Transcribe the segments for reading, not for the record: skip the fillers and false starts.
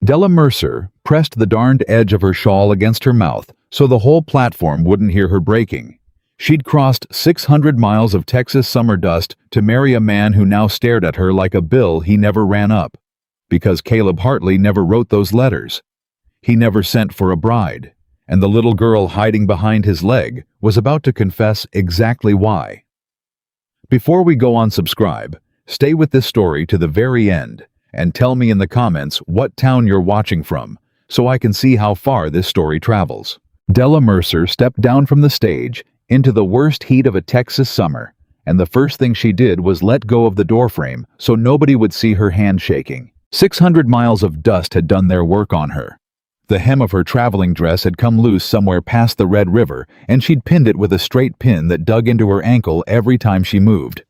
Della Mercer pressed the darned edge of her shawl against her mouth so the whole platform wouldn't hear her breaking. She'd crossed 600 miles of Texas summer dust to marry a man who now stared at her like a bill he never ran up. Because Caleb Hartley never wrote those letters. He never sent for a bride, and the little girl hiding behind his leg was about to confess exactly why. Before we go on subscribe, stay with this story to the very end and tell me in the comments what town you're watching from so I can see how far this story travels. Della Mercer stepped down from the stage into the worst heat of a Texas summer, and the first thing she did was let go of the doorframe so nobody would see her hand shaking. 600 miles of dust had done their work on her. The hem of her traveling dress had come loose somewhere past the Red River, and she'd pinned it with a straight pin that dug into her ankle every time she moved.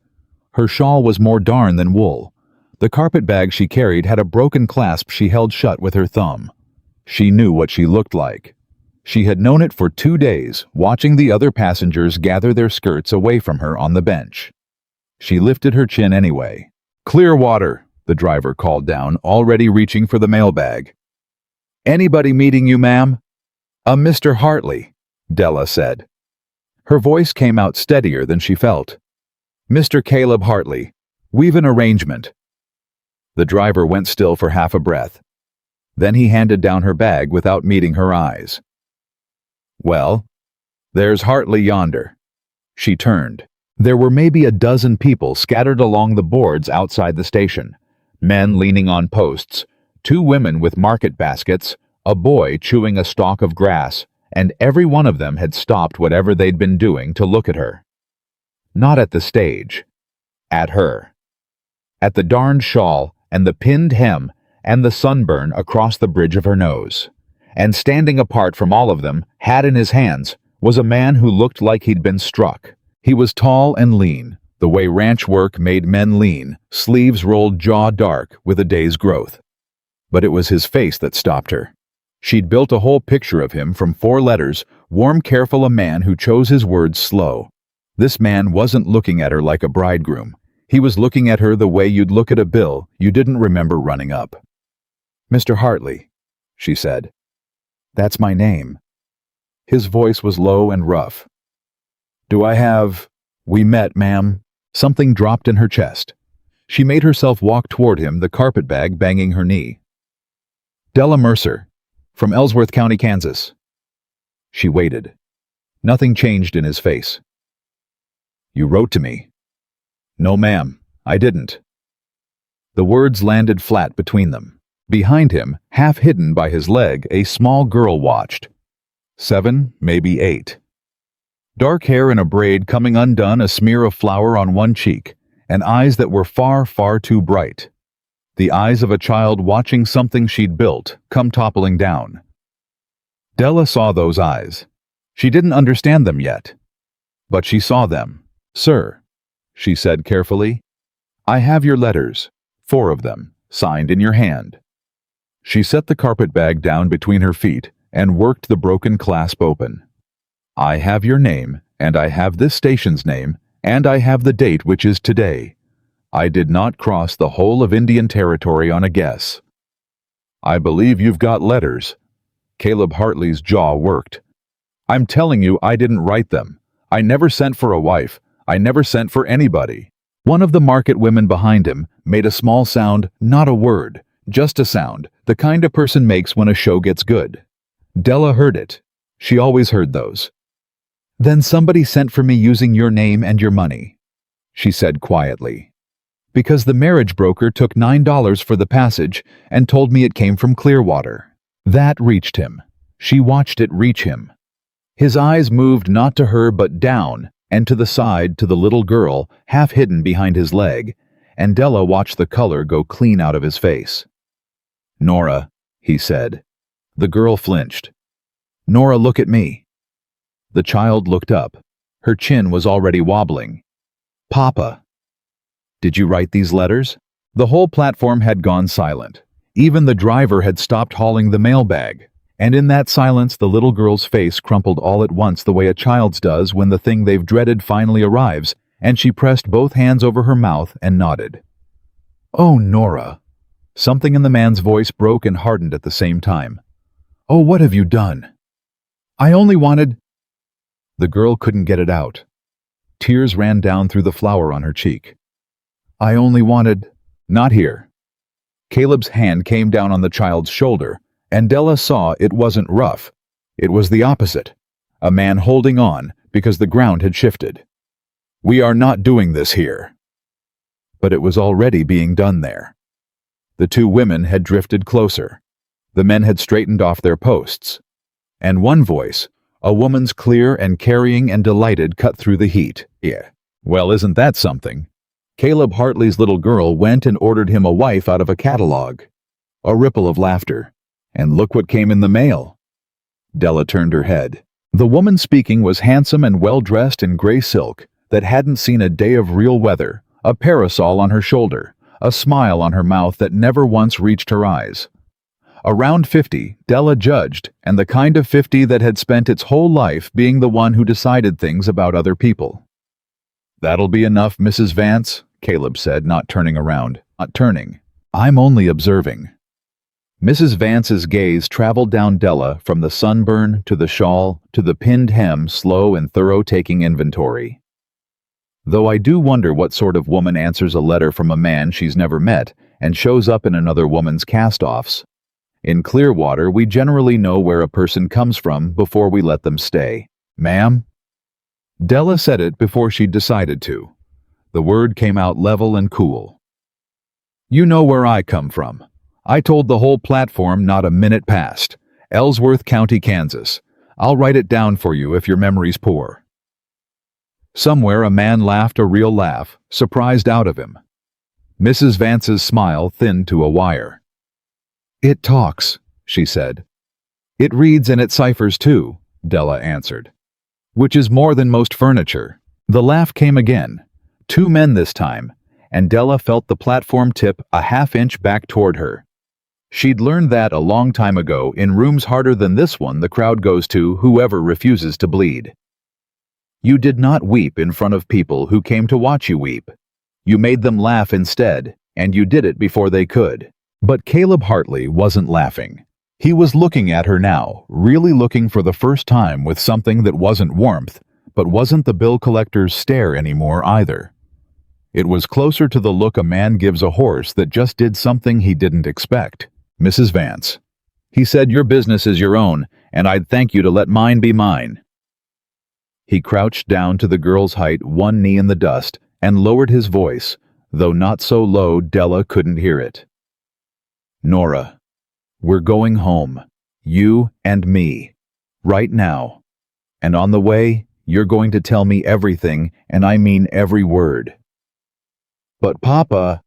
Her shawl was more darn than wool. The carpet bag she carried had a broken clasp she held shut with her thumb. She knew what she looked like. She had known it for 2 days, watching the other passengers gather their skirts away from her on the bench. She lifted her chin anyway. "Clear water," the driver called down, already reaching for the mailbag. "Anybody meeting you, ma'am?" "A Mr. Hartley," Della said. Her voice came out steadier than she felt. "Mr. Caleb Hartley. We've an arrangement." The driver went still for half a breath. Then he handed down her bag without meeting her eyes. "Well, there's Hartley yonder." She turned. There were maybe a dozen people scattered along the boards outside the station. Men leaning on posts, 2 women with market baskets, a boy chewing a stalk of grass, and every one of them had stopped whatever they'd been doing to look at her. Not at the stage. At her. At the darned shawl and the pinned hem and the sunburn across the bridge of her nose. And standing apart from all of them, hat in his hands, was a man who looked like he'd been struck. He was tall and lean, the way ranch work made men lean, sleeves rolled jaw dark with a day's growth. But it was his face that stopped her. She'd built a whole picture of him from 4 letters, warm, careful, a man who chose his words slow. This man wasn't looking at her like a bridegroom. He was looking at her the way you'd look at a bill you didn't remember running up. "Mr. Hartley," she said. "That's my name." His voice was low and rough. "Do I have—" "We met, ma'am." Something dropped in her chest. She made herself walk toward him, the carpet bag banging her knee. "Della Mercer, from Ellsworth County, Kansas." She waited. Nothing changed in his face. "You wrote to me." "No, ma'am, I didn't." The words landed flat between them. Behind him, half hidden by his leg, a small girl watched. 7, maybe 8. Dark hair in a braid coming undone, a smear of flour on one cheek, and eyes that were far, far too bright. The eyes of a child watching something she'd built come toppling down. Della saw those eyes. She didn't understand them yet. But she saw them. "Sir," she said carefully, "I have your letters, 4 of them, signed in your hand." She set the carpet bag down between her feet and worked the broken clasp open. "I have your name, and I have this station's name, and I have the date, which is today. I did not cross the whole of Indian Territory on a guess." "I believe you've got letters." Caleb Hartley's jaw worked. "I'm telling you, I didn't write them. I never sent for a wife. I never sent for anybody." One of the market women behind him made a small sound, not a word, just a sound, the kind a person makes when a show gets good. Della heard it. She always heard those. "Then somebody sent for me using your name and your money," she said quietly. "Because the marriage broker took $9 for the passage and told me it came from Clearwater." That reached him. She watched it reach him. His eyes moved not to her but down and to the side to the little girl, half hidden behind his leg, and Della watched the color go clean out of his face. "Nora," he said. The girl flinched. "Nora, look at me." The child looked up. Her chin was already wobbling. "Papa." "Did you write these letters?" The whole platform had gone silent. Even the driver had stopped hauling the mailbag. And in that silence, the little girl's face crumpled all at once the way a child's does when the thing they've dreaded finally arrives, and she pressed both hands over her mouth and nodded. "Oh, Nora," Something in the man's voice broke and hardened at the same time. "Oh, what have you done?" "I only wanted—" The girl couldn't get it out. Tears ran down through the flower on her cheek. "I only wanted—" "Not here." Caleb's hand came down on the child's shoulder, and Della saw it wasn't rough. It was the opposite. A man holding on because the ground had shifted. "We are not doing this here." But it was already being done there. The two women had drifted closer. The men had straightened off their posts. And one voice, a woman's clear and carrying and delighted, cut through the heat. "Yeah. Well, isn't that something?" Caleb Hartley's little girl went and ordered him a wife out of a catalog. A ripple of laughter. "And look what came in the mail." Della turned her head. The woman speaking was handsome and well-dressed in gray silk that hadn't seen a day of real weather, a parasol on her shoulder, a smile on her mouth that never once reached her eyes. Around 50, Della judged, and the kind of 50 that had spent its whole life being the one who decided things about other people. "That'll be enough, Mrs. Vance," Caleb said, not turning around. "Not turning. I'm only observing." Mrs. Vance's gaze traveled down Della from the sunburn to the shawl to the pinned hem, slow and thorough, taking inventory. "Though I do wonder what sort of woman answers a letter from a man she's never met and shows up in another woman's cast-offs. In Clearwater, we generally know where a person comes from before we let them stay." "Ma'am?" Della said it before she'd decided to. The word came out level and cool. "You know where I come from. I told the whole platform not a minute past. Ellsworth County, Kansas. I'll write it down for you if your memory's poor." Somewhere a man laughed a real laugh, surprised out of him. Mrs. Vance's smile thinned to a wire. "It talks," she said. "It reads and it ciphers too," Della answered. "Which is more than most furniture." The laugh came again. Two men this time, and Della felt the platform tip a half-inch back toward her. She'd learned that a long time ago in rooms harder than this one the crowd goes to whoever refuses to bleed. You did not weep in front of people who came to watch you weep. You made them laugh instead, and you did it before they could. But Caleb Hartley wasn't laughing. He was looking at her now, really looking for the first time with something that wasn't warmth, but wasn't the bill collector's stare anymore either. It was closer to the look a man gives a horse that just did something he didn't expect. "Mrs. Vance," he said, "your business is your own, and I'd thank you to let mine be mine." He crouched down to the girl's height, one knee in the dust, and lowered his voice, though not so low Della couldn't hear it. "Nora, we're going home, you and me, right now. And on the way, you're going to tell me everything, and I mean every word." "But Papa—"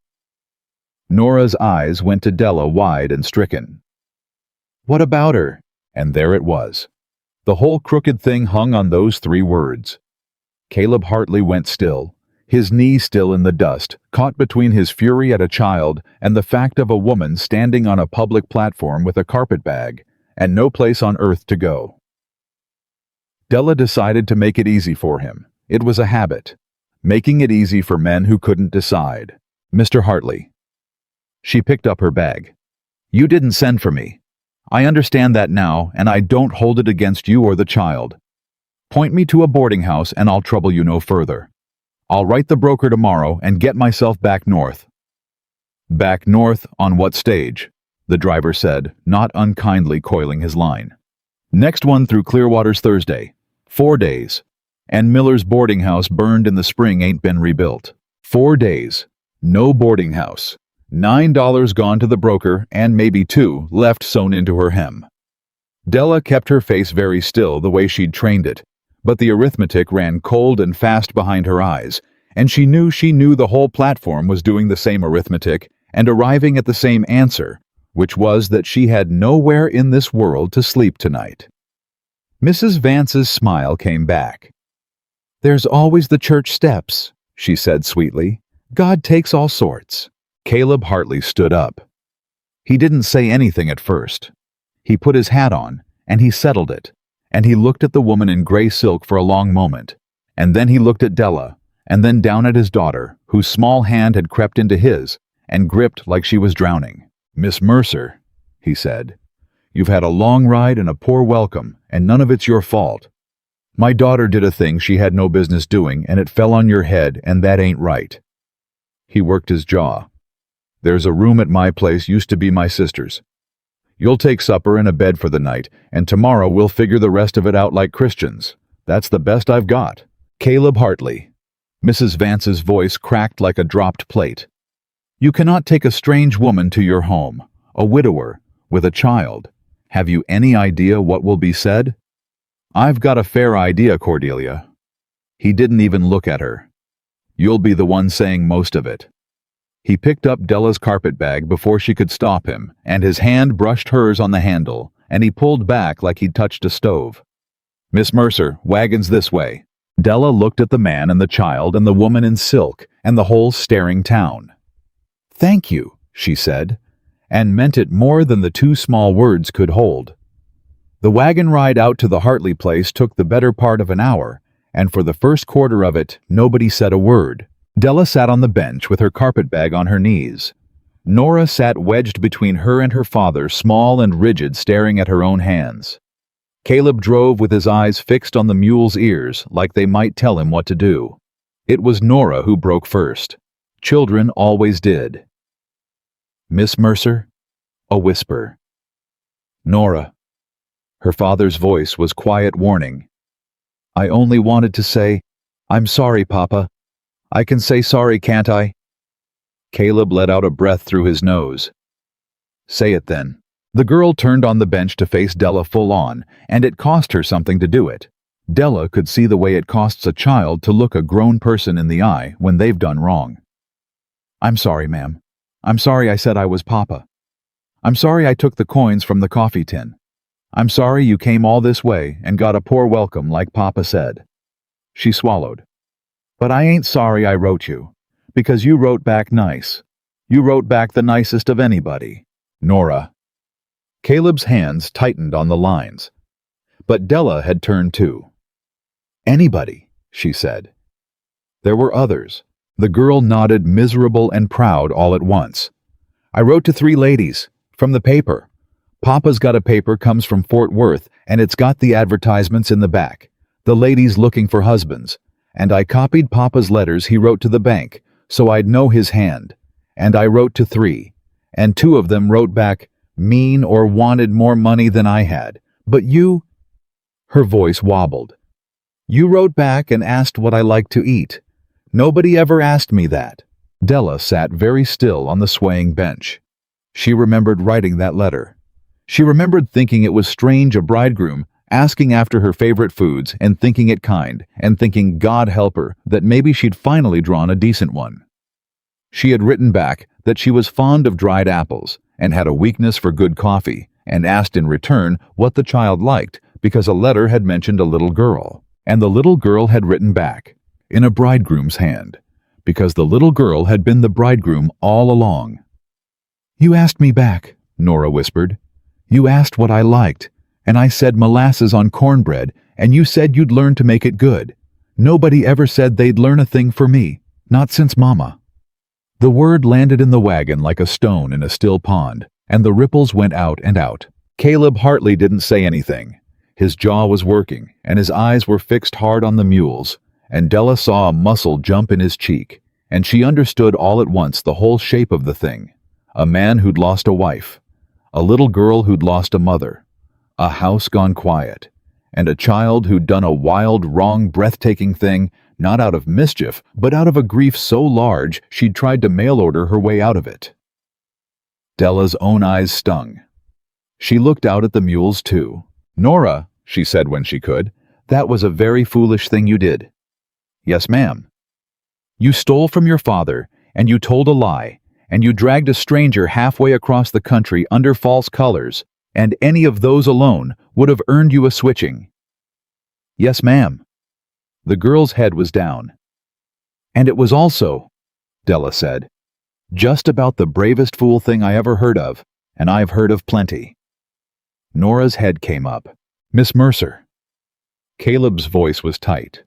Nora's eyes went to Della wide and stricken. "What about her?" And there it was. The whole crooked thing hung on those three words. Caleb Hartley went still, his knee still in the dust, caught between his fury at a child and the fact of a woman standing on a public platform with a carpet bag and no place on earth to go. Della decided to make it easy for him. It was a habit, making it easy for men who couldn't decide. "Mr. Hartley." She picked up her bag. "You didn't send for me. I understand that now, and I don't hold it against you or the child. Point me to a boarding house and I'll trouble you no further. I'll write the broker tomorrow and get myself back north." "Back north on what stage?" the driver said, not unkindly coiling his line. "Next one through Clearwater's Thursday. 4 days. And Miller's boarding house burned in the spring ain't been rebuilt. 4 days. No boarding house. $9 gone to the broker and maybe $2 left sewn into her hem." Della kept her face very still the way she'd trained it, but the arithmetic ran cold and fast behind her eyes, and she knew the whole platform was doing the same arithmetic and arriving at the same answer, which was that she had nowhere in this world to sleep tonight. Mrs. Vance's smile came back. "There's always the church steps," she said sweetly. "God takes all sorts." Caleb Hartley stood up. He didn't say anything at first. He put his hat on, and he settled it, and he looked at the woman in gray silk for a long moment, and then he looked at Della, and then down at his daughter, whose small hand had crept into his and gripped like she was drowning. "Miss Mercer," he said, "you've had a long ride and a poor welcome, and none of it's your fault. My daughter did a thing she had no business doing, and it fell on your head, and that ain't right." He worked his jaw. "There's a room at my place used to be my sister's. You'll take supper and a bed for the night, and tomorrow we'll figure the rest of it out like Christians. That's the best I've got. Caleb Hartley." Mrs. Vance's voice cracked like a dropped plate. "You cannot take a strange woman to your home, a widower, with a child. Have you any idea what will be said?" "I've got a fair idea, Cordelia." He didn't even look at her. "You'll be the one saying most of it." He picked up Della's carpetbag before she could stop him, and his hand brushed hers on the handle, and he pulled back like he'd touched a stove. "Miss Mercer, wagons this way." Della looked at the man and the child and the woman in silk and the whole staring town. "Thank you," she said, and meant it more than the two small words could hold. The wagon ride out to the Hartley place took the better part of an hour, and for the first quarter of it, nobody said a word. Della sat on the bench with her carpetbag on her knees. Nora sat wedged between her and her father, small and rigid, staring at her own hands. Caleb drove with his eyes fixed on the mule's ears, like they might tell him what to do. It was Nora who broke first. Children always did. "Miss Mercer?" A whisper. "Nora." Her father's voice was quiet warning. "I only wanted to say, I'm sorry, Papa. I can say sorry, can't I?" Caleb let out a breath through his nose. "Say it then." The girl turned on the bench to face Della full on, and it cost her something to do it. Della could see the way it costs a child to look a grown person in the eye when they've done wrong. "I'm sorry, ma'am. I'm sorry I said I was Papa. I'm sorry I took the coins from the coffee tin. I'm sorry you came all this way and got a poor welcome like Papa said." She swallowed. "But I ain't sorry I wrote you, because you wrote back nice. You wrote back the nicest of anybody." "Nora." Caleb's hands tightened on the lines. But Della had turned too. "Anybody," she said. There were others. The girl nodded, miserable and proud all at once. "I wrote to 3 ladies, from the paper. Papa's got a paper comes from Fort Worth, and it's got the advertisements in the back. The ladies looking for husbands. And I copied Papa's letters he wrote to the bank, so I'd know his hand. And I wrote to 3. And 2 of them wrote back, mean or wanted more money than I had. But you—" Her voice wobbled. "You wrote back and asked what I liked to eat. Nobody ever asked me that." Della sat very still on the swaying bench. She remembered writing that letter. She remembered thinking it was strange a bridegroom asking after her favorite foods and thinking it kind, and thinking God help her that maybe she'd finally drawn a decent one. She had written back that she was fond of dried apples and had a weakness for good coffee, and asked in return what the child liked because a letter had mentioned a little girl, and the little girl had written back, in a bridegroom's hand, because the little girl had been the bridegroom all along. "You asked me back," Nora whispered. "You asked what I liked, and I said molasses on cornbread, and you said you'd learn to make it good. Nobody ever said they'd learn a thing for me, not since Mama." The word landed in the wagon like a stone in a still pond, and the ripples went out and out. Caleb Hartley didn't say anything. His jaw was working, and his eyes were fixed hard on the mules, and Della saw a muscle jump in his cheek, and she understood all at once the whole shape of the thing. A man who'd lost a wife, a little girl who'd lost a mother, a house gone quiet, and a child who'd done a wild, wrong, breathtaking thing, not out of mischief, but out of a grief so large she'd tried to mail-order her way out of it. Della's own eyes stung. She looked out at the mules too. "Nora," she said when she could, "that was a very foolish thing you did." "Yes, ma'am." "You stole from your father, and you told a lie, and you dragged a stranger halfway across the country under false colors, and any of those alone would have earned you a switching." "Yes, ma'am." The girl's head was down. "And it was also," Della said, "just about the bravest fool thing I ever heard of, and I've heard of plenty." Nora's head came up. "Miss Mercer." Caleb's voice was tight.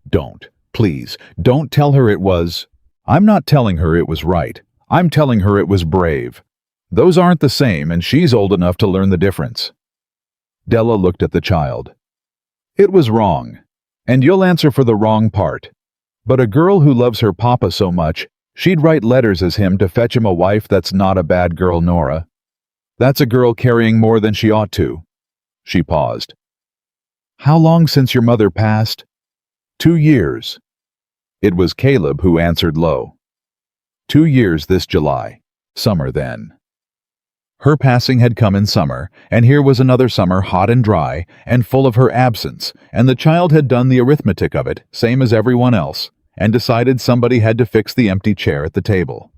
"Don't, please, don't tell her it was—" "I'm not telling her it was right. I'm telling her it was brave." Those aren't the same, and she's old enough to learn the difference. Della looked at the child. It was wrong, and you'll answer for the wrong part. But a girl who loves her papa so much, she'd write letters as him to fetch him a wife. That's not a bad girl, Nora. That's a girl carrying more than she ought to. She paused. How long since your mother passed? 2 years. It was Caleb who answered low. 2 years this July. Summer then. Her passing had come in summer, and here was another summer hot and dry, and full of her absence, and the child had done the arithmetic of it, same as everyone else, and decided somebody had to fix the empty chair at the table.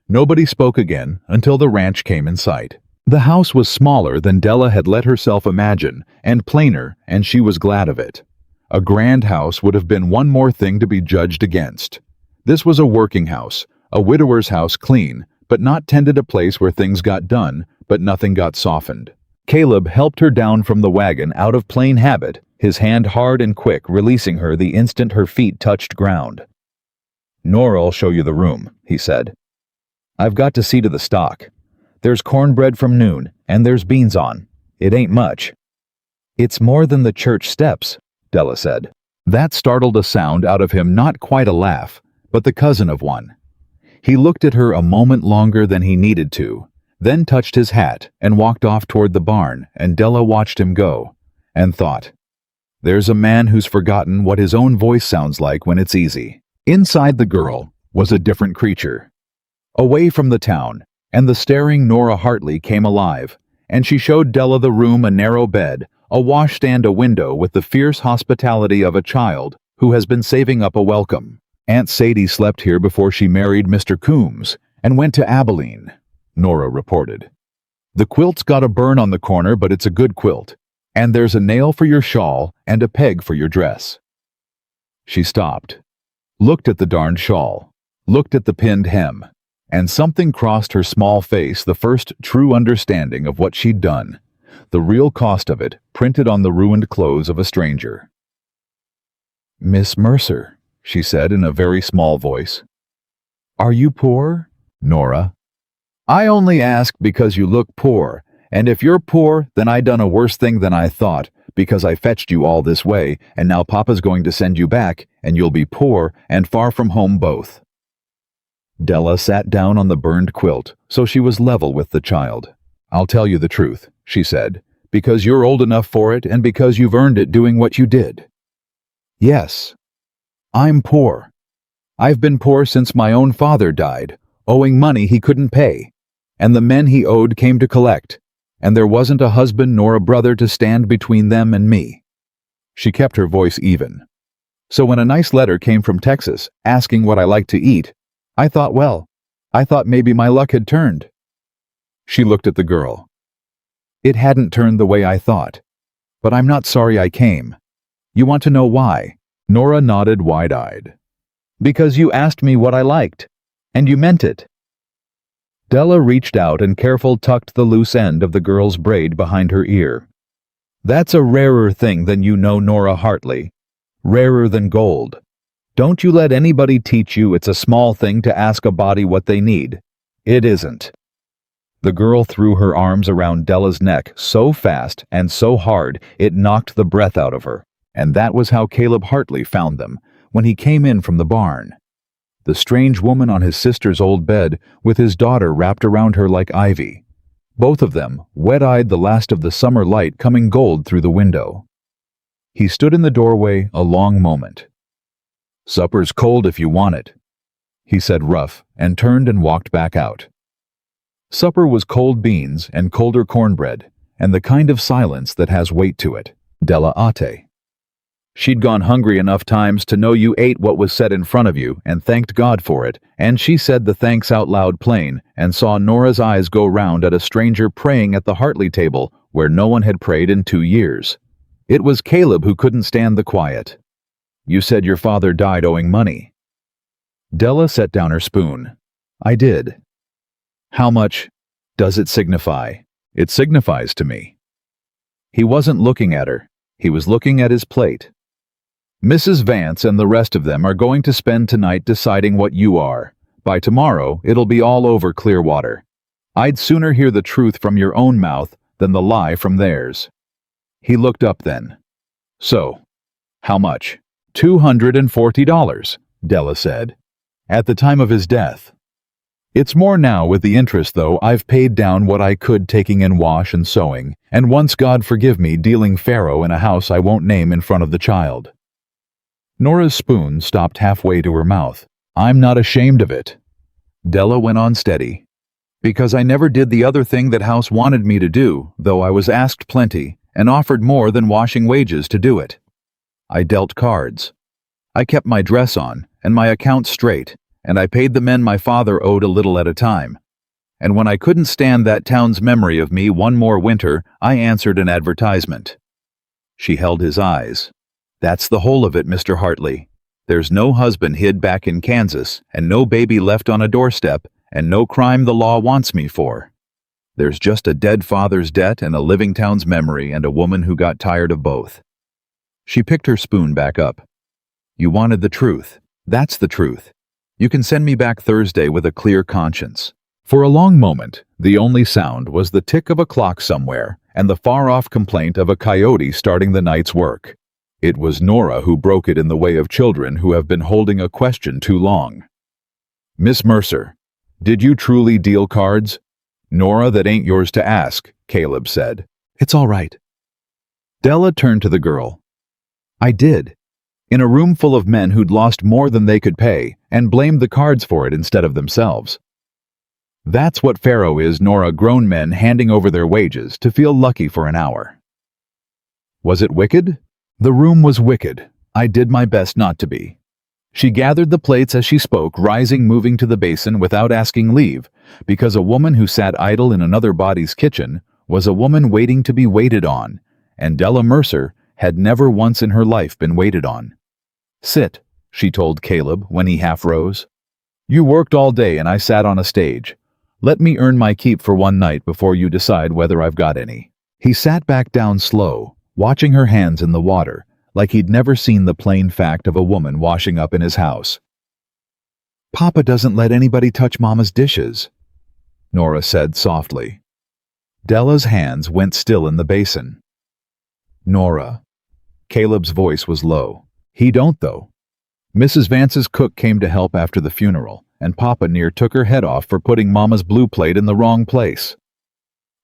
Nobody spoke again until the ranch came in sight. The house was smaller than Della had let herself imagine, and plainer, and she was glad of it. A grand house would have been one more thing to be judged against. This was a working house, a widower's house, clean, but not tended, a place where things got done, but nothing got softened. Caleb helped her down from the wagon out of plain habit, his hand hard and quick, releasing her the instant her feet touched ground. Nora'll show you the room, he said. I've got to see to the stock. There's cornbread from noon, and there's beans on. It ain't much. It's more than the church steps, Della said. That startled a sound out of him, not quite a laugh, but the cousin of one. He looked at her a moment longer than he needed to, then touched his hat and walked off toward the barn, and Della watched him go, and thought, there's a man who's forgotten what his own voice sounds like when it's easy. Inside the girl was a different creature. Away from the town, and the staring Nora Hartley came alive, and she showed Della the room, a narrow bed, a washstand, a window, with the fierce hospitality of a child who has been saving up a welcome. Aunt Sadie slept here before she married Mr. Coombs and went to Abilene, Nora reported. The quilt's got a burn on the corner, but it's a good quilt, and there's a nail for your shawl and a peg for your dress. She stopped, looked at the darned shawl, looked at the pinned hem, and something crossed her small face, the first true understanding of what she'd done, the real cost of it printed on the ruined clothes of a stranger. Miss Mercer, she said in a very small voice. Are you poor, Nora? I only ask because you look poor, and if you're poor, then I done a worse thing than I thought, because I fetched you all this way, and now Papa's going to send you back, and you'll be poor and far from home both. Della sat down on the burned quilt, so she was level with the child. I'll tell you the truth, she said, because you're old enough for it and because you've earned it doing what you did. Yes. I'm poor. I've been poor since my own father died, owing money he couldn't pay, and the men he owed came to collect, and there wasn't a husband nor a brother to stand between them and me. She kept her voice even. So when a nice letter came from Texas asking what I liked to eat, I thought maybe my luck had turned. She looked at the girl. It hadn't turned the way I thought, but I'm not sorry I came. You want to know why? Nora nodded wide-eyed. Because you asked me what I liked, and you meant it. Della reached out and carefully tucked the loose end of the girl's braid behind her ear. That's a rarer thing than you know, Nora Hartley. Rarer than gold. Don't you let anybody teach you it's a small thing to ask a body what they need. It isn't. The girl threw her arms around Della's neck so fast and so hard it knocked the breath out of her. And that was how Caleb Hartley found them when he came in from the barn. The strange woman on his sister's old bed with his daughter wrapped around her like ivy. Both of them, wet-eyed, the last of the summer light coming gold through the window. He stood in the doorway a long moment. Supper's cold if you want it, he said rough, and turned and walked back out. Supper was cold beans and colder cornbread, and the kind of silence that has weight to it. Della ate. She'd gone hungry enough times to know you ate what was set in front of you and thanked God for it, and she said the thanks out loud plain and saw Nora's eyes go round at a stranger praying at the Hartley table where no one had prayed in 2 years. It was Caleb who couldn't stand the quiet. You said your father died owing money. Della set down her spoon. I did. How much does it signify? It signifies to me. He wasn't looking at her. He was looking at his plate. Mrs. Vance and the rest of them are going to spend tonight deciding what you are. By tomorrow, it'll be all over Clearwater. I'd sooner hear the truth from your own mouth than the lie from theirs." He looked up then. "So, how much?" $240, Della said. "At the time of his death. It's more now with the interest, though. I've paid down what I could, taking in wash and sewing, and once, God forgive me, dealing faro in a house I won't name in front of the child." Nora's spoon stopped halfway to her mouth. "I'm not ashamed of it," Della went on steady, "because I never did the other thing that house wanted me to do, though I was asked plenty and offered more than washing wages to do it. I dealt cards. I kept my dress on and my accounts straight, and I paid the men my father owed a little at a time. And when I couldn't stand that town's memory of me one more winter, I answered an advertisement." She held his eyes. "That's the whole of it, Mr. Hartley. There's no husband hid back in Kansas, and no baby left on a doorstep, and no crime the law wants me for. There's just a dead father's debt and a living town's memory and a woman who got tired of both." She picked her spoon back up. "You wanted the truth. That's the truth. You can send me back Thursday with a clear conscience." For a long moment, the only sound was the tick of a clock somewhere and the far-off complaint of a coyote starting the night's work. It was Nora who broke it in the way of children who have been holding a question too long. "Miss Mercer, did you truly deal cards?" "Nora, that ain't yours to ask," Caleb said. "It's all right." Della turned to the girl. "I did. In a room full of men who'd lost more than they could pay and blamed the cards for it instead of themselves. That's what faro is, Nora, grown men handing over their wages to feel lucky for an hour." "Was it wicked?" "The room was wicked. I did my best not to be." She gathered the plates as she spoke, rising, moving to the basin without asking leave, because a woman who sat idle in another body's kitchen was a woman waiting to be waited on, and Della Mercer had never once in her life been waited on. "Sit," she told Caleb when he half rose. "You worked all day and I sat on a stage. Let me earn my keep for one night before you decide whether I've got any." He sat back down slow, watching her hands in the water, like he'd never seen the plain fact of a woman washing up in his house. "Papa doesn't let anybody touch Mama's dishes," Nora said softly. Della's hands went still in the basin. "Nora." Caleb's voice was low. "He don't, though. Mrs. Vance's cook came to help after the funeral, and Papa near took her head off for putting Mama's blue plate in the wrong place."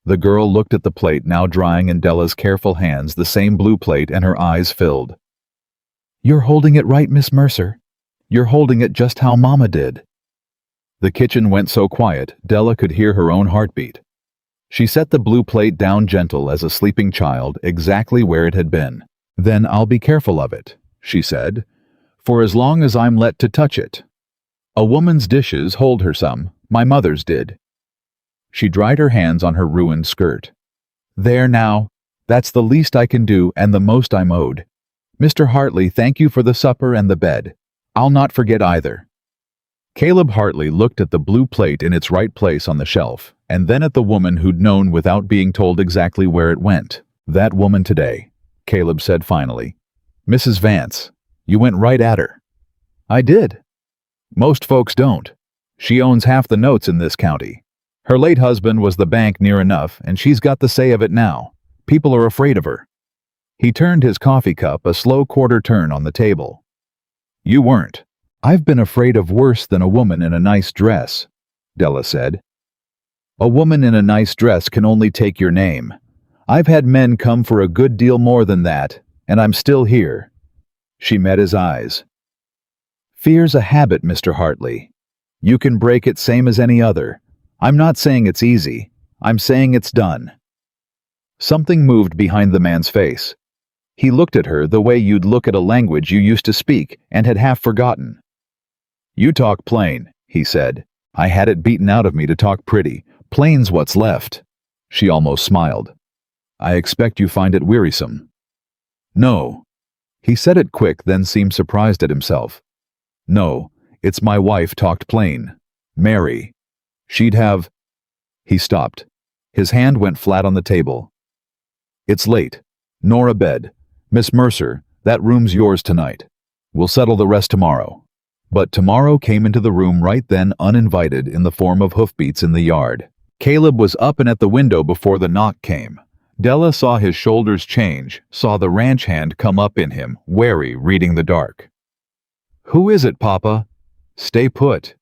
The girl looked at the plate now drying in Della's careful hands, the same blue plate, and her eyes filled. "You're holding it right, Miss Mercer. You're holding it just how Mama did." The kitchen went so quiet, Della could hear her own heartbeat. She set the blue plate down gentle as a sleeping child, exactly where it had been. "Then I'll be careful of it," she said, "for as long as I'm let to touch it. A woman's dishes hold her some, my mother's did." She dried her hands on her ruined skirt. "There now, that's the least I can do and the most I'm owed. Mr. Hartley, thank you for the supper and the bed. I'll not forget either." Caleb Hartley looked at the blue plate in its right place on the shelf, and then at the woman who'd known without being told exactly where it went. "That woman today," Caleb said finally. "Mrs. Vance. You went right at her." "I did. Most folks don't. She owns half the notes in this county. Her late husband was the bank near enough, and she's got the say of it now. People are afraid of her." He turned his coffee cup a slow quarter turn on the table. "You weren't." "I've been afraid of worse than a woman in a nice dress," Della said. "A woman in a nice dress can only take your name. I've had men come for a good deal more than that, and I'm still here." She met his eyes. "Fear's a habit, Mr. Hartley. You can break it same as any other. I'm not saying it's easy. I'm saying it's done." Something moved behind the man's face. He looked at her the way you'd look at a language you used to speak and had half forgotten. "You talk plain," he said. "I had it beaten out of me to talk pretty. Plain's what's left." She almost smiled. "I expect you find it wearisome." "No." He said it quick, then seemed surprised at himself. "No, it's my wife talked plain. Mary. She'd have—" He stopped. His hand went flat on the table. "It's late. Nora, bed. Miss Mercer, that room's yours tonight. We'll settle the rest tomorrow." But tomorrow came into the room right then, uninvited, in the form of hoofbeats in the yard. Caleb was up and at the window before the knock came. Della saw his shoulders change, saw the ranch hand come up in him, wary, reading the dark. "Who is it, Papa?" "Stay put."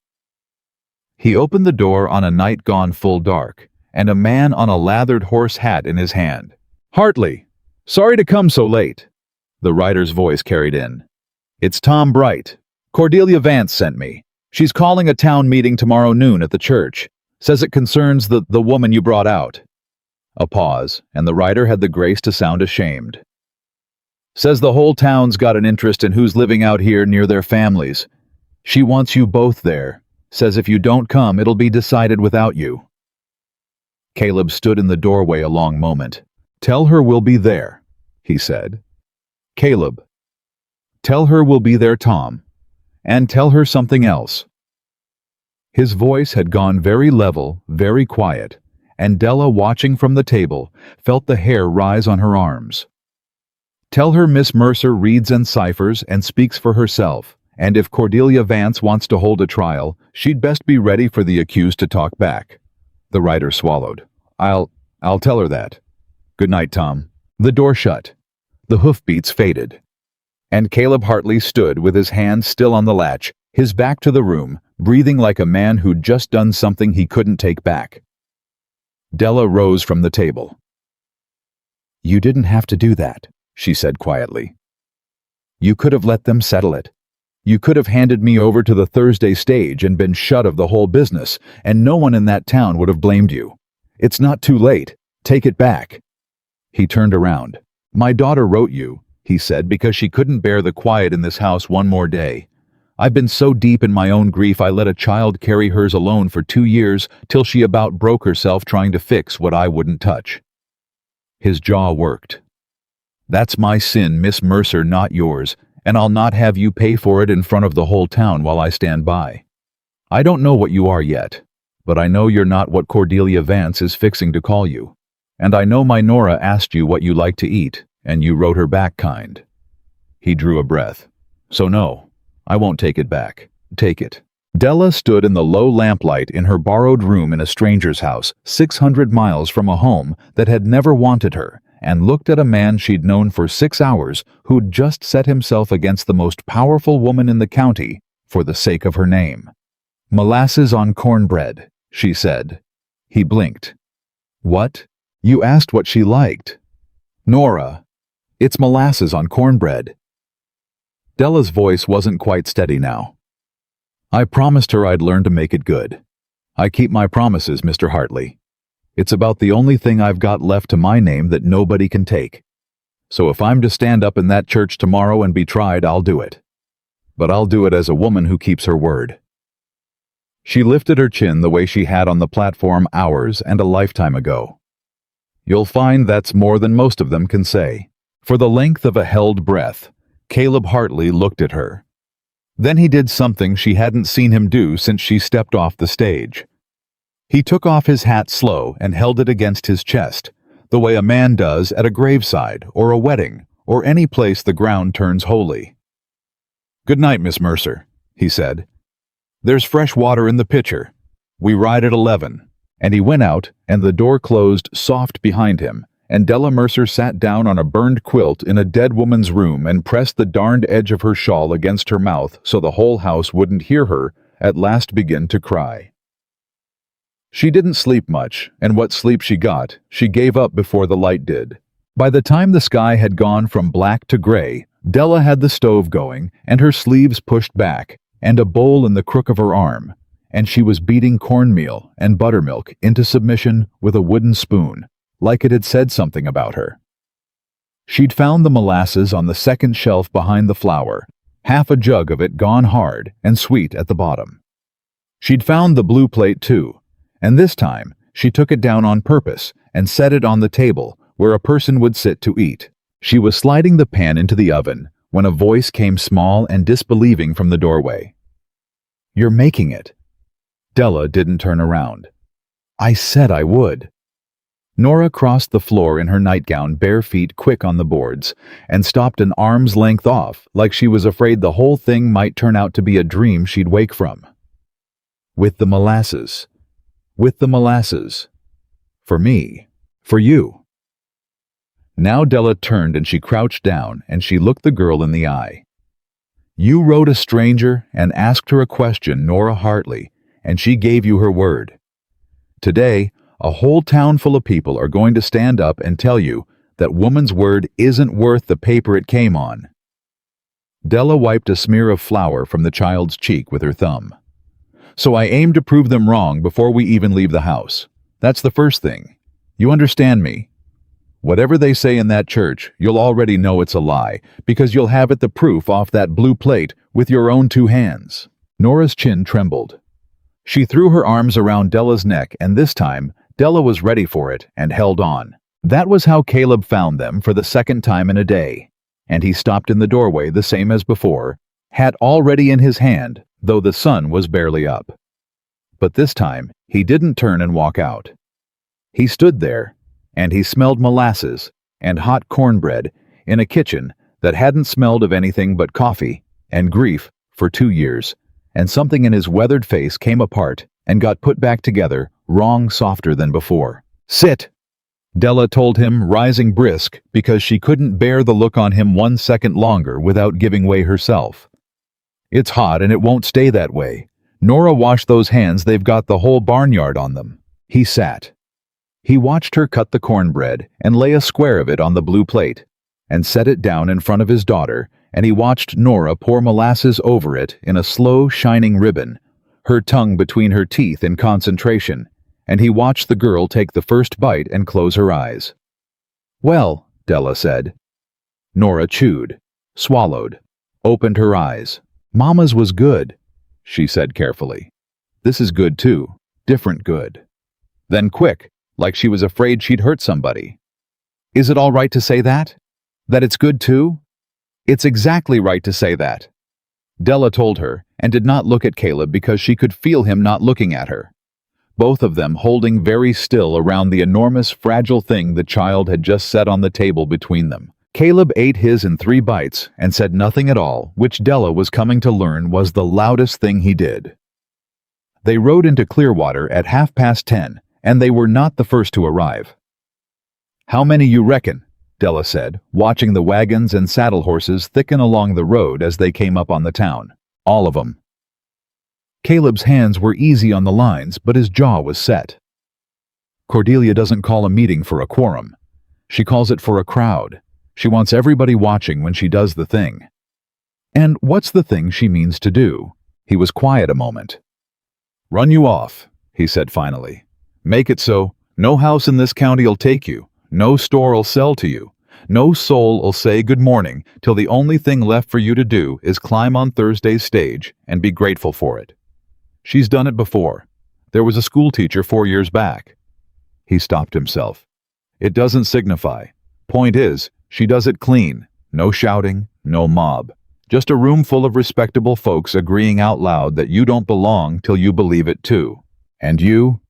He opened the door on a night gone full dark, and a man on a lathered horse hat in his hand. "Hartley, sorry to come so late," the rider's voice carried in. "It's Tom Bright. Cordelia Vance sent me. She's calling a town meeting tomorrow noon at the church. Says it concerns the woman you brought out." A pause, and the rider had the grace to sound ashamed. "Says the whole town's got an interest in who's living out here near their families. She wants you both there. Says if you don't come, it'll be decided without you." Caleb stood in the doorway a long moment. "Tell her we'll be there," he said. "Caleb, tell her we'll be there, Tom. And tell her something else." His voice had gone very level, very quiet, and Della, watching from the table, felt the hair rise on her arms. "Tell her Miss Mercer reads and ciphers and speaks for herself, and if Cordelia Vance wants to hold a trial, she'd best be ready for the accused to talk back." The rider swallowed. I'll tell her that. Good night, Tom." The door shut. The hoofbeats faded. And Caleb Hartley stood with his hand still on the latch, his back to the room, breathing like a man who'd just done something he couldn't take back. Della rose from the table. "You didn't have to do that," she said quietly. "You could have let them settle it. You could have handed me over to the Thursday stage and been shut of the whole business, and no one in that town would have blamed you. It's not too late. Take it back." He turned around. "My daughter wrote you," he said, "because she couldn't bear the quiet in this house one more day. I've been so deep in my own grief I let a child carry hers alone for 2 years till she about broke herself trying to fix what I wouldn't touch." His jaw worked. "That's my sin, Miss Mercer, not yours, and I'll not have you pay for it in front of the whole town while I stand by. I don't know what you are yet, but I know you're not what Cordelia Vance is fixing to call you. And I know my Nora asked you what you like to eat, and you wrote her back kind." He drew a breath. "So no, I won't take it back. Take it." Della stood in the low lamplight in her borrowed room in a stranger's house, 600 miles from a home that had never wanted her, and looked at a man she'd known for 6 hours who'd just set himself against the most powerful woman in the county for the sake of her name. "Molasses on cornbread," she said. He blinked. "What? You asked what she liked." "Nora, it's molasses on cornbread." Della's voice wasn't quite steady now. "I promised her I'd learn to make it good. I keep my promises, Mr. Hartley. It's about the only thing I've got left to my name that nobody can take. So if I'm to stand up in that church tomorrow and be tried, I'll do it. But I'll do it as a woman who keeps her word." She lifted her chin the way she had on the platform hours and a lifetime ago. "You'll find that's more than most of them can say." For the length of a held breath, Caleb Hartley looked at her. Then he did something she hadn't seen him do since she stepped off the stage. He took off his hat slow and held it against his chest, the way a man does at a graveside or a wedding or any place the ground turns holy. "Good night, Miss Mercer," he said. "There's fresh water in the pitcher. We ride at 11. And he went out, and the door closed soft behind him, and Della Mercer sat down on a burned quilt in a dead woman's room and pressed the darned edge of her shawl against her mouth so the whole house wouldn't hear her at last begin to cry. She didn't sleep much, and what sleep she got, she gave up before the light did. By the time the sky had gone from black to gray, Della had the stove going, and her sleeves pushed back, and a bowl in the crook of her arm, and she was beating cornmeal and buttermilk into submission with a wooden spoon, like it had said something about her. She'd found the molasses on the second shelf behind the flour, half a jug of it gone hard and sweet at the bottom. She'd found the blue plate too, and this time she took it down on purpose and set it on the table where a person would sit to eat. She was sliding the pan into the oven when a voice came small and disbelieving from the doorway. "You're making it." Della didn't turn around. "I said I would." Nora crossed the floor in her nightgown, bare feet quick on the boards, and stopped an arm's length off, like she was afraid the whole thing might turn out to be a dream she'd wake from. "With the molasses. With the molasses. For me. For you. Now Della turned and she crouched down and she looked the girl in the eye. You wrote a stranger and asked her a question, Nora Hartley, and she gave you her word. Today, a whole town full of people are going to stand up and tell you that woman's word isn't worth the paper it came on. Della wiped a smear of flour from the child's cheek with her thumb. So I aim to prove them wrong before we even leave the house. That's the first thing. You understand me? Whatever they say in that church, you'll already know it's a lie, because you'll have it the proof off that blue plate with your own 2 hands. Nora's chin trembled. She threw her arms around Della's neck, and this time, Della was ready for it and held on. That was how Caleb found them for the second time in a day. And he stopped in the doorway the same as before, hat already in his hand, though the sun was barely up. But this time, he didn't turn and walk out. He stood there, and he smelled molasses and hot cornbread in a kitchen that hadn't smelled of anything but coffee and grief for 2 years, and something in his weathered face came apart and got put back together, wrong softer than before. Sit, Della told him, rising brisk because she couldn't bear the look on him 1 second longer without giving way herself. It's hot and it won't stay that way. Nora, wash those hands, they've got the whole barnyard on them. He sat. He watched her cut the cornbread and lay a square of it on the blue plate, and set it down in front of his daughter, and he watched Nora pour molasses over it in a slow, shining ribbon, her tongue between her teeth in concentration, and he watched the girl take the first bite and close her eyes. Well, Della said. Nora chewed, swallowed, opened her eyes. Mama's was good, she said carefully. This is good too, different good. Then quick, like she was afraid she'd hurt somebody. Is it all right to say that? That it's good too? It's exactly right to say that. Della told her, and did not look at Caleb because she could feel him not looking at her. Both of them holding very still around the enormous, fragile thing the child had just set on the table between them. Caleb ate his in 3 bites and said nothing at all, which Della was coming to learn was the loudest thing he did. They rode into Clearwater at 10:30, and they were not the first to arrive. How many you reckon? Della said, watching the wagons and saddle horses thicken along the road as they came up on the town. All of them. Caleb's hands were easy on the lines, but his jaw was set. Cordelia doesn't call a meeting for a quorum. She calls it for a crowd. She wants everybody watching when she does the thing. And what's the thing she means to do? He was quiet a moment. Run you off, he said finally. Make it so. No house in this county'll take you. No store'll sell to you. No soul'll say good morning till the only thing left for you to do is climb on Thursday's stage and be grateful for it. She's done it before. There was a school teacher 4 years back. He stopped himself. It doesn't signify. Point is, she does it clean. No shouting, no mob. Just a room full of respectable folks agreeing out loud that you don't belong till you believe it too. And you?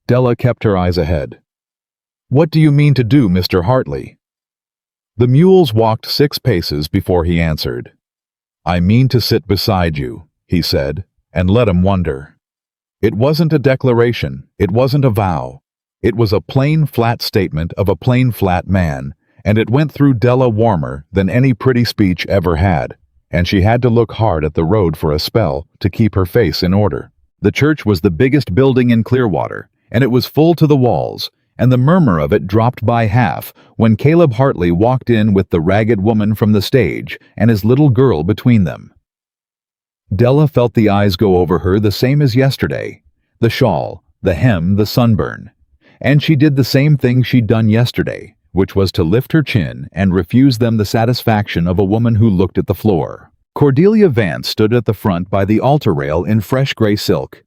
Della kept her eyes ahead. What do you mean to do, Mr. Hartley? The mules walked 6 paces before he answered. I mean to sit beside you, he said, and let 'em wonder. It wasn't a declaration, it wasn't a vow. It was a plain, flat statement of a plain, flat man, and it went through Della warmer than any pretty speech ever had, and she had to look hard at the road for a spell to keep her face in order. The church was the biggest building in Clearwater, and it was full to the walls, and the murmur of it dropped by half when Caleb Hartley walked in with the ragged woman from the stage and his little girl between them. Della felt the eyes go over her the same as yesterday, the shawl, the hem, the sunburn. And she did the same thing she'd done yesterday, which was to lift her chin and refuse them the satisfaction of a woman who looked at the floor. Cordelia Vance stood at the front by the altar rail in fresh gray silk.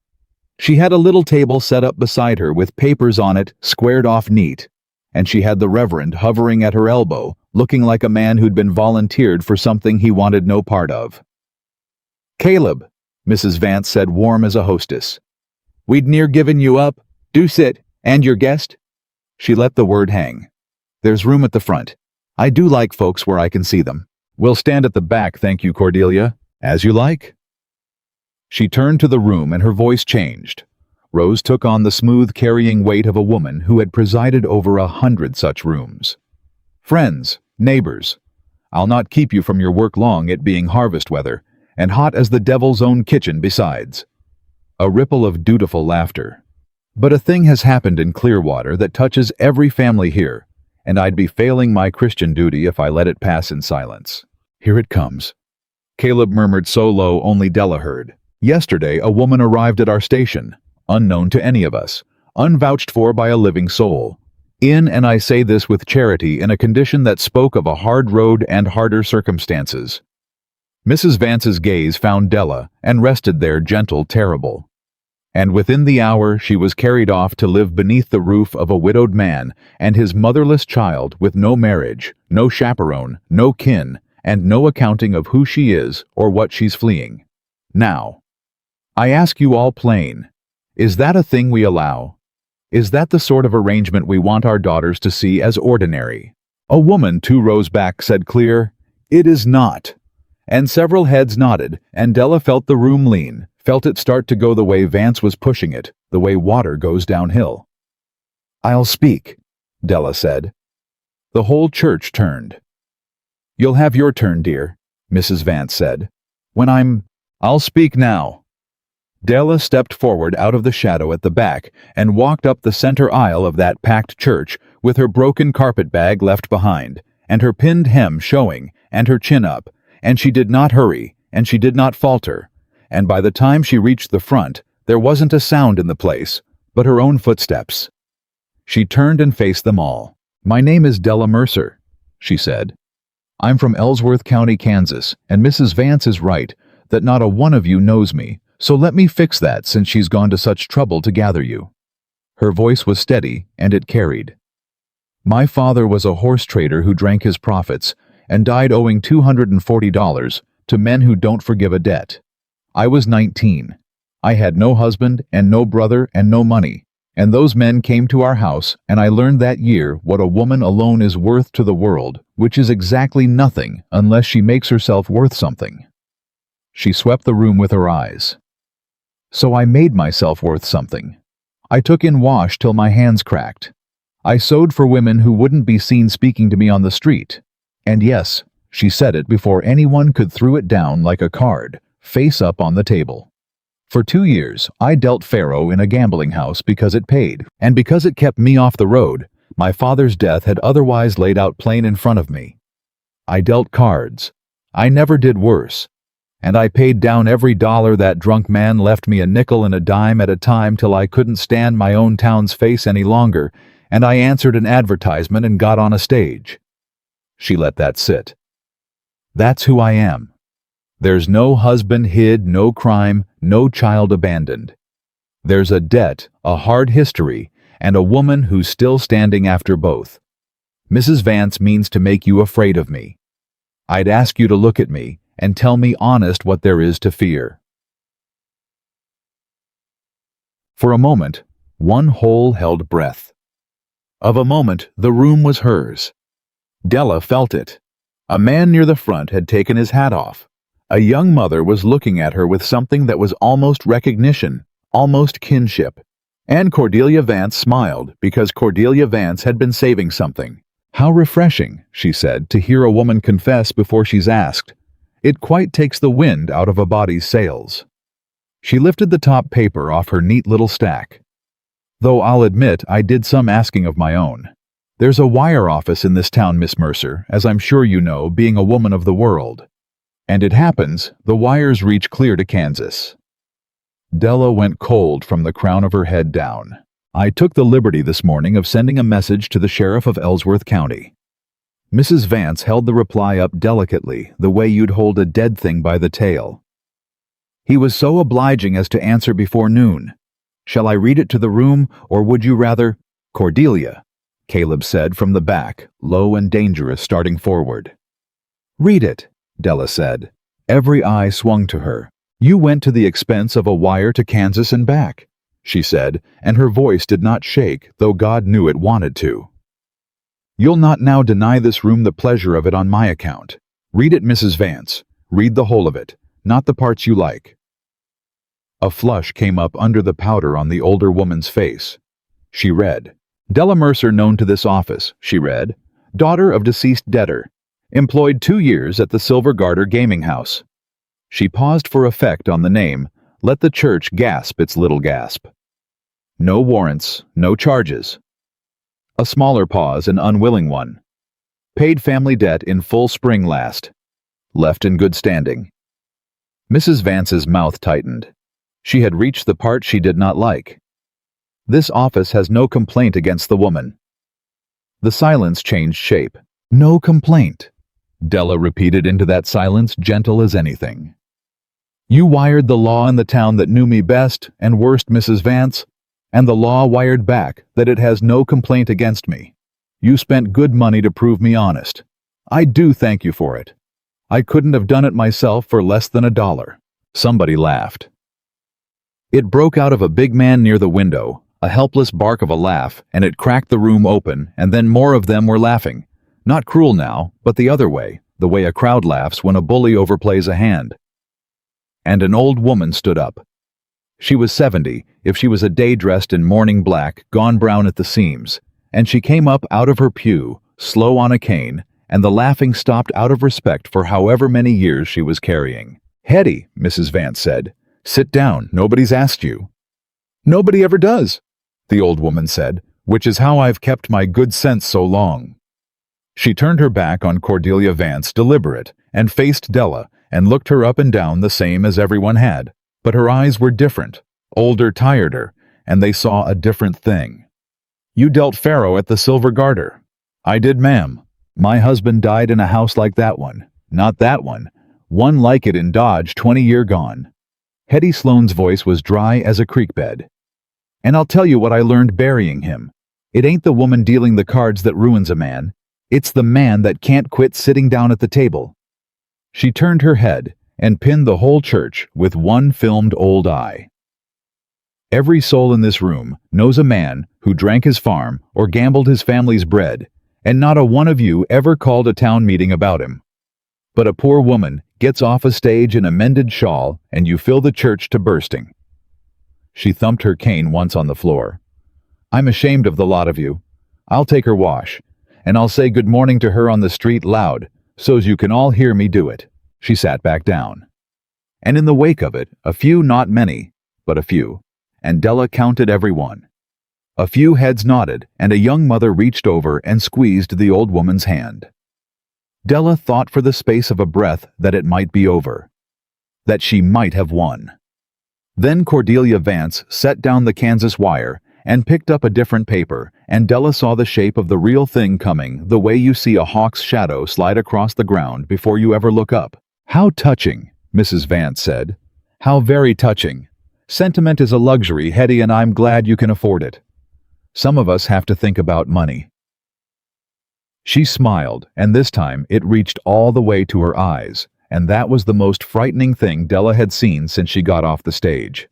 She had a little table set up beside her with papers on it squared off neat, and she had the Reverend hovering at her elbow, looking like a man who'd been volunteered for something he wanted no part of. Caleb, Mrs. Vance said, warm as a hostess. We'd near given you up. Do sit, and your guest? She let the word hang. There's room at the front. I do like folks where I can see them. We'll stand at the back, thank you, Cordelia. As you like. She turned to the room and her voice changed. Rose took on the smooth carrying weight of a woman who had presided over 100 such rooms. Friends, neighbors, I'll not keep you from your work long, it being harvest weather, and hot as the devil's own kitchen besides. A ripple of dutiful laughter. But a thing has happened in Clearwater that touches every family here, and I'd be failing my Christian duty if I let it pass in silence. Here it comes. Caleb murmured so low only Della heard. Yesterday, a woman arrived at our station, unknown to any of us, unvouched for by a living soul. And I say this with charity, in a condition that spoke of a hard road and harder circumstances. Mrs. Vance's gaze found Della and rested there gentle, terrible. And within the hour she was carried off to live beneath the roof of a widowed man and his motherless child, with no marriage, no chaperone, no kin, and no accounting of who she is or what she's fleeing. Now, I ask you all plain, is that a thing we allow? Is that the sort of arrangement we want our daughters to see as ordinary? A woman 2 rows back said clear, "It is not." And several heads nodded, and Della felt the room lean, felt it start to go the way Vance was pushing it, the way water goes downhill. "I'll speak," Della said. The whole church turned. "You'll have your turn, dear," Mrs. Vance said. I'll speak now." Della stepped forward out of the shadow at the back and walked up the center aisle of that packed church with her broken carpet bag left behind, and her pinned hem showing, and her chin up, and she did not hurry, and she did not falter, and by the time she reached the front, there wasn't a sound in the place, but her own footsteps. She turned and faced them all. "My name is Della Mercer," she said. "I'm from Ellsworth County, Kansas, and Mrs. Vance is right, that not a one of you knows me, so let me fix that since she's gone to such trouble to gather you." Her voice was steady, and it carried. "My father was a horse trader who drank his profits, and died owing $240 to men who don't forgive a debt. I was 19. I had no husband and no brother and no money, and those men came to our house, and I learned that year what a woman alone is worth to the world, which is exactly nothing unless she makes herself worth something." She swept the room with her eyes. "So I made myself worth something. I took in wash till my hands cracked. I sewed for women who wouldn't be seen speaking to me on the street. And yes, she said it before anyone could, threw it down like a card, face up on the table. For 2 years, I dealt faro in a gambling house because it paid, and because it kept me off the road. My father's death had otherwise laid out plain in front of me. I dealt cards. I never did worse. And I paid down every dollar that drunk man left me, a nickel and a dime at a time, till I couldn't stand my own town's face any longer, and I answered an advertisement and got on a stage." She let that sit. "That's who I am. There's no husband hid, no crime, no child abandoned. There's a debt, a hard history, and a woman who's still standing after both. Mrs. Vance means to make you afraid of me. I'd ask you to look at me and tell me honest what there is to fear." For a moment, one whole held breath. Of a moment, the room was hers. Della felt it. A man near the front had taken his hat off. A young mother was looking at her with something that was almost recognition, almost kinship. And Cordelia Vance smiled, because Cordelia Vance had been saving something. "How refreshing," she said, "to hear a woman confess before she's asked. It quite takes the wind out of a body's sails." She lifted the top paper off her neat little stack. "Though I'll admit I did some asking of my own. There's a wire office in this town, Miss Mercer, as I'm sure you know, being a woman of the world. And it happens, the wires reach clear to Kansas." Della went cold from the crown of her head down. "I took the liberty this morning of sending a message to the sheriff of Ellsworth County." Mrs. Vance held the reply up delicately, the way you'd hold a dead thing by the tail. "He was so obliging as to answer before noon. Shall I read it to the room, or would you rather—" "Cordelia," Caleb said from the back, low and dangerous, starting forward. "Read it," Della said. Every eye swung to her. "You went to the expense of a wire to Kansas and back," she said, and her voice did not shake, though God knew it wanted to. "You'll not now deny this room the pleasure of it on my account. Read it, Mrs. Vance. Read the whole of it, not the parts you like." A flush came up under the powder on the older woman's face. She read, "Della Mercer known to this office," she read, "daughter of deceased debtor. Employed 2 years at the Silver Garter Gaming House." She paused for effect on the name. Let the church gasp its little gasp. No warrants, no charges. A smaller pause, an unwilling one. Paid family debt in full spring last. Left in good standing. Mrs. Vance's mouth tightened. She had reached the part she did not like. This office has no complaint against the woman. The silence changed shape. No complaint. Della repeated into that silence, gentle as anything. You wired the law in the town that knew me best and worst, Mrs. Vance, and the law wired back that it has no complaint against me. You spent good money to prove me honest. I do thank you for it. I couldn't have done it myself for less than $1. Somebody laughed. It broke out of a big man near the window, a helpless bark of a laugh, and it cracked the room open, and then more of them were laughing. Not cruel now, but the other way, the way a crowd laughs when a bully overplays a hand. And an old woman stood up. She was 70, if she was a day dressed in mourning black, gone brown at the seams, and she came up out of her pew, slow on a cane, and the laughing stopped out of respect for however many years she was carrying. Hetty, Mrs. Vance said, sit down, nobody's asked you. Nobody ever does, the old woman said, which is how I've kept my good sense so long. She turned her back on Cordelia Vance, deliberate, and faced Della, and looked her up and down the same as everyone had, but her eyes were different, older, tireder, and they saw a different thing. You dealt faro at the Silver Garter. I did, ma'am. My husband died in a house like that one. Not that one. One like it in Dodge 20-year gone. Hetty Sloane's voice was dry as a creek bed. And I'll tell you what I learned burying him. It ain't the woman dealing the cards that ruins a man. It's the man that can't quit sitting down at the table. She turned her head and pinned the whole church with one filmed old eye. Every soul in this room knows a man who drank his farm or gambled his family's bread, and not a one of you ever called a town meeting about him. But a poor woman gets off a stage in a mended shawl and you fill the church to bursting. She thumped her cane once on the floor. I'm ashamed of the lot of you. I'll take her wash, and I'll say good morning to her on the street loud, so's you can all hear me do it. She sat back down. And in the wake of it, a few, not many, but a few, and Della counted every one. A few heads nodded, and a young mother reached over and squeezed the old woman's hand. Della thought for the space of a breath that it might be over, that she might have won. Then Cordelia Vance set down the Kansas wire and picked up a different paper, and Della saw the shape of the real thing coming, the way you see a hawk's shadow slide across the ground before you ever look up. How touching, Mrs. Vance said. How very touching. Sentiment is a luxury, Hetty, and I'm glad you can afford it. Some of us have to think about money. She smiled, and this time it reached all the way to her eyes, and that was the most frightening thing Della had seen since she got off the stage.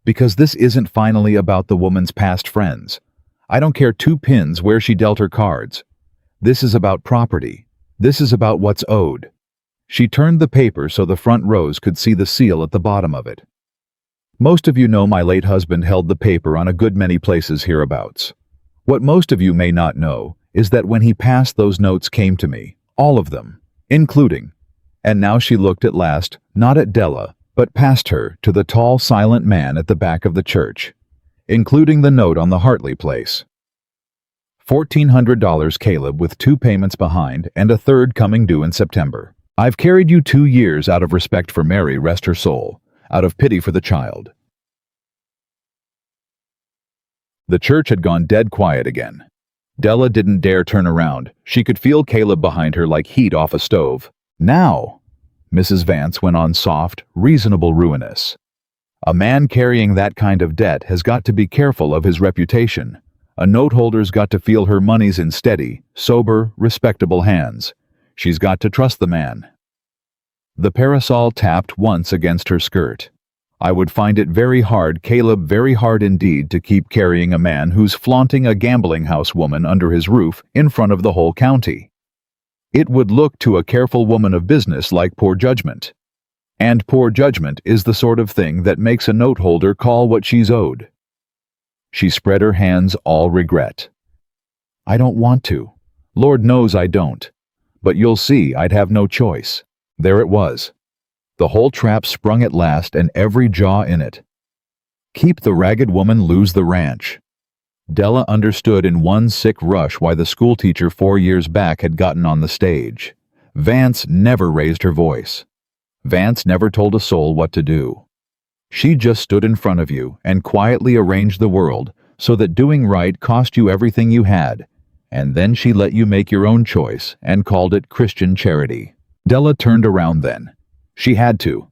Because this isn't finally about the woman's past friends. I don't care 2 pins where she dealt her cards. This is about property. This is about what's owed. She turned the paper so the front rows could see the seal at the bottom of it. Most of you know my late husband held the paper on a good many places hereabouts. What most of you may not know is that when he passed, those notes came to me, all of them, including, and now she looked at last, not at Della, but past her to the tall, silent man at the back of the church, including the note on the Hartley place. $1,400, Caleb, with 2 payments behind and a third coming due in September. I've carried you 2 years out of respect for Mary, rest her soul, out of pity for the child. The church had gone dead quiet again. Della didn't dare turn around. She could feel Caleb behind her like heat off a stove. Now, Mrs. Vance went on soft, reasonable, ruinous. A man carrying that kind of debt has got to be careful of his reputation. A note holder's got to feel her money's in steady, sober, respectable hands. She's got to trust the man. The parasol tapped once against her skirt. I would find it very hard, Caleb, very hard indeed, to keep carrying a man who's flaunting a gambling house woman under his roof in front of the whole county. It would look to a careful woman of business like poor judgment. And poor judgment is the sort of thing that makes a note holder call what she's owed. She spread her hands, all regret. I don't want to. Lord knows I don't. But you'll see I'd have no choice. There it was. The whole trap sprung at last, and every jaw in it. Keep the ragged woman, lose the ranch. Della understood in one sick rush why the schoolteacher 4 years back had gotten on the stage. Vance never raised her voice. Vance never told a soul what to do. She just stood in front of you and quietly arranged the world so that doing right cost you everything you had, and then she let you make your own choice and called it Christian charity. Della turned around then. She had to.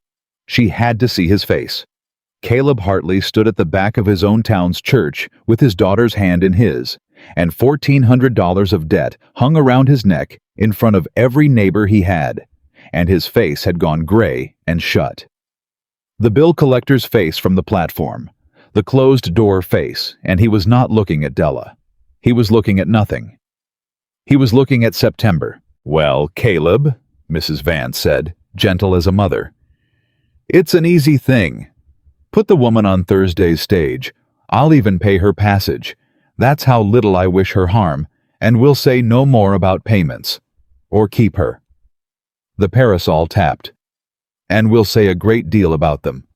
She had to see his face. Caleb Hartley stood at the back of his own town's church with his daughter's hand in his, and $1,400 of debt hung around his neck in front of every neighbor he had, and his face had gone gray and shut. The bill collector's face from the platform, the closed-door face, and he was not looking at Della. He was looking at nothing. He was looking at September. Well, Caleb, Mrs. Vance said, gentle as a mother. It's an easy thing. Put the woman on Thursday's stage. I'll even pay her passage. That's how little I wish her harm, and we'll say no more about payments. Or keep her. The parasol tapped. And we'll say a great deal about them.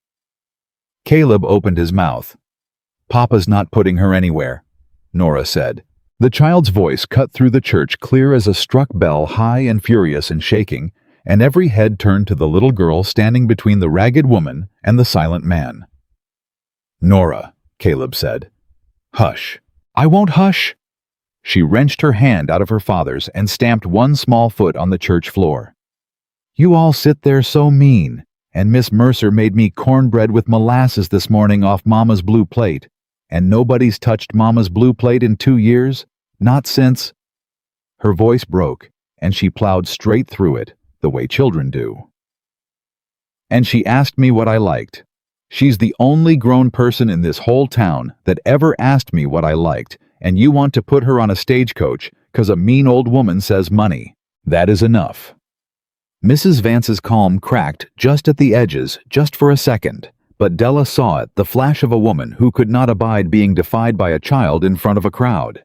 Caleb opened his mouth. Papa's not putting her anywhere, Nora said. The child's voice cut through the church clear as a struck bell, high and furious and shaking, and every head turned to the little girl standing between the ragged woman and the silent man. Nora, Caleb said. Hush. I won't hush. She wrenched her hand out of her father's and stamped one small foot on the church floor. You all sit there so mean, and Miss Mercer made me cornbread with molasses this morning off Mama's blue plate, and nobody's touched Mama's blue plate in 2 years, not since. Her voice broke, and she plowed straight through it, the way children do. And she asked me what I liked. She's the only grown person in this whole town that ever asked me what I liked, and you want to put her on a stagecoach 'cause a mean old woman says money. That is enough. Mrs. Vance's calm cracked just at the edges, just for a second, but Della saw it, the flash of a woman who could not abide being defied by a child in front of a crowd.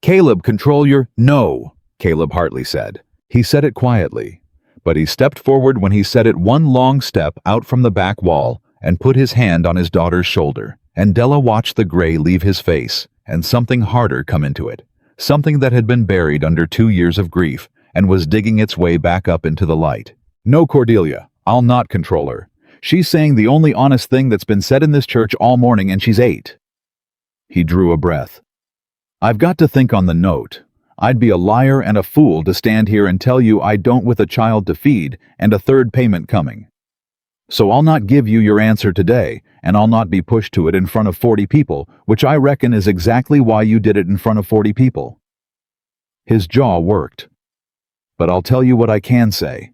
Caleb, control your— No, Caleb Hartley said. He said it quietly, but he stepped forward when he said it, one long step out from the back wall, and put his hand on his daughter's shoulder, and Della watched the gray leave his face, and something harder come into it, something that had been buried under 2 years of grief, and was digging its way back up into the light. No, Cordelia, I'll not control her. She's saying the only honest thing that's been said in this church all morning, and she's 8. He drew a breath. I've got to think on the note. I'd be a liar and a fool to stand here and tell you I don't with a child to feed and a third payment coming. So I'll not give you your answer today, and I'll not be pushed to it in front of 40 people, which I reckon is exactly why you did it in front of 40 people. His jaw worked. But I'll tell you what I can say.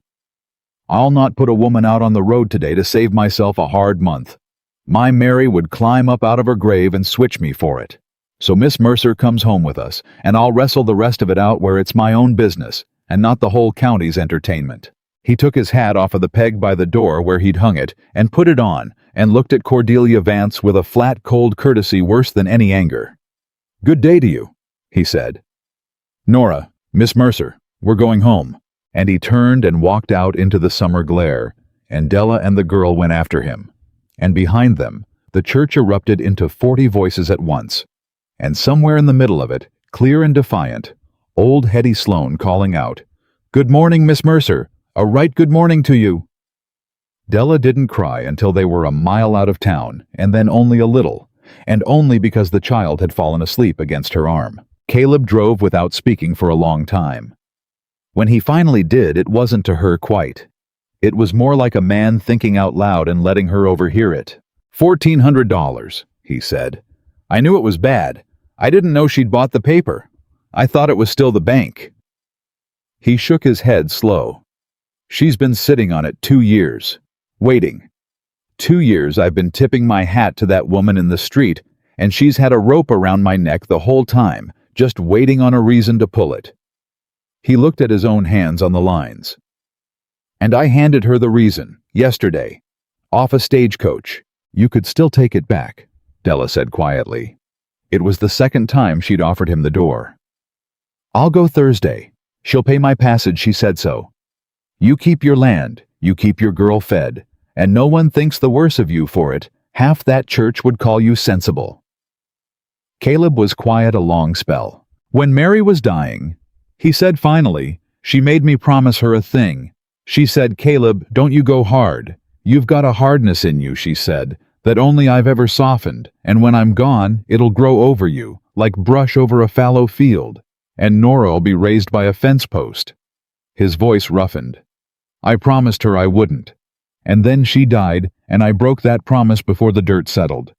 I'll not put a woman out on the road today to save myself a hard month. My Mary would climb up out of her grave and switch me for it. So Miss Mercer comes home with us, and I'll wrestle the rest of it out where it's my own business, and not the whole county's entertainment. He took his hat off of the peg by the door where he'd hung it, and put it on, and looked at Cordelia Vance with a flat, cold courtesy worse than any anger. Good day to you, he said. Nora, Miss Mercer, we're going home. And he turned and walked out into the summer glare, and Della and the girl went after him. And behind them, the church erupted into 40 voices at once. And somewhere in the middle of it, clear and defiant, old Hetty Sloane calling out, Good morning, Miss Mercer. A right good morning to you. Della didn't cry until they were a mile out of town, and then only a little, and only because the child had fallen asleep against her arm. Caleb drove without speaking for a long time. When he finally did, it wasn't to her quite. It was more like a man thinking out loud and letting her overhear it. $1,400, he said. I knew it was bad. I didn't know she'd bought the paper. I thought it was still the bank. He shook his head slow. She's been sitting on it 2 years. Waiting. 2 years I've been tipping my hat to that woman in the street, and she's had a rope around my neck the whole time, just waiting on a reason to pull it. He looked at his own hands on the lines. And I handed her the reason, Yesterday. Off a stagecoach. You could still take it back, Della said quietly. It was the second time she'd offered him the door. I'll go Thursday. She'll pay my passage, she said so. You keep your land, you keep your girl fed, and no one thinks the worse of you for it. Half that church would call you sensible. Caleb was quiet a long spell. When Mary was dying, he said finally, she made me promise her a thing. She said, Caleb, don't you go hard. You've got a hardness in you, she said, that only I've ever softened, and when I'm gone, it'll grow over you, like brush over a fallow field, and Nora'll be raised by a fence post. His voice roughened. I promised her I wouldn't. And then she died, and I broke that promise before the dirt settled.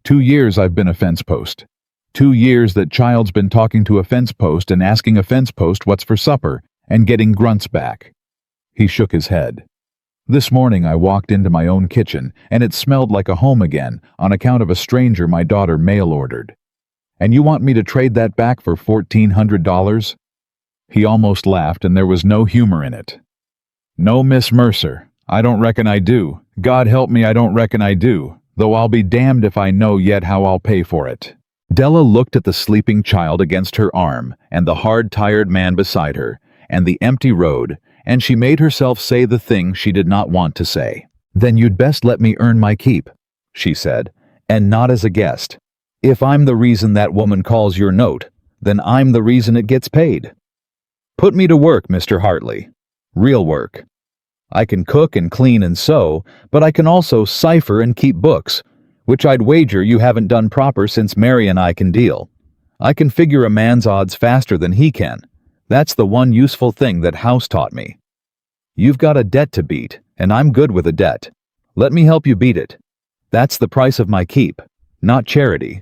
2 years I've been a fence post. 2 years that child's been talking to a fence post and asking a fence post what's for supper, and getting grunts back. He shook his head. This morning I walked into my own kitchen, and it smelled like a home again on account of a stranger my daughter mail-ordered. And you want me to trade that back for $1,400? He almost laughed, and there was no humor in it. No, Miss Mercer, I don't reckon I do. God help me, I don't reckon I do, though I'll be damned if I know yet how I'll pay for it. Della looked at the sleeping child against her arm, and the hard, tired man beside her, and the empty road, and she made herself say the thing she did not want to say. Then you'd best let me earn my keep, she said, and not as a guest. If I'm the reason that woman calls your note, then I'm the reason it gets paid. Put me to work, Mr. Hartley. Real work. I can cook and clean and sew, but I can also cipher and keep books, which I'd wager you haven't done proper since Mary and I can deal. I can figure a man's odds faster than he can. That's the one useful thing that House taught me. You've got a debt to beat, and I'm good with a debt. Let me help you beat it. That's the price of my keep, not charity.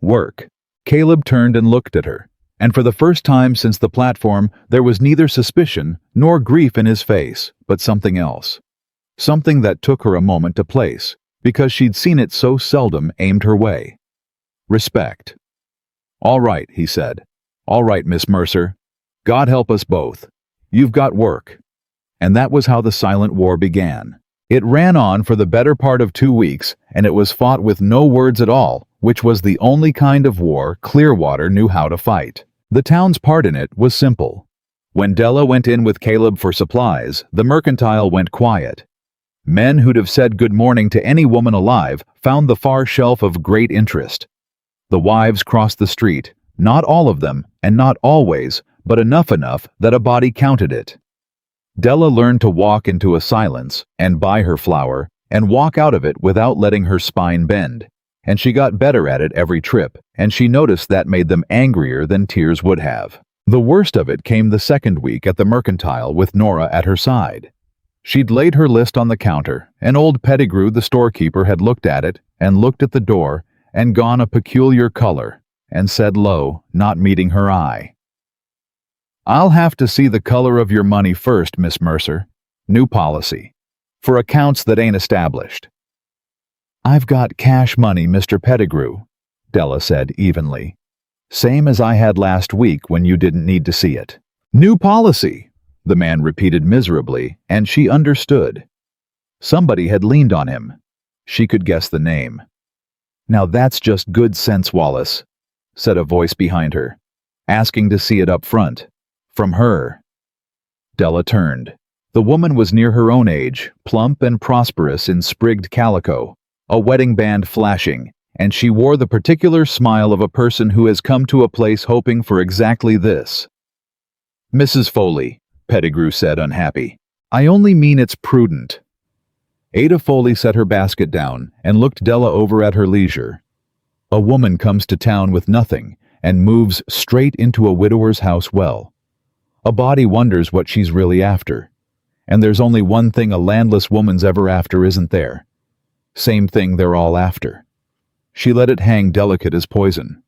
Work. Caleb turned and looked at her, and for the first time since the platform, there was neither suspicion nor grief in his face, but something else. Something that took her a moment to place, because she'd seen it so seldom aimed her way. Respect. All right, he said. All right, Miss Mercer. God help us both. You've got work. And that was how the silent war began. It ran on for the better part of 2 weeks, and it was fought with no words at all, which was the only kind of war Clearwater knew how to fight. The town's part in it was simple. When Della went in with Caleb for supplies, the mercantile went quiet. Men who'd have said good morning to any woman alive found the far shelf of great interest. The wives crossed the street, not all of them, and not always, but enough that a body counted it. Della learned to walk into a silence and buy her flour and walk out of it without letting her spine bend, and she got better at it every trip, and she noticed that made them angrier than tears would have. The worst of it came the second week at the mercantile with Nora at her side. She'd laid her list on the counter, and old Pettigrew, the storekeeper, had looked at it and looked at the door and gone a peculiar color and said low, not meeting her eye, I'll have to see the color of your money first, Miss Mercer. New policy. For accounts that ain't established. I've got cash money, Mr. Pettigrew, Della said evenly. Same as I had last week when you didn't need to see it. New policy, the man repeated miserably, and she understood. Somebody had leaned on him. She could guess the name. Now that's just good sense, Wallace, said a voice behind her, asking to see it up front. From her. Della turned. The woman was near her own age, plump and prosperous in sprigged calico, a wedding band flashing, and she wore the particular smile of a person who has come to a place hoping for exactly this. Mrs. Foley, Pettigrew said, unhappy. I only mean it's prudent. Ada Foley set her basket down and looked Della over at her leisure. A woman comes to town with nothing and moves straight into a widower's house well. A body wonders what she's really after. And there's only one thing a landless woman's ever after, isn't there? Same thing they're all after. She let it hang delicate as poison.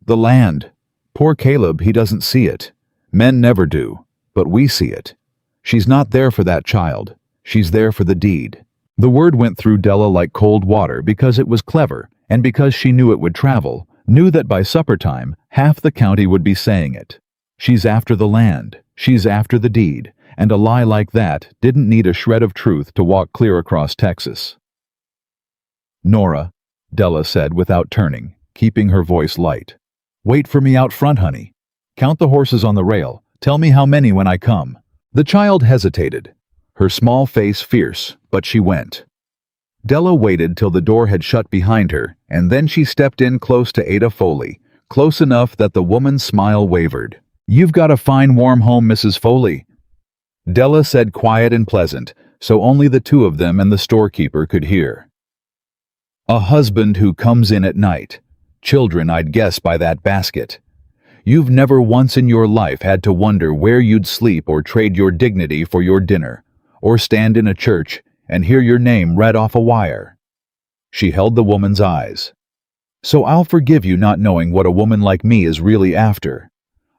The land. Poor Caleb, he doesn't see it. Men never do, but we see it. She's not there for that child. She's there for the deed. The word went through Della like cold water because it was clever, and because she knew it would travel, knew that by supper time, half the county would be saying it. She's after the land, she's after the deed, and a lie like that didn't need a shred of truth to walk clear across Texas. "Nora," Della said without turning, keeping her voice light. "Wait for me out front, honey. Count the horses on the rail. Tell me how many when I come." The child hesitated, her small face fierce, but she went. Della waited till the door had shut behind her, and then she stepped in close to Ada Foley, close enough that the woman's smile wavered. "You've got a fine warm home, Mrs. Foley," Della said, quiet and pleasant, so only the two of them and the storekeeper could hear. "A husband who comes in at night. Children, I'd guess, by that basket. You've never once in your life had to wonder where you'd sleep or trade your dignity for your dinner, or stand in a church and hear your name read off a wire." She held the woman's eyes. "So I'll forgive you not knowing what a woman like me is really after.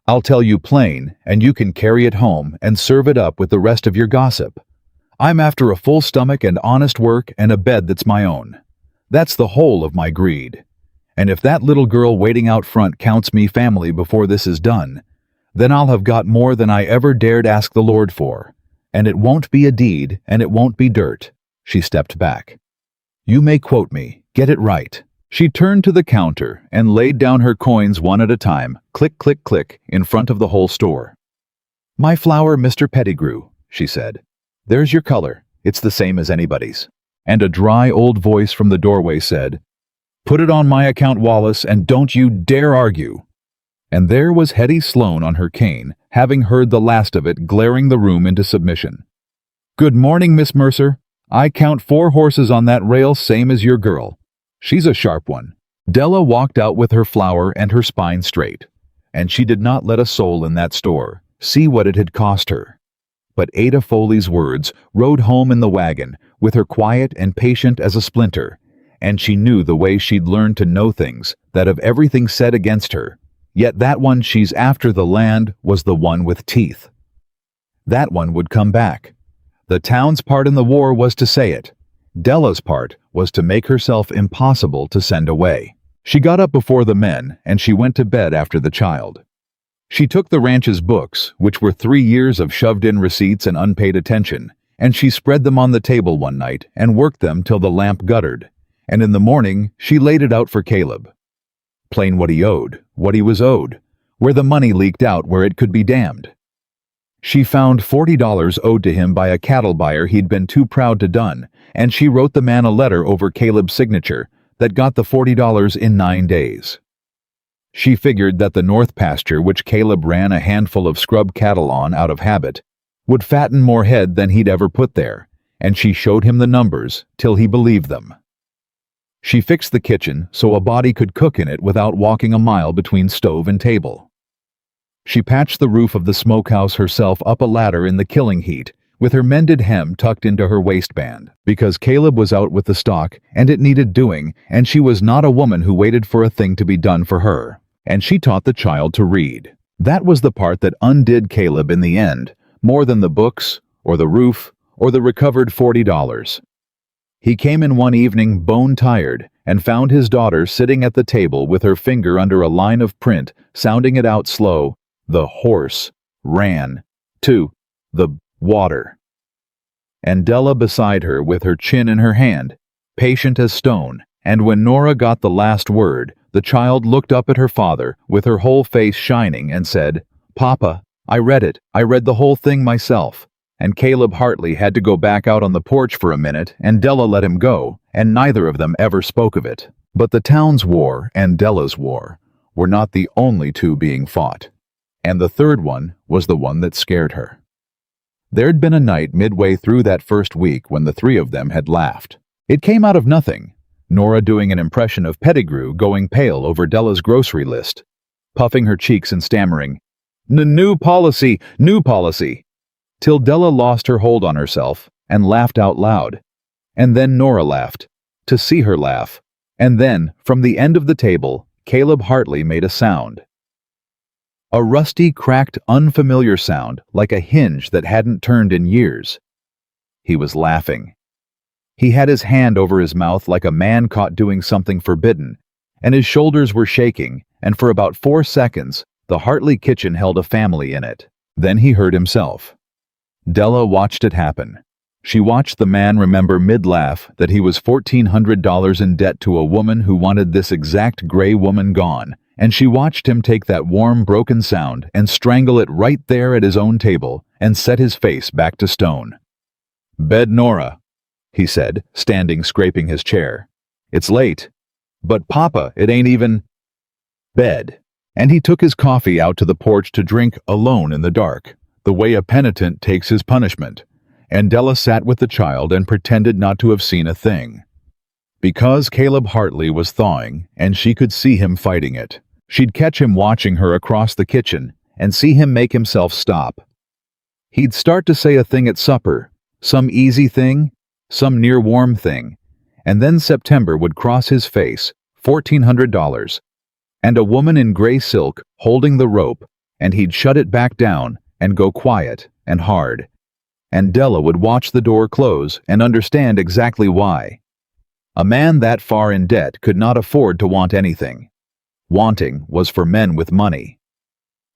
I'll tell you plain, and you can carry it home and serve it up with the rest of your gossip. I'm after a full stomach and honest work and a bed that's my own. That's the whole of my greed. And if that little girl waiting out front counts me family before this is done, then I'll have got more than I ever dared ask the Lord for. And it won't be a deed, and it won't be dirt." She stepped back. "You may quote me. Get it right." She turned to the counter and laid down her coins one at a time, click, click, click, in front of the whole store. "My flour, Mr. Pettigrew," she said. "There's your color. It's the same as anybody's." And a dry old voice from the doorway said, "Put it on my account, Wallace, and don't you dare argue." And there was Hetty Sloane on her cane, having heard the last of it, glaring the room into submission. "Good morning, Miss Mercer. I count 4 horses on that rail, same as your girl. She's a sharp one." Della walked out with her flour and her spine straight, and she did not let a soul in that store see what it had cost her. But Ada Foley's words rode home in the wagon, with her quiet and patient as a splinter, and she knew the way she'd learned to know things, that of everything said against her, yet that one she's after the land was the one with teeth. That one would come back. The town's part in the war was to say it. Della's part was to make herself impossible to send away. She got up before the men, and she went to bed after the child. She took the ranch's books, which were 3 years of shoved-in receipts and unpaid attention, and she spread them on the table one night and worked them till the lamp guttered, and in the morning she laid it out for Caleb. Plain what he owed, what he was owed, where the money leaked out where it could be damned. She found $40 owed to him by a cattle buyer he'd been too proud to done, and she wrote the man a letter over Caleb's signature that got the $40 in 9 days. She figured that the north pasture, which Caleb ran a handful of scrub cattle on out of habit, would fatten more head than he'd ever put there, and she showed him the numbers till he believed them. She fixed the kitchen so a body could cook in it without walking a mile between stove and table. She patched the roof of the smokehouse herself up a ladder in the killing heat, with her mended hem tucked into her waistband, because Caleb was out with the stock and it needed doing, and she was not a woman who waited for a thing to be done for her. And she taught the child to read. That was the part that undid Caleb in the end, more than the books, or the roof, or the recovered $40. He came in one evening bone-tired and found his daughter sitting at the table with her finger under a line of print, sounding it out slow. The horse ran to the water. And Della beside her with her chin in her hand, patient as stone, and when Nora got the last word, the child looked up at her father with her whole face shining and said, "Papa, I read it. I read the whole thing myself." And Caleb Hartley had to go back out on the porch for a minute, and Della let him go, and neither of them ever spoke of it. But the town's war and Della's war were not the only two being fought, and the third one was the one that scared her. There'd been a night midway through that first week when the three of them had laughed. It came out of nothing. Nora doing an impression of Pettigrew going pale over Della's grocery list, puffing her cheeks and stammering, New policy, till Della lost her hold on herself and laughed out loud. And then Nora laughed, to see her laugh, and then, from the end of the table, Caleb Hartley made a sound. A rusty, cracked, unfamiliar sound, like a hinge that hadn't turned in years. He was laughing. He had his hand over his mouth like a man caught doing something forbidden, and his shoulders were shaking, and for about 4 seconds, the Hartley kitchen held a family in it. Then he heard himself. Della watched it happen. She watched the man remember mid-laugh that he was $1,400 in debt to a woman who wanted this exact gray woman gone, and she watched him take that warm, broken sound and strangle it right there at his own table and set his face back to stone. "Bed, Nora," he said, standing scraping his chair. "It's late." "But Papa, it ain't even—" "Bed." And he took his coffee out to the porch to drink alone in the dark, the way a penitent takes his punishment, and Della sat with the child and pretended not to have seen a thing. Because Caleb Hartley was thawing, and she could see him fighting it, she'd catch him watching her across the kitchen and see him make himself stop. He'd start to say a thing at supper, some easy thing, some near-warm thing, and then September would cross his face, $1,400, and a woman in gray silk holding the rope, and he'd shut it back down and go quiet and hard. And Della would watch the door close and understand exactly why. A man that far in debt could not afford to want anything. Wanting was for men with money.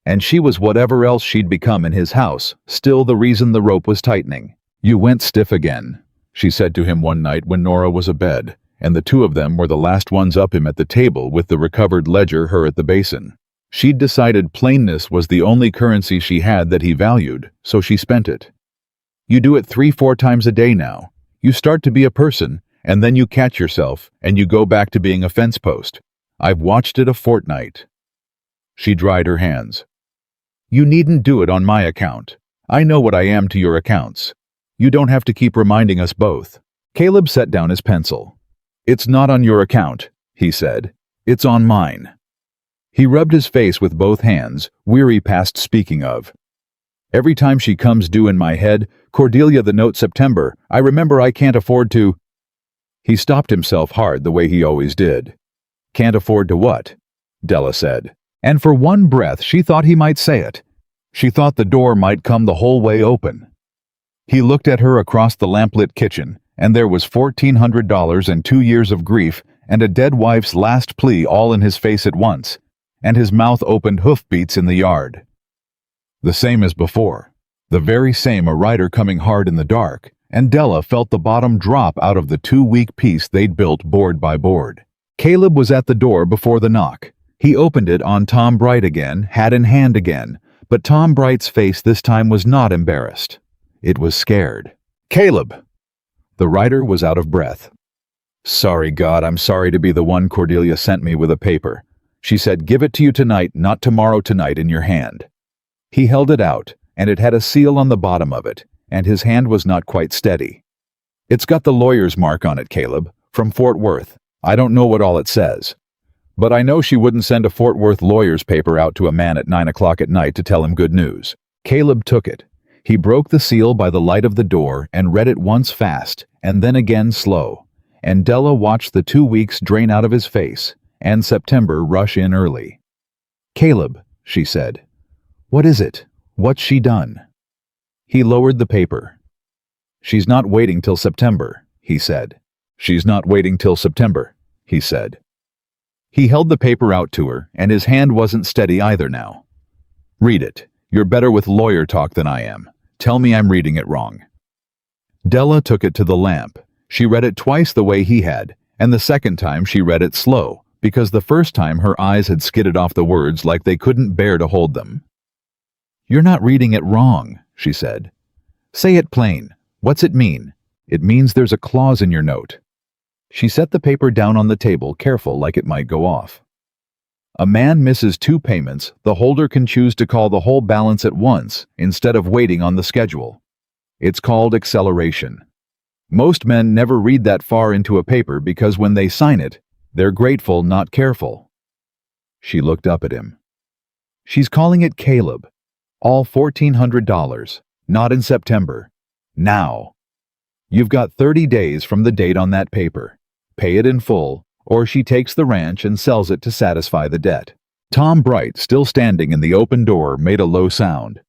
And she was whatever else she'd become in his house, still the reason the rope was tightening. "You went stiff again," she said to him one night when Nora was abed, and the two of them were the last ones up him at the table with the recovered ledger her at the basin. She'd decided plainness was the only currency she had that he valued, so she spent it. "You do it 3-4 times a day now. You start to be a person, and then you catch yourself, and you go back to being a fence post. I've watched it a fortnight." She dried her hands. "You needn't do it on my account. I know what I am to your accounts. You don't have to keep reminding us both." Caleb set down his pencil. "It's not on your account," he said. "It's on mine." He rubbed his face with both hands, weary past speaking of. "Every time she comes due in my head, Cordelia the note September, I remember I can't afford to—" He stopped himself hard the way he always did. "Can't afford to what?" Della said. And for one breath she thought he might say it. She thought the door might come the whole way open. He looked at her across the lamplit kitchen, and there was $1,400 and 2 years of grief and a dead wife's last plea all in his face at once, and his mouth opened hoofbeats in the yard. The same as before. The very same, a rider coming hard in the dark, and Della felt the bottom drop out of the 2-week piece they'd built board by board. Caleb was at the door before the knock. He opened it on Tom Bright again, hat in hand again, but Tom Bright's face this time was not embarrassed. It was scared. "Caleb!" The rider was out of breath. "Sorry, God, I'm sorry to be the one Cordelia sent me with a paper. She said, give it to you tonight, not tomorrow tonight in your hand." He held it out, and it had a seal on the bottom of it, and his hand was not quite steady. "It's got the lawyer's mark on it, Caleb, from Fort Worth. I don't know what all it says. But I know she wouldn't send a Fort Worth lawyer's paper out to a man at 9 o'clock at night to tell him good news." Caleb took it. He broke the seal by the light of the door and read it once fast, and then again slow, and Della watched the 2 weeks drain out of his face, and September rush in early. "Caleb," she said. "What is it? What's she done?" He lowered the paper. "She's not waiting till September," he said. "She's not waiting till September," he said. He held the paper out to her, and his hand wasn't steady either now. "Read it. You're better with lawyer talk than I am. Tell me I'm reading it wrong." Della took it to the lamp. She read it twice the way he had, and the second time she read it slow, because the first time her eyes had skidded off the words like they couldn't bear to hold them. "You're not reading it wrong," she said. "Say it plain. What's it mean?" "It means there's a clause in your note." She set the paper down on the table, careful like it might go off. "A man misses 2 payments, the holder can choose to call the whole balance at once instead of waiting on the schedule. It's called acceleration. Most men never read that far into a paper because when they sign it, they're grateful, not careful." She looked up at him. "She's calling it Caleb. All $1,400. Not in September. Now. You've got 30 days from the date on that paper. Pay it in full, or she takes the ranch and sells it to satisfy the debt." Tom Bright, still standing in the open door, made a low sound.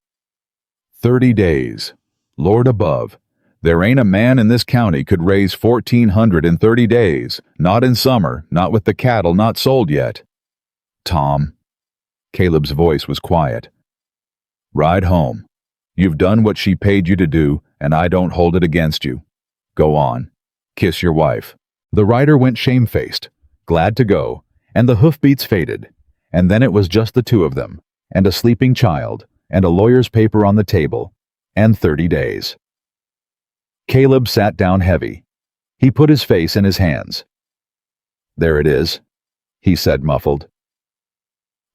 30 days. Lord above, there ain't a man in this county could raise 1,400 in 30 days, not in summer, not with the cattle not sold yet. "Tom." Caleb's voice was quiet. "Ride home. You've done what she paid you to do, and I don't hold it against you. Go on. Kiss your wife." The rider went shamefaced, glad to go, and the hoofbeats faded. And then it was just the two of them, and a sleeping child, and a lawyer's paper on the table, and 30 days. Caleb sat down heavy. He put his face in his hands. "There it is," he said muffled.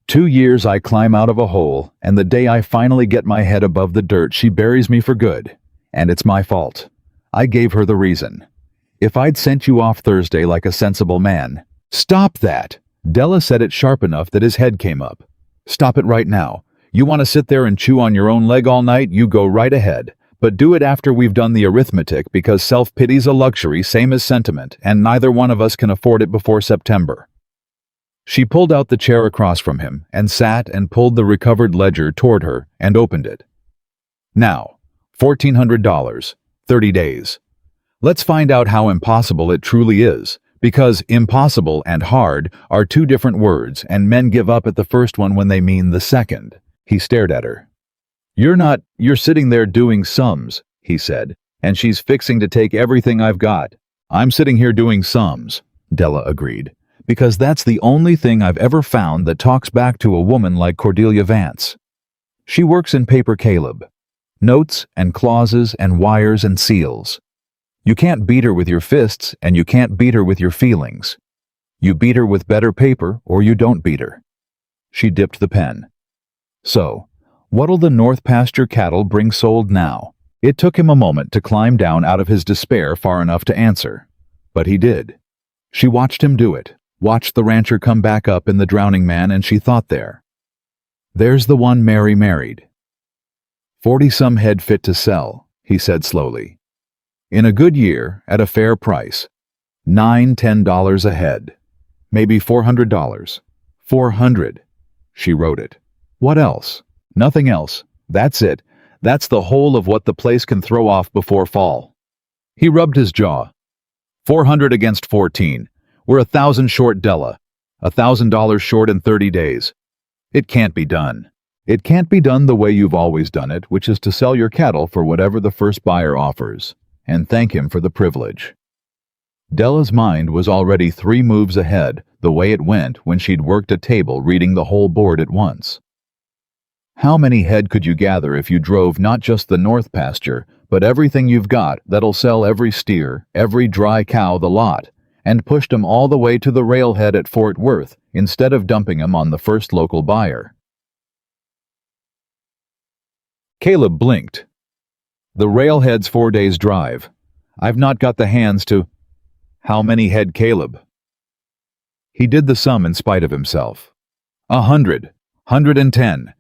2 years I climb out of a hole, and the day I finally get my head above the dirt, she buries me for good. And it's my fault. I gave her the reason. If I'd sent you off Thursday like a sensible man—" "Stop that!" Della said it sharp enough that his head came up. "Stop it right now. You want to sit there and chew on your own leg all night? You go right ahead. But do it after we've done the arithmetic, because self-pity's a luxury, same as sentiment, and neither one of us can afford it before September." She pulled out the chair across from him and sat and pulled the recovered ledger toward her and opened it. "Now, $1,400, 30 days. Let's find out how impossible it truly is, because impossible and hard are two different words, and men give up at the first one when they mean the second." He stared at her. You're sitting there doing sums," he said, "and she's fixing to take everything I've got." "I'm sitting here doing sums," Della agreed, "because that's the only thing I've ever found that talks back to a woman like Cordelia Vance. She works in paper, Caleb. Notes and clauses and wires and seals. You can't beat her with your fists, and you can't beat her with your feelings. You beat her with better paper, or you don't beat her." She dipped the pen. "So, what'll the North Pasture cattle bring sold now?" It took him a moment to climb down out of his despair far enough to answer. But he did. She watched him do it, watched the rancher come back up in the Drowning Man, and she thought there's the one Mary married. 40-some head fit to sell, he said slowly. In a good year, at a fair price. $9–10 a head. Maybe $400. 400. She wrote it. What else? Nothing else. That's it. That's the whole of what the place can throw off before fall. He rubbed his jaw. 400 against 14. We're 1,000 short, Della. $1,000 short in 30 days. It can't be done. It can't be done the way you've always done it, which is to sell your cattle for whatever the first buyer offers, and thank him for the privilege. Della's mind was already 3 moves ahead, the way it went when she'd worked a table reading the whole board at once. How many head could you gather if you drove not just the North Pasture, but everything you've got that'll sell every steer, every dry cow the lot, and pushed 'em all the way to the railhead at Fort Worth instead of dumping 'em on the first local buyer? Caleb blinked. The railhead's 4 days' drive. I've not got the hands to— How many head, Caleb? He did the sum in spite of himself. 100. 110.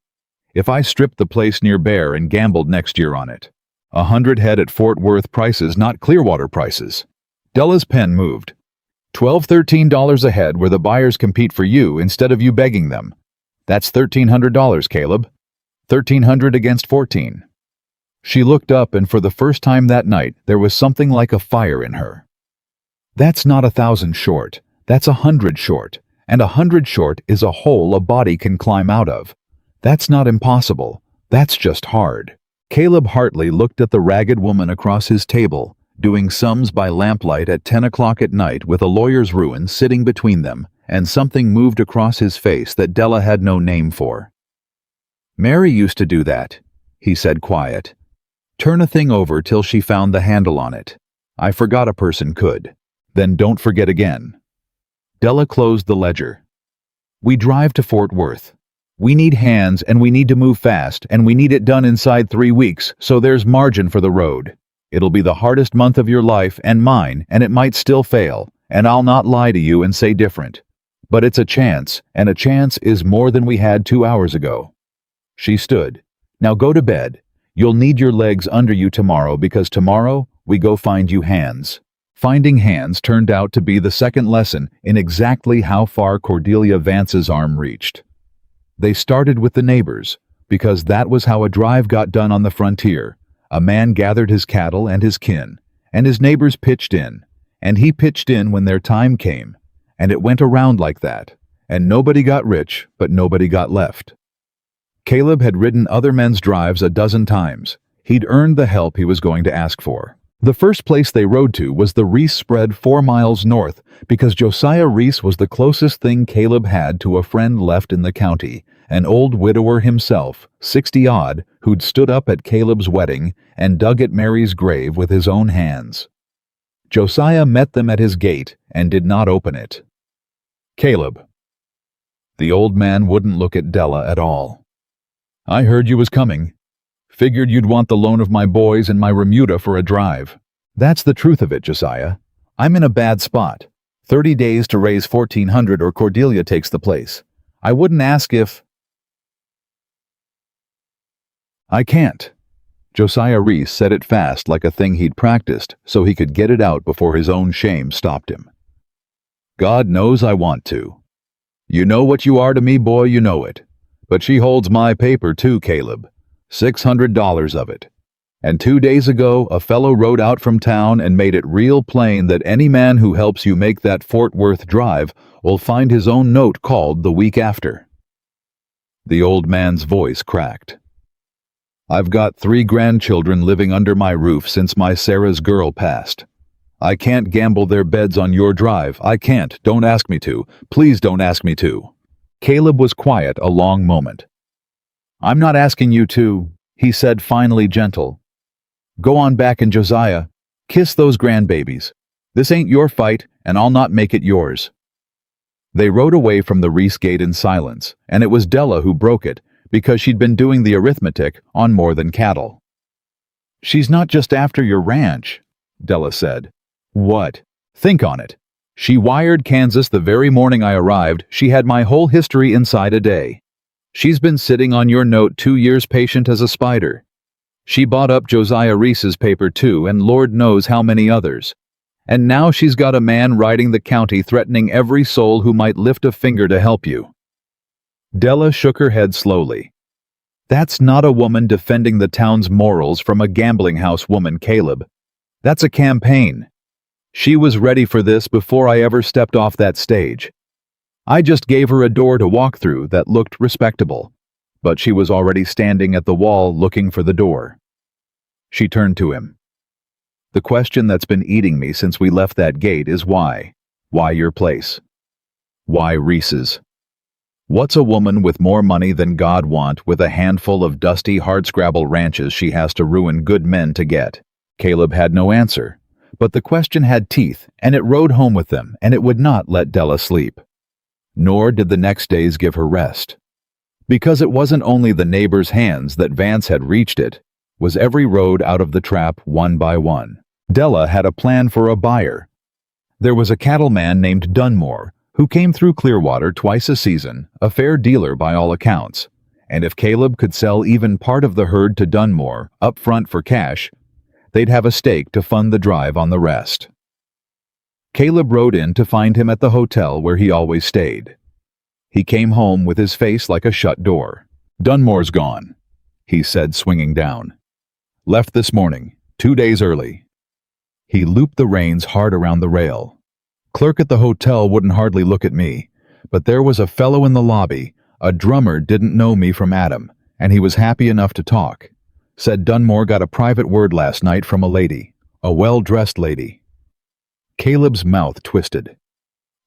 If I stripped the place near bare and gambled next year on it. 100 head at Fort Worth prices, not Clearwater prices. Della's pen moved. $12–13 a head where the buyers compete for you instead of you begging them. That's $1,300, Caleb. 1,300 against 14. She looked up, and for the first time that night, there was something like a fire in her. That's not 1,000 short. That's 100 short. And 100 short is a hole a body can climb out of. That's not impossible. That's just hard. Caleb Hartley looked at the ragged woman across his table, doing sums by lamplight at 10 o'clock at night with a lawyer's ruin sitting between them, and something moved across his face that Della had no name for. Mary used to do that, he said quiet. Turn a thing over till she found the handle on it. I forgot a person could. Then don't forget again. Della closed the ledger. We drive to Fort Worth. We need hands, and we need to move fast, and we need it done inside 3 weeks, so there's margin for the road. It'll be the hardest month of your life and mine, and it might still fail, and I'll not lie to you and say different. But it's a chance, and a chance is more than we had 2 hours ago. She stood. Now go to bed. You'll need your legs under you tomorrow, because tomorrow we go find you hands. Finding hands turned out to be the second lesson in exactly how far Cordelia Vance's arm reached. They started with the neighbors, because that was how a drive got done on the frontier. A man gathered his cattle and his kin, and his neighbors pitched in, and he pitched in when their time came, and it went around like that, and nobody got rich, but nobody got left. Caleb had ridden other men's drives a dozen times. He'd earned the help he was going to ask for. The first place they rode to was the Reese spread 4 miles north, because Josiah Reese was the closest thing Caleb had to a friend left in the county, an old widower himself, 60-odd, who'd stood up at Caleb's wedding and dug at Mary's grave with his own hands. Josiah met them at his gate and did not open it. "Caleb." The old man wouldn't look at Della at all. "I heard you was coming. Figured you'd want the loan of my boys and my remuda for a drive." "That's the truth of it, Josiah. I'm in a bad spot. 30 days to raise 1,400 or Cordelia takes the place. I wouldn't ask if—" "I can't." Josiah Reese said it fast like a thing he'd practiced so he could get it out before his own shame stopped him. "God knows I want to. You know what you are to me, boy, you know it. But she holds my paper too, Caleb. $600 of it. And 2 days ago, a fellow rode out from town and made it real plain that any man who helps you make that Fort Worth drive will find his own note called the week after." The old man's voice cracked. "I've got 3 grandchildren living under my roof since my Sarah's girl passed. I can't gamble their beds on your drive. I can't. Don't ask me to. Please don't ask me to." Caleb was quiet a long moment. "I'm not asking you to," he said, finally gentle. "Go on back and Josiah. Kiss those grandbabies. This ain't your fight, and I'll not make it yours." They rode away from the Reese gate in silence, and it was Della who broke it, because she'd been doing the arithmetic on more than cattle. "She's not just after your ranch," Della said. "What? Think on it. She wired Kansas the very morning I arrived. She had my whole history inside a day. She's been sitting on your note 2 years patient as a spider. She bought up Josiah Reese's paper too, and Lord knows how many others. And now she's got a man riding the county threatening every soul who might lift a finger to help you." Della shook her head slowly. "That's not a woman defending the town's morals from a gambling house woman, Caleb. That's a campaign. She was ready for this before I ever stepped off that stage. I just gave her a door to walk through that looked respectable, but she was already standing at the wall looking for the door." She turned to him. "The question that's been eating me since we left that gate is why? Why your place? Why Reese's? What's a woman with more money than God want with a handful of dusty hardscrabble ranches she has to ruin good men to get?" Caleb had no answer, but the question had teeth, and it rode home with them, and it would not let Della sleep. Nor did the next days give her rest. Because it wasn't only the neighbor's hands that Vance had reached, it was every road out of the trap one by one. Della had a plan for a buyer. There was a cattleman named Dunmore, who came through Clearwater twice a season, a fair dealer by all accounts, and if Caleb could sell even part of the herd to Dunmore up front for cash, they'd have a stake to fund the drive on the rest. Caleb rode in to find him at the hotel where he always stayed. He came home with his face like a shut door. "Dunmore's gone," he said, swinging down. "Left this morning, 2 days early." He looped the reins hard around the rail. "Clerk at the hotel wouldn't hardly look at me, but there was a fellow in the lobby, a drummer didn't know me from Adam, and he was happy enough to talk. Said Dunmore got a private word last night from a lady, a well-dressed lady." Caleb's mouth twisted.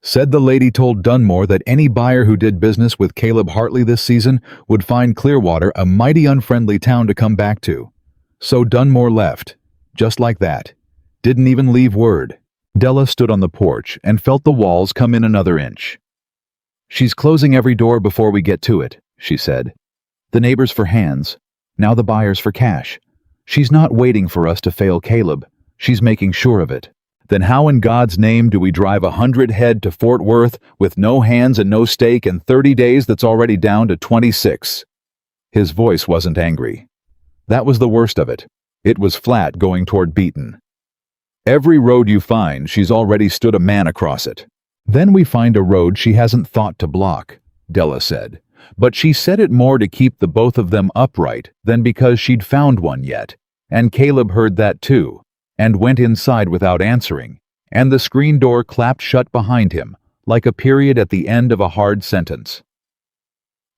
"Said the lady told Dunmore that any buyer who did business with Caleb Hartley this season would find Clearwater a mighty unfriendly town to come back to. So Dunmore left, just like that. Didn't even leave word." Della stood on the porch and felt the walls come in another inch. "She's closing every door before we get to it," she said. "The neighbors for hands, now the buyers for cash. She's not waiting for us to fail Caleb. She's making sure of it. Then how in God's name do we drive 100 head to Fort Worth with no hands and no stake in 30 days that's already down to 26? His voice wasn't angry. That was the worst of it. It was flat going toward beaten. "Every road you find, she's already stood a man across it. Then we find a road she hasn't thought to block," Della said. But she said it more to keep the both of them upright than because she'd found one yet, and Caleb heard that too, and went inside without answering, and the screen door clapped shut behind him, like a period at the end of a hard sentence.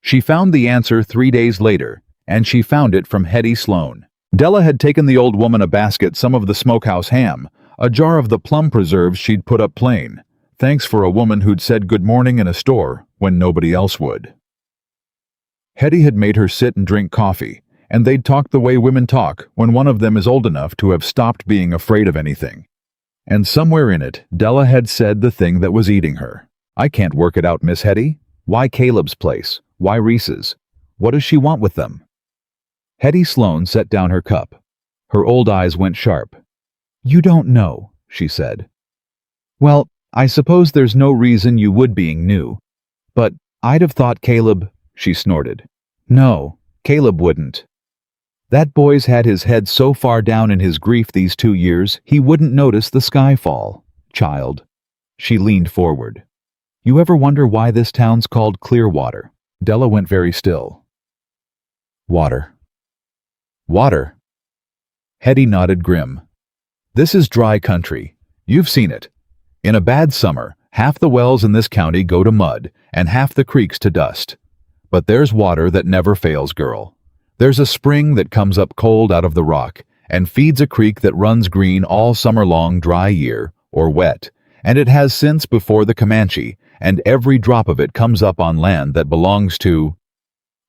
She found the answer 3 days later, and she found it from Hetty Sloan. Della had taken the old woman a basket, some of the smokehouse ham, a jar of the plum preserves she'd put up plain. Thanks for a woman who'd said good morning in a store when nobody else would. Hetty had made her sit and drink coffee, and they'd talked the way women talk when one of them is old enough to have stopped being afraid of anything. And somewhere in it, Della had said the thing that was eating her. I can't work it out, Miss Hetty. Why Caleb's place? Why Reese's? What does she want with them? Hetty Sloan set down her cup. Her old eyes went sharp. You don't know, she said. Well, I suppose there's no reason you would being new. But I'd have thought Caleb, she snorted. No, Caleb wouldn't. That boy's had his head so far down in his grief these 2 years, he wouldn't notice the sky fall. Child. She leaned forward. You ever wonder why this town's called Clearwater? Della went very still. Water. Water. Hetty nodded grim. This is dry country. You've seen it. In a bad summer, half the wells in this county go to mud and half the creeks to dust. But there's water that never fails, girl. There's a spring that comes up cold out of the rock and feeds a creek that runs green all summer long, dry year, or wet, and it has since before the Comanche, and every drop of it comes up on land that belongs to...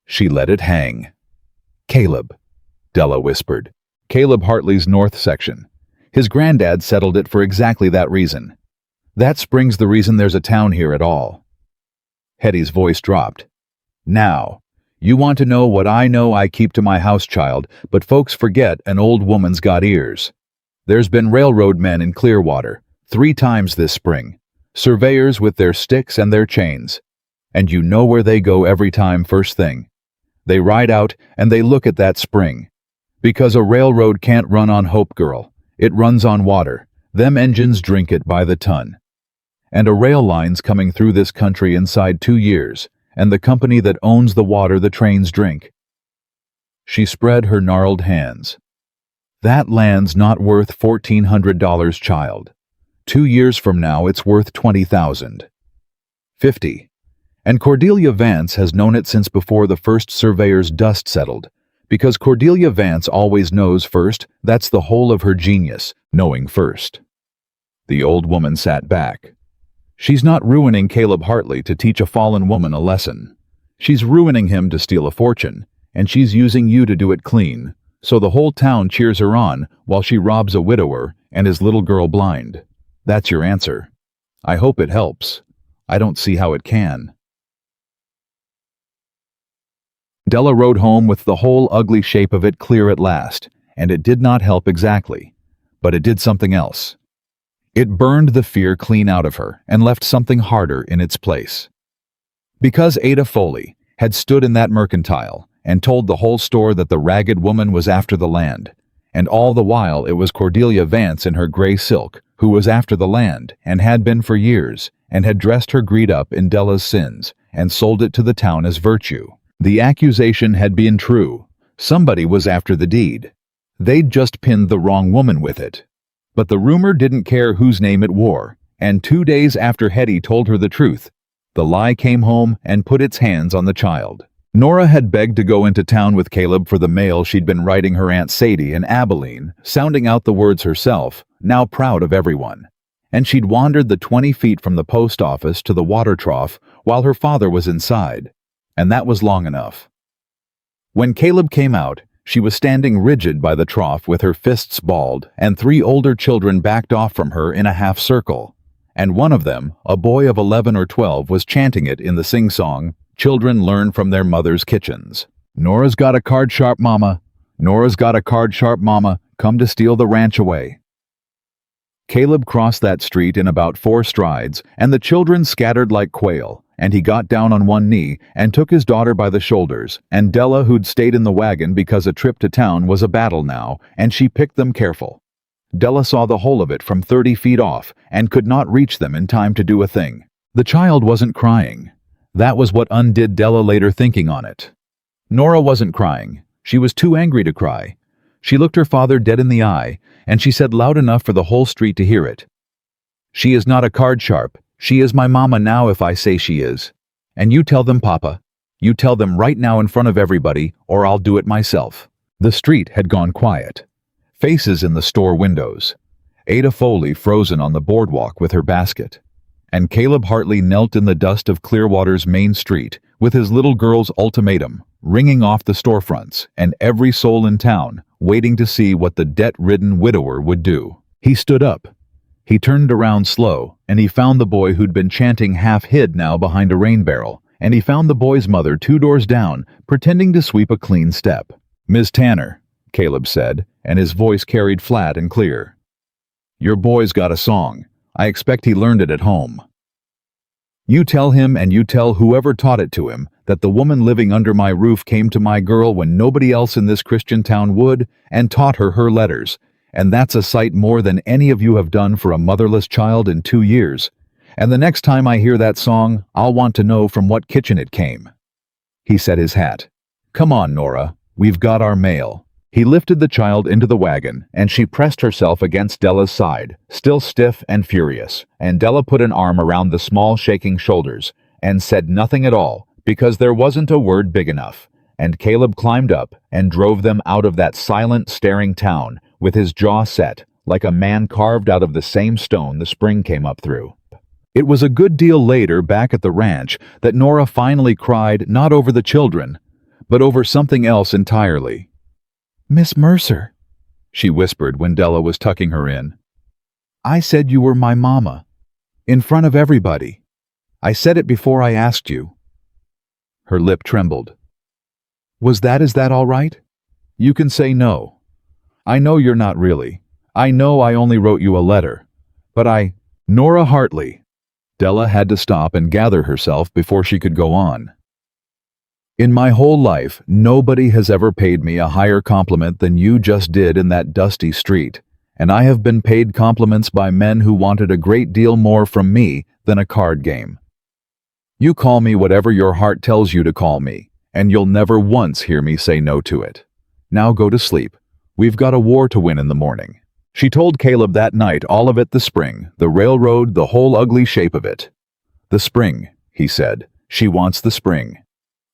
She let it hang. Caleb, Della whispered. Caleb Hartley's north section. His granddad settled it for exactly that reason. That spring's the reason there's a town here at all. Hetty's voice dropped. Now, you want to know what I know I keep to my house, child, but folks forget an old woman's got ears. There's been railroad men in Clearwater 3 times this spring, surveyors with their sticks and their chains. And you know where they go every time first thing. They ride out and they look at that spring. Because a railroad can't run on hope, girl. It runs on water. Them engines drink it by the ton. And a rail line's coming through this country inside 2 years, and the company that owns the water the trains drink. She spread her gnarled hands. That land's not worth $1,400, child. 2 years from now it's worth $20,000. 50. And Cordelia Vance has known it since before the first surveyor's dust settled, because Cordelia Vance always knows first. That's the whole of her genius, knowing first. The old woman sat back. She's not ruining Caleb Hartley to teach a fallen woman a lesson. She's ruining him to steal a fortune, and she's using you to do it clean, so the whole town cheers her on while she robs a widower and his little girl blind. That's your answer. I hope it helps. I don't see how it can. Della rode home with the whole ugly shape of it clear at last, and it did not help exactly. But it did something else. It burned the fear clean out of her and left something harder in its place. Because Ada Foley had stood in that mercantile and told the whole store that the ragged woman was after the land, and all the while it was Cordelia Vance in her gray silk who was after the land and had been for years, and had dressed her greed up in Della's sins and sold it to the town as virtue. The accusation had been true. Somebody was after the deed. They'd just pinned the wrong woman with it. But the rumor didn't care whose name it wore, and 2 days after Hetty told her the truth, the lie came home and put its hands on the child. Nora had begged to go into town with Caleb for the mail she'd been writing her Aunt Sadie in Abilene, sounding out the words herself, now proud of everyone. And she'd wandered the 20 feet from the post office to the water trough while her father was inside. And that was long enough. When Caleb came out, she was standing rigid by the trough with her fists balled, and 3 older children backed off from her in a half circle. And one of them, a boy of 11 or 12, was chanting it in the sing-song, "Children learn from their mother's kitchens." Nora's got a card-sharp mama. Nora's got a card-sharp mama, come to steal the ranch away. Caleb crossed that street in about 4 strides, and the children scattered like quail, and he got down on one knee and took his daughter by the shoulders, and Della, who'd stayed in the wagon because a trip to town was a battle now, and she picked them careful. Della saw the whole of it from 30 feet off and could not reach them in time to do a thing. The child wasn't crying. That was what undid Della later thinking on it. Nora wasn't crying. She was too angry to cry. She looked her father dead in the eye, and she said loud enough for the whole street to hear it. "She is not a card sharp. She is my mama now if I say she is. And you tell them, Papa. You tell them right now in front of everybody, or I'll do it myself." The street had gone quiet. Faces in the store windows. Ada Foley frozen on the boardwalk with her basket. And Caleb Hartley knelt in the dust of Clearwater's main street with his little girl's ultimatum ringing off the storefronts and every soul in town waiting to see what the debt-ridden widower would do. He stood up. He turned around slow, and he found the boy who'd been chanting half-hid now behind a rain barrel, and he found the boy's mother 2 doors down, pretending to sweep a clean step. "Miss Tanner," Caleb said, and his voice carried flat and clear. "Your boy's got a song. I expect he learned it at home. You tell him and you tell whoever taught it to him that the woman living under my roof came to my girl when nobody else in this Christian town would and taught her letters, and that's a sight more than any of you have done for a motherless child in 2 years. And the next time I hear that song, I'll want to know from what kitchen it came." He set his hat. "Come on, Nora. We've got our mail." He lifted the child into the wagon, and she pressed herself against Della's side, still stiff and furious, and Della put an arm around the small, shaking shoulders, and said nothing at all, because there wasn't a word big enough, and Caleb climbed up and drove them out of that silent, staring town, with his jaw set, like a man carved out of the same stone the spring came up through. It was a good deal later, back at the ranch, that Nora finally cried not over the children, but over something else entirely. "Miss Mercer," she whispered when Della was tucking her in. "I said you were my mama. In front of everybody. I said it before I asked you." Her lip trembled. Is that all right? You can say no. I know you're not really. I know I only wrote you a letter. But Nora Hartley." Della had to stop and gather herself before she could go on. "In my whole life, nobody has ever paid me a higher compliment than you just did in that dusty street, and I have been paid compliments by men who wanted a great deal more from me than a card game. You call me whatever your heart tells you to call me, and you'll never once hear me say no to it. Now go to sleep. We've got a war to win in the morning." She told Caleb that night all of it, the spring, the railroad, the whole ugly shape of it. "The spring," he said. "She wants the spring.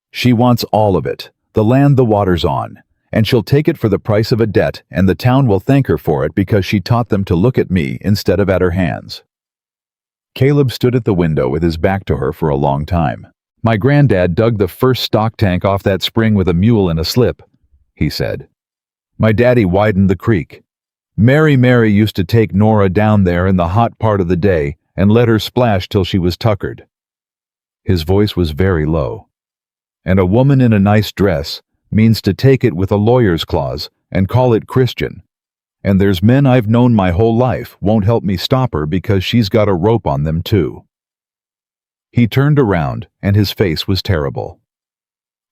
She wants all of it, the land the water's on, and she'll take it for the price of a debt, and the town will thank her for it because she taught them to look at me instead of at her hands." Caleb stood at the window with his back to her for a long time. "My granddad dug the first stock tank off that spring with a mule and a slip," he said. "My daddy widened the creek. Mary used to take Nora down there in the hot part of the day and let her splash till she was tuckered." His voice was very low. "And a woman in a nice dress means to take it with a lawyer's clause and call it Christian. And there's men I've known my whole life won't help me stop her because she's got a rope on them too." He turned around, and his face was terrible.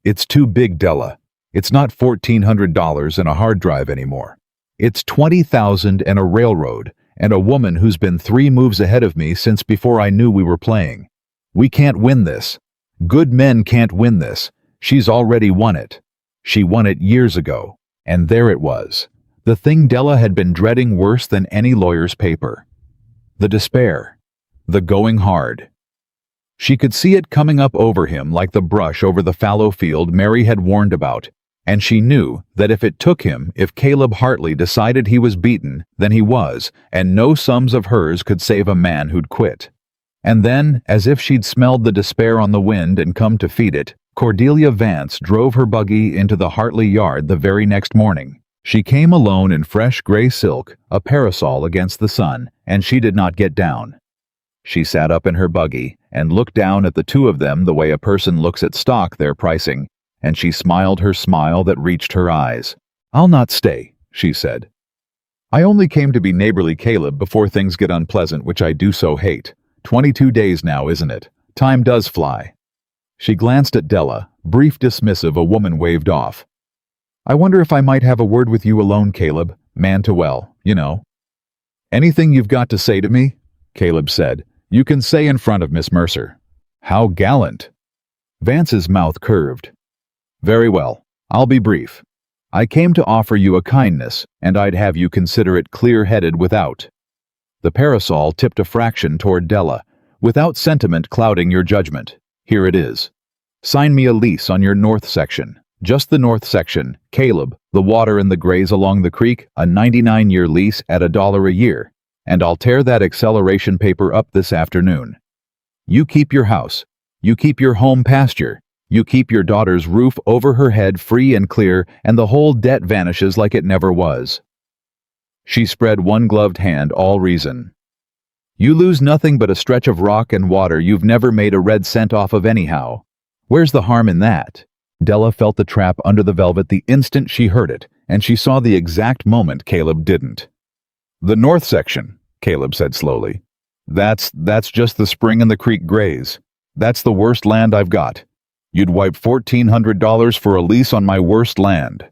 "It's too big, Della. It's not $1,400 and a hard drive anymore. It's 20,000 and a railroad, and a woman who's been 3 moves ahead of me since before I knew we were playing. We can't win this. Good men can't win this. She's already won it. She won it years ago." And there it was. The thing Della had been dreading worse than any lawyer's paper. The despair. The going hard. She could see it coming up over him like the brush over the fallow field Mary had warned about, and she knew that if Caleb Hartley decided he was beaten, then he was, and no sums of hers could save a man who'd quit. And then, as if she'd smelled the despair on the wind and come to feed it, Cordelia Vance drove her buggy into the Hartley yard the very next morning. She came alone in fresh gray silk, a parasol against the sun, and she did not get down. She sat up in her buggy and looked down at the two of them the way a person looks at stock they're pricing, and she smiled her smile that reached her eyes. "I'll not stay," she said. "I only came to be neighborly Caleb before things get unpleasant, which I do so hate. 22 days now, isn't it? Time does fly." She glanced at Della, brief dismissive. A woman waved off. "I wonder if I might have a word with you alone, Caleb, man to well, you know." "Anything you've got to say to me?" Caleb said. "You can say in front of Miss Mercer." "How gallant." Vance's mouth curved. "Very well, I'll be brief. I came to offer you a kindness, and I'd have you consider it clear-headed without." The parasol tipped a fraction toward Della, "without sentiment clouding your judgment. Here it is. Sign me a lease on your north section. Just the north section, Caleb, the water and the grays along the creek, a 99-year lease at $1 a year. And I'll tear that acceleration paper up this afternoon. You keep your house. You keep your home pasture. You keep your daughter's roof over her head free and clear, and the whole debt vanishes like it never was. She spread one gloved hand, all reason. You lose nothing but a stretch of rock and water you've never made a red cent off of anyhow. Where's the harm in that? Della felt the trap under the velvet the instant she heard it, and she saw the exact moment Caleb didn't. The north section, Caleb said slowly. That's just the spring and the creek grays. That's the worst land I've got. You'd wipe $1,400 for a lease on my worst land.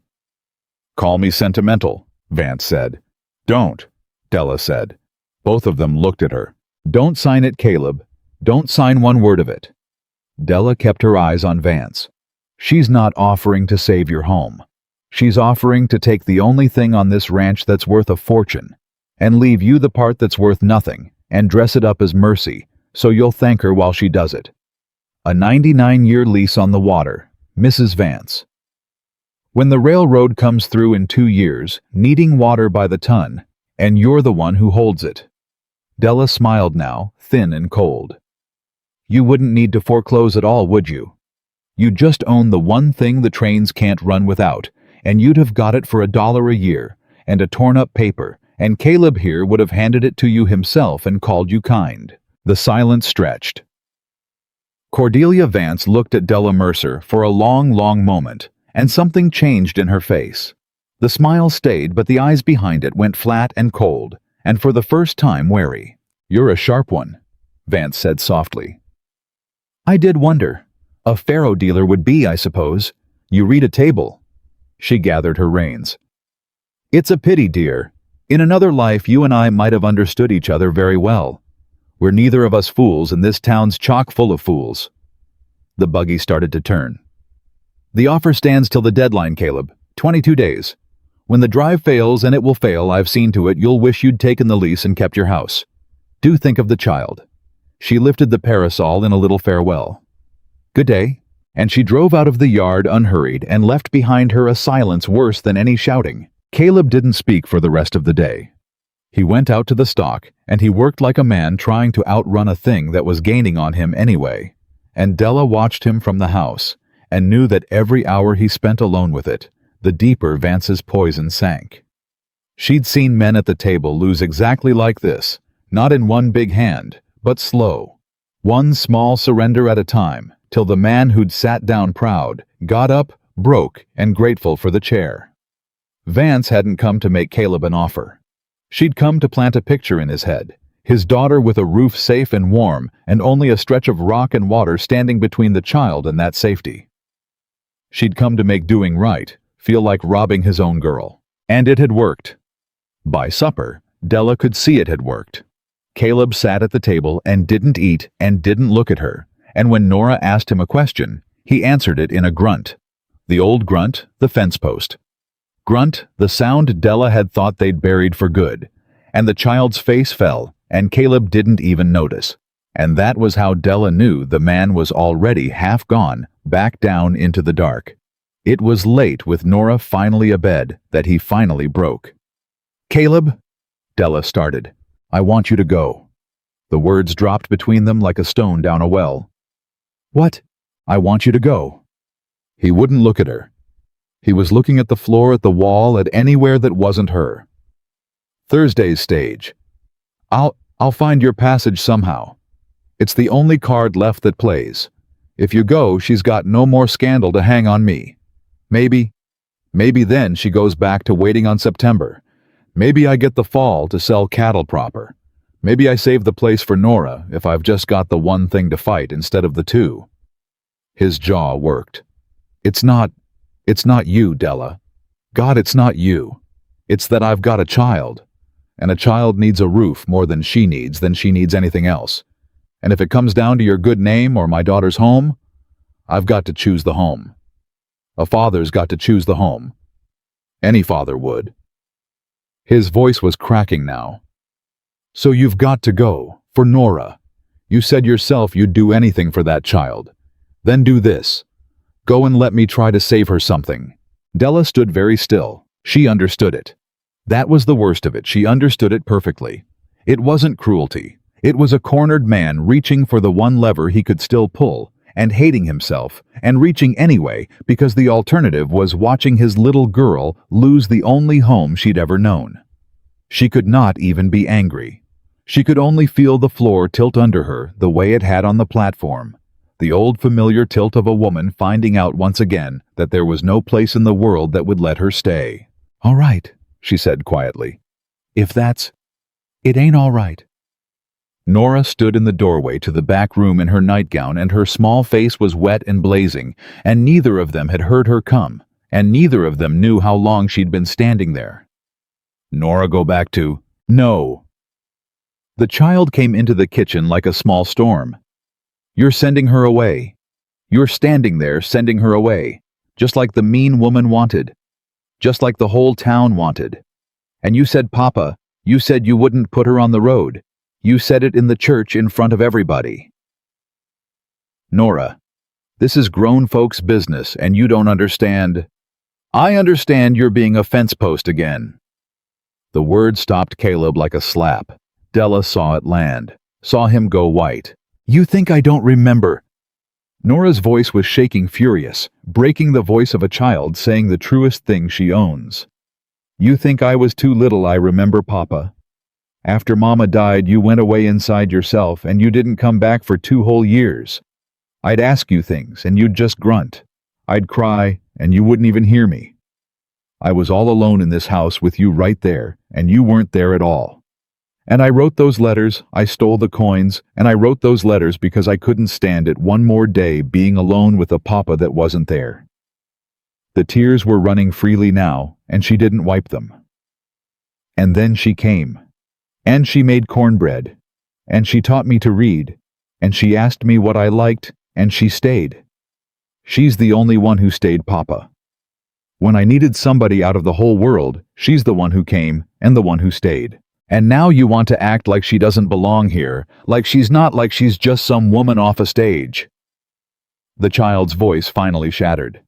Call me sentimental, Vance said. Don't, Della said. Both of them looked at her. Don't sign it, Caleb. Don't sign one word of it. Della kept her eyes on Vance. She's not offering to save your home. She's offering to take the only thing on this ranch that's worth a fortune, and leave you the part that's worth nothing, and dress it up as mercy, so you'll thank her while she does it. A 99-year lease on the water, Mrs. Vance. When the railroad comes through in 2 years, needing water by the ton, and you're the one who holds it. Della smiled now, thin and cold. You wouldn't need to foreclose at all, would you? You'd just own the one thing the trains can't run without, and you'd have got it for $1 a year, and a torn-up paper, and Caleb here would have handed it to you himself and called you kind. The silence stretched. Cordelia Vance looked at Della Mercer for a long, long moment, and something changed in her face. The smile stayed, but the eyes behind it went flat and cold, and for the first time wary. You're a sharp one, Vance said softly. I did wonder. A faro dealer would be, I suppose. You read a table. She gathered her reins. It's a pity, dear. In another life, you and I might have understood each other very well. We're neither of us fools, and this town's chock full of fools. The buggy started to turn. The offer stands till the deadline, Caleb. 22 days. When the drive fails, and it will fail, I've seen to it, you'll wish you'd taken the lease and kept your house. Do think of the child. She lifted the parasol in a little farewell. Good day. And she drove out of the yard unhurried and left behind her a silence worse than any shouting. Caleb didn't speak for the rest of the day. He went out to the stock, and he worked like a man trying to outrun a thing that was gaining on him anyway. And Della watched him from the house, and knew that every hour he spent alone with it, the deeper Vance's poison sank. She'd seen men at the table lose exactly like this, not in one big hand, but slow. One small surrender at a time, till the man who'd sat down proud, got up, broke, and grateful for the chair. Vance hadn't come to make Caleb an offer. She'd come to plant a picture in his head, his daughter with a roof safe and warm, and only a stretch of rock and water standing between the child and that safety. She'd come to make doing right feel like robbing his own girl. And it had worked. By supper, Della could see it had worked. Caleb sat at the table and didn't eat and didn't look at her, and when Nora asked him a question, he answered it in a grunt. The old grunt, the fence post. Grunt, the sound Della had thought they'd buried for good, and the child's face fell, and Caleb didn't even notice. And that was how Della knew the man was already half gone, back down into the dark. It was late, with Nora finally abed, that he finally broke. Caleb, Della started. I want you to go. The words dropped between them like a stone down a well. What? I want you to go. He wouldn't look at her. He was looking at the floor, at the wall, at anywhere that wasn't her. Thursday's stage. I'll find your passage somehow. It's the only card left that plays. If you go, she's got no more scandal to hang on me. Maybe then she goes back to waiting on September. Maybe I get the fall to sell cattle proper. Maybe I save the place for Nora if I've just got the one thing to fight instead of the two. His jaw worked. It's not you, Della. God, it's not you. It's that I've got a child. And a child needs a roof more than she needs anything else. And if it comes down to your good name or my daughter's home, I've got to choose the home. A father's got to choose the home. Any father would. His voice was cracking now. So you've got to go, for Nora. You said yourself you'd do anything for that child. Then do this. Go and let me try to save her something." Della stood very still. She understood it. That was the worst of it. She understood it perfectly. It wasn't cruelty. It was a cornered man reaching for the one lever he could still pull, and hating himself, and reaching anyway because the alternative was watching his little girl lose the only home she'd ever known. She could not even be angry. She could only feel the floor tilt under her the way it had on the platform, the old familiar tilt of a woman finding out once again that there was no place in the world that would let her stay. "All right," she said quietly. "If that's... It ain't all right." Nora stood in the doorway to the back room in her nightgown, and her small face was wet and blazing, and neither of them had heard her come, and neither of them knew how long she'd been standing there. "Nora, go back to..." "No." The child came into the kitchen like a small storm. "You're sending her away. You're standing there sending her away, just like the mean woman wanted, just like the whole town wanted. And you said, Papa, you said you wouldn't put her on the road. You said it in the church in front of everybody." "Nora, this is grown folks' business and you don't understand." "I understand you're being a fence post again." The word stopped Caleb like a slap. Della saw it land, saw him go white. "You think I don't remember?" Nora's voice was shaking, furious, breaking the voice of a child saying the truest thing she owns. "You think I was too little, I remember, Papa. After Mama died, you went away inside yourself and you didn't come back for 2 whole years. I'd ask you things and you'd just grunt. I'd cry and you wouldn't even hear me. I was all alone in this house with you right there, and you weren't there at all. And I wrote those letters, I stole the coins, and I wrote those letters because I couldn't stand it one more day being alone with a papa that wasn't there." The tears were running freely now, and she didn't wipe them. "And then she came. And she made cornbread. And she taught me to read. And she asked me what I liked, and she stayed. She's the only one who stayed, Papa. When I needed somebody out of the whole world, she's the one who came and the one who stayed. And now you want to act like she doesn't belong here, like she's not, like she's just some woman off a stage." The child's voice finally shattered.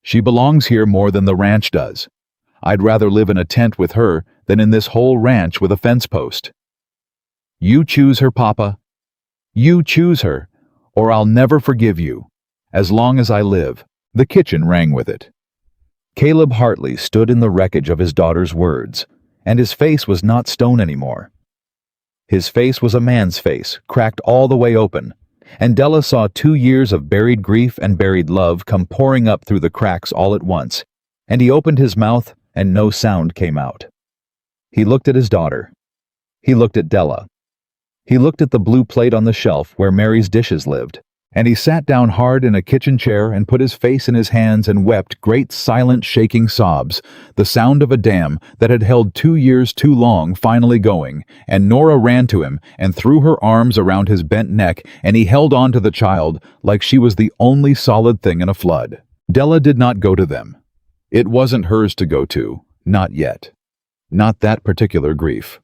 "She belongs here more than the ranch does. I'd rather live in a tent with her than in this whole ranch with a fence post. You choose her, Papa. You choose her, or I'll never forgive you, as long as I live." The kitchen rang with it. Caleb Hartley stood in the wreckage of his daughter's words, and his face was not stone anymore. His face was a man's face, cracked all the way open, and Della saw 2 years of buried grief and buried love come pouring up through the cracks all at once, and he opened his mouth and no sound came out. He looked at his daughter. He looked at Della. He looked at the blue plate on the shelf where Mary's dishes lived, and he sat down hard in a kitchen chair and put his face in his hands and wept great silent shaking sobs, the sound of a dam that had held 2 years too long finally going, and Nora ran to him and threw her arms around his bent neck, and he held on to the child like she was the only solid thing in a flood. Della did not go to them. It wasn't hers to go to, not yet. Not that particular grief.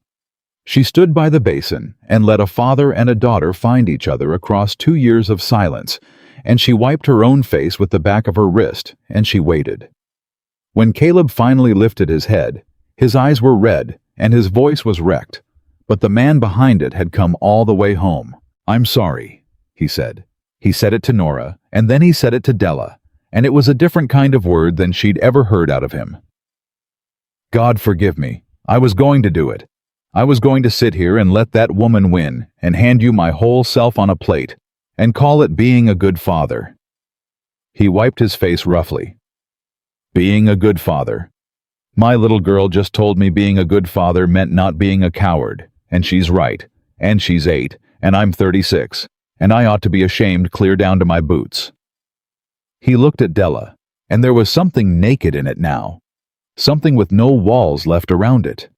She stood by the basin and let a father and a daughter find each other across 2 years of silence, and she wiped her own face with the back of her wrist, and she waited. When Caleb finally lifted his head, his eyes were red and his voice was wrecked, but the man behind it had come all the way home. "I'm sorry," he said. He said it to Nora, and then he said it to Della, and it was a different kind of word than she'd ever heard out of him. "God forgive me. I was going to do it. I was going to sit here and let that woman win and hand you my whole self on a plate and call it being a good father." He wiped his face roughly. "Being a good father. My little girl just told me being a good father meant not being a coward, and she's right, and she's 8, and I'm 36, and I ought to be ashamed clear down to my boots." He looked at Della, and there was something naked in it now, something with no walls left around it.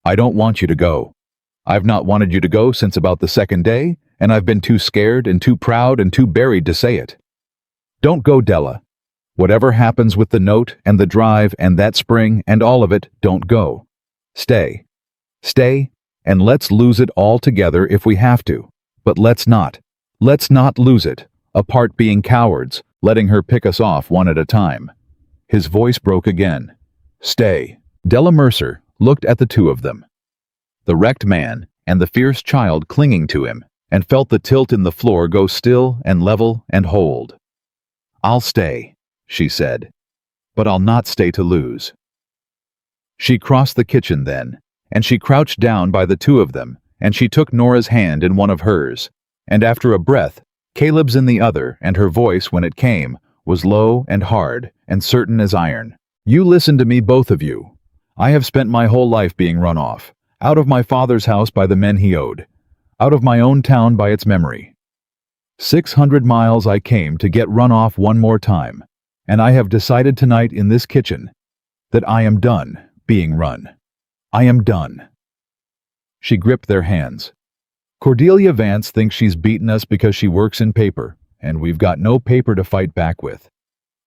"I don't want you to go. I've not wanted you to go since about the 2nd day, and I've been too scared and too proud and too buried to say it. Don't go, Della. Whatever happens with the note and the drive and that spring and all of it, don't go. Stay. Stay, and let's lose it all together if we have to. But let's not. Let's not lose it, apart being cowards, letting her pick us off one at a time. His voice broke again. "Stay." Della Mercer looked at the two of them, the wrecked man and the fierce child clinging to him, and felt the tilt in the floor go still and level and hold. "I'll stay," she said, "but I'll not stay to lose." She crossed the kitchen then, and she crouched down by the two of them, and she took Nora's hand in one of hers, and after a breath, Caleb's in the other, and her voice, when it came, was low and hard and certain as iron. "You listen to me, both of you. I have spent my whole life being run off, out of my father's house by the men he owed, out of my own town by its memory. 600 miles I came to get run off one more time, and I have decided tonight in this kitchen that I am done being run. I am done." She gripped their hands. "Cordelia Vance thinks she's beaten us because she works in paper, and we've got no paper to fight back with.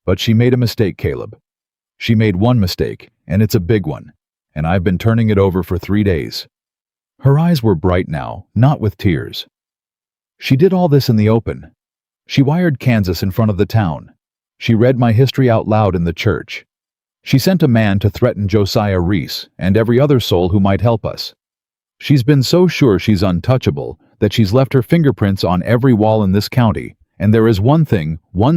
But she made a mistake, Caleb. She made one mistake, and it's a big one, and I've been turning it over for 3 days." Her eyes were bright now, not with tears. "She did all this in the open. She wired Kansas in front of the town. She read my history out loud in the church. She sent a man to threaten Josiah Reese and every other soul who might help us. She's been so sure she's untouchable that she's left her fingerprints on every wall in this county, and there is one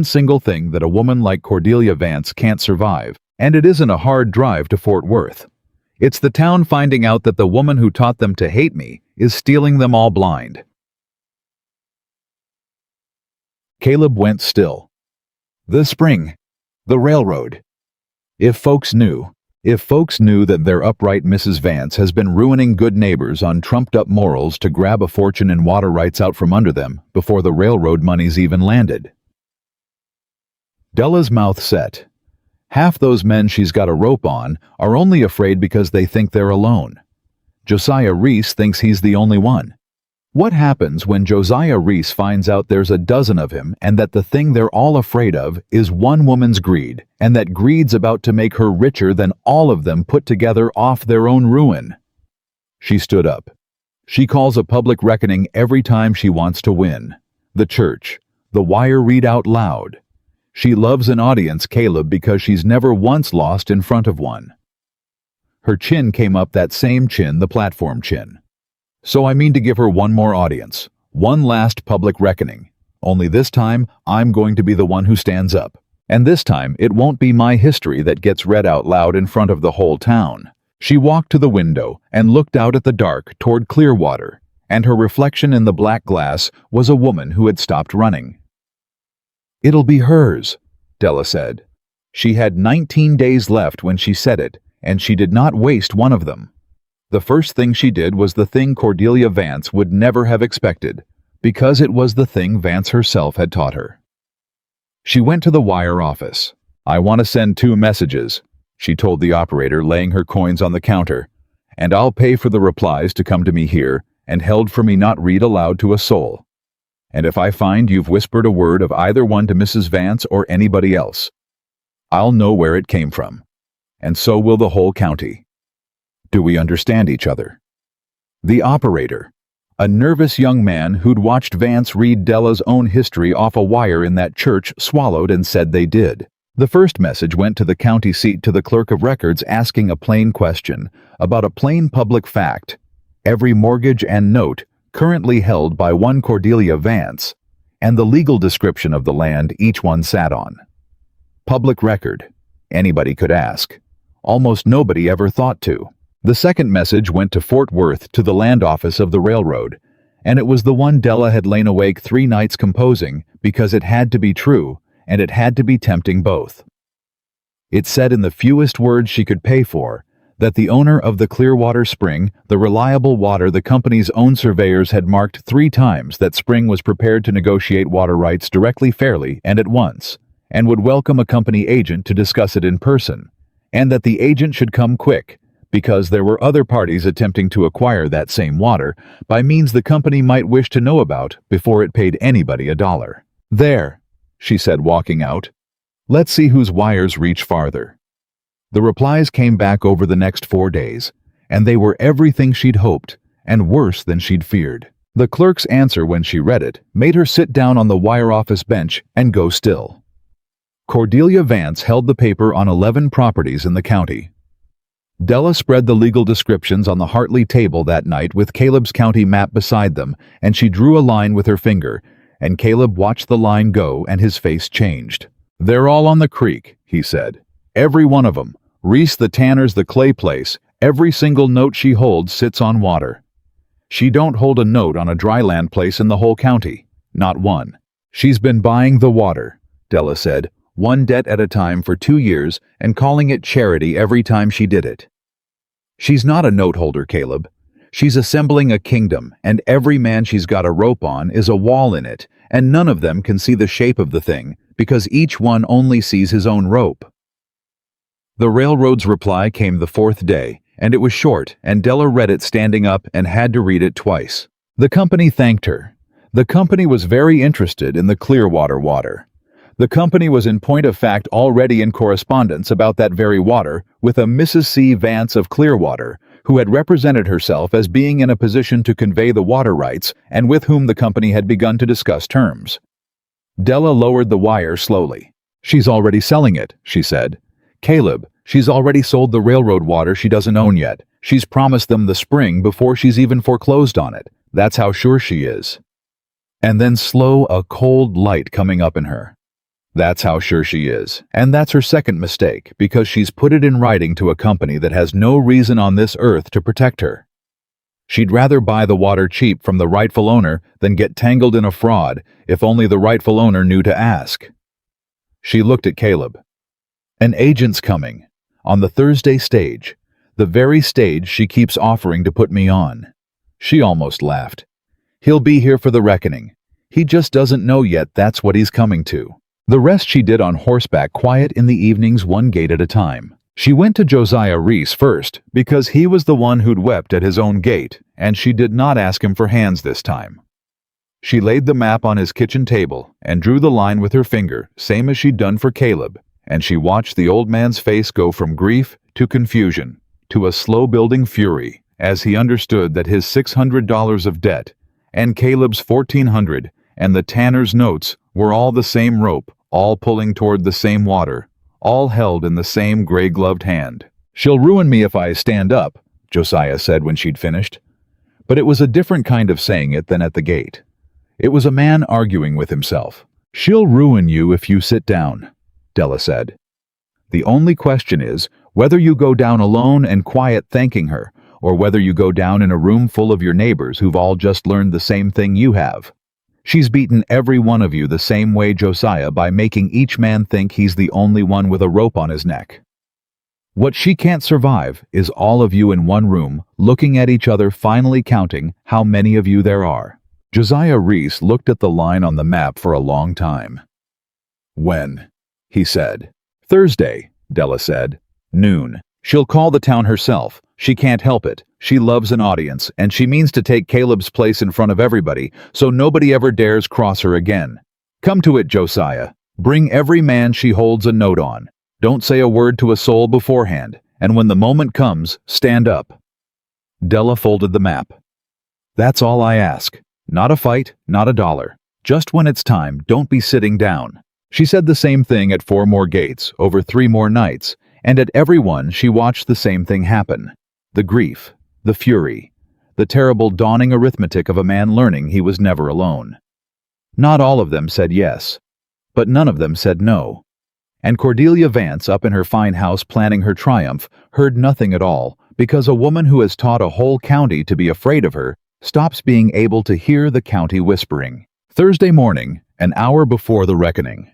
single thing that a woman like Cordelia Vance can't survive, and it isn't a hard drive to Fort Worth. It's the town finding out that the woman who taught them to hate me is stealing them all blind." Caleb went still. The spring. The railroad. If folks knew that their upright Mrs. Vance has been ruining good neighbors on trumped-up morals to grab a fortune in water rights out from under them before the railroad money's even landed. Della's mouth set. Half those men she's got a rope on are only afraid because they think they're alone. Josiah Reese thinks he's the only one. What happens when Josiah Reese finds out there's a dozen of him and that the thing they're all afraid of is one woman's greed, and that greed's about to make her richer than all of them put together off their own ruin? She stood up. She calls a public reckoning every time she wants to win. The church. The wire read out loud. She loves an audience, Caleb, because she's never once lost in front of one. Her chin came up, that same chin, the platform chin. "So I mean to give her one more audience, one last public reckoning. Only this time, I'm going to be the one who stands up. And this time, it won't be my history that gets read out loud in front of the whole town." She walked to the window and looked out at the dark toward Clearwater, and her reflection in the black glass was a woman who had stopped running. "It'll be hers," Della said. She had 19 days left when she said it, and she did not waste one of them. The first thing she did was the thing Cordelia Vance would never have expected, because it was the thing Vance herself had taught her. She went to the wire office. "I want to send 2 messages," she told the operator, laying her coins on the counter, "and I'll pay for the replies to come to me here and held for me not read aloud to a soul. And if I find you've whispered a word of either one to Mrs. Vance or anybody else, I'll know where it came from. And so will the whole county. Do we understand each other?" The operator, a nervous young man who'd watched Vance read Della's own history off a wire in that church, swallowed and said they did. The first message went to the county seat to the clerk of records, asking a plain question about a plain public fact: every mortgage and note currently held by one Cordelia Vance, and the legal description of the land each one sat on. Public record. Anybody could ask. Almost nobody ever thought to. The second message went to Fort Worth, to the land office of the railroad, and it was the one Della had lain awake 3 nights composing, because it had to be true, and it had to be tempting both. It said in the fewest words she could pay for, that the owner of the Clearwater Spring, the reliable water the company's own surveyors had marked 3 times, that Spring was prepared to negotiate water rights directly, fairly, and at once, and would welcome a company agent to discuss it in person, and that the agent should come quick, because there were other parties attempting to acquire that same water by means the company might wish to know about before it paid anybody $1. "There," she said, walking out. "Let's see whose wires reach farther." The replies came back over the next 4 days, and they were everything she'd hoped, and worse than she'd feared. The clerk's answer, when she read it, made her sit down on the wire office bench and go still. Cordelia Vance held the paper on 11 properties in the county. Della spread the legal descriptions on the Hartley table that night with Caleb's county map beside them, and she drew a line with her finger, and Caleb watched the line go and his face changed. "They're all on the creek," he said. "Every one of them. Reese the tanner's the clay place. Every single note she holds sits on water. She don't hold a note on a dry land place in the whole county. Not one. She's been buying the water," Della said, "one debt at a time for 2 years and calling it charity every time she did it. She's not a note holder, Caleb. She's assembling a kingdom, and every man she's got a rope on is a wall in it, and none of them can see the shape of the thing, because each one only sees his own rope." The railroad's reply came the 4th day, and it was short, and Della read it standing up and had to read it twice. The company thanked her. The company was very interested in the Clearwater water. The company was in point of fact already in correspondence about that very water with a Mrs. C. Vance of Clearwater, who had represented herself as being in a position to convey the water rights and with whom the company had begun to discuss terms. Della lowered the wire slowly. "She's already selling it," she said. "Caleb, she's already sold the railroad water she doesn't own yet. She's promised them the spring before she's even foreclosed on it. That's how sure she is." And then a cold light coming up in her. That's how sure she is. And that's her second mistake, because she's put it in writing to a company that has no reason on this earth to protect her. She'd rather buy the water cheap from the rightful owner than get tangled in a fraud if only the rightful owner knew to ask. She looked at Caleb. "An agent's coming. On the Thursday stage. The very stage she keeps offering to put me on." She almost laughed. "He'll be here for the reckoning. He just doesn't know yet that's what he's coming to." The rest she did on horseback, quiet in the evenings, one gate at a time. She went to Josiah Reese first, because he was the one who'd wept at his own gate, and she did not ask him for hands this time. She laid the map on his kitchen table and drew the line with her finger, same as she'd done for Caleb, and she watched the old man's face go from grief to confusion to a slow-building fury as he understood that his $600 of debt and Caleb's $1,400 and the tanner's notes were all the same rope, all pulling toward the same water, all held in the same gray-gloved hand. "She'll ruin me if I stand up," Josiah said when she'd finished. But it was a different kind of saying it than at the gate. It was a man arguing with himself. "She'll ruin you if you sit down," Della said. "The only question is whether you go down alone and quiet thanking her, or whether you go down in a room full of your neighbors who've all just learned the same thing you have. She's beaten every one of you the same way, Josiah, by making each man think he's the only one with a rope on his neck. What she can't survive is all of you in one room, looking at each other, finally counting how many of you there are." Josiah Reese looked at the line on the map for a long time. "When?" he said. "Thursday," Della said. "Noon. She'll call the town herself. She can't help it. She loves an audience, and she means to take Caleb's place in front of everybody, so nobody ever dares cross her again. Come to it, Josiah. Bring every man she holds a note on. Don't say a word to a soul beforehand, and when the moment comes, stand up." Della folded the map. "That's all I ask. Not a fight, not a dollar. Just when it's time, don't be sitting down." She said the same thing at 4 more gates, over 3 more nights, and at every one she watched the same thing happen. The grief, the fury, the terrible dawning arithmetic of a man learning he was never alone. Not all of them said yes, but none of them said no. And Cordelia Vance, up in her fine house planning her triumph, heard nothing at all, because a woman who has taught a whole county to be afraid of her stops being able to hear the county whispering. Thursday morning, an hour before the reckoning.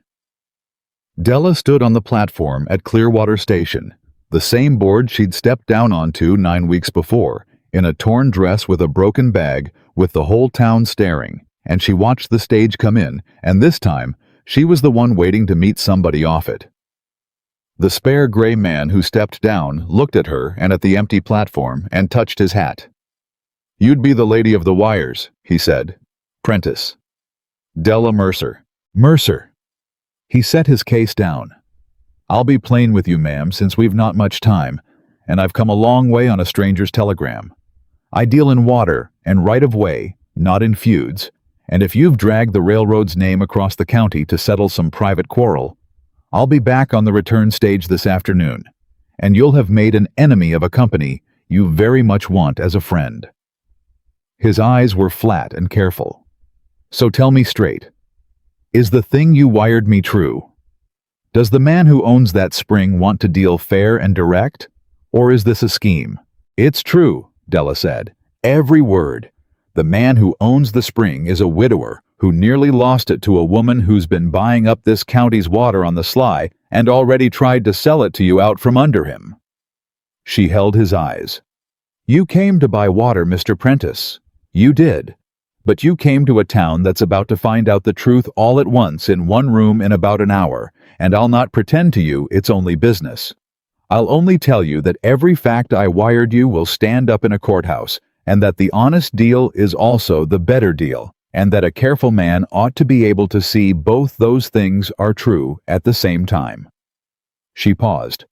Della stood on the platform at Clearwater Station, the same board she'd stepped down onto 9 weeks before, in a torn dress with a broken bag, with the whole town staring, and she watched the stage come in, and this time, she was the one waiting to meet somebody off it. The spare gray man who stepped down looked at her and at the empty platform and touched his hat. "You'd be the lady of the wires," he said. "Prentice." "Della Mercer." "Mercer." He set his case down. "I'll be plain with you, ma'am, since we've not much time, and I've come a long way on a stranger's telegram. I deal in water and right-of-way, not in feuds, and if you've dragged the railroad's name across the county to settle some private quarrel, I'll be back on the return stage this afternoon, and you'll have made an enemy of a company you very much want as a friend." His eyes were flat and careful. "So tell me straight. Is the thing you wired me true? Does the man who owns that spring want to deal fair and direct? Or is this a scheme?" "It's true," Della said. "Every word. The man who owns the spring is a widower who nearly lost it to a woman who's been buying up this county's water on the sly and already tried to sell it to you out from under him." She held his eyes. "You came to buy water, Mr. Prentice. You did. But you came to a town that's about to find out the truth all at once in one room in about an hour, and I'll not pretend to you it's only business. I'll only tell you that every fact I wired you will stand up in a courthouse, and that the honest deal is also the better deal, and that a careful man ought to be able to see both those things are true at the same time." She paused.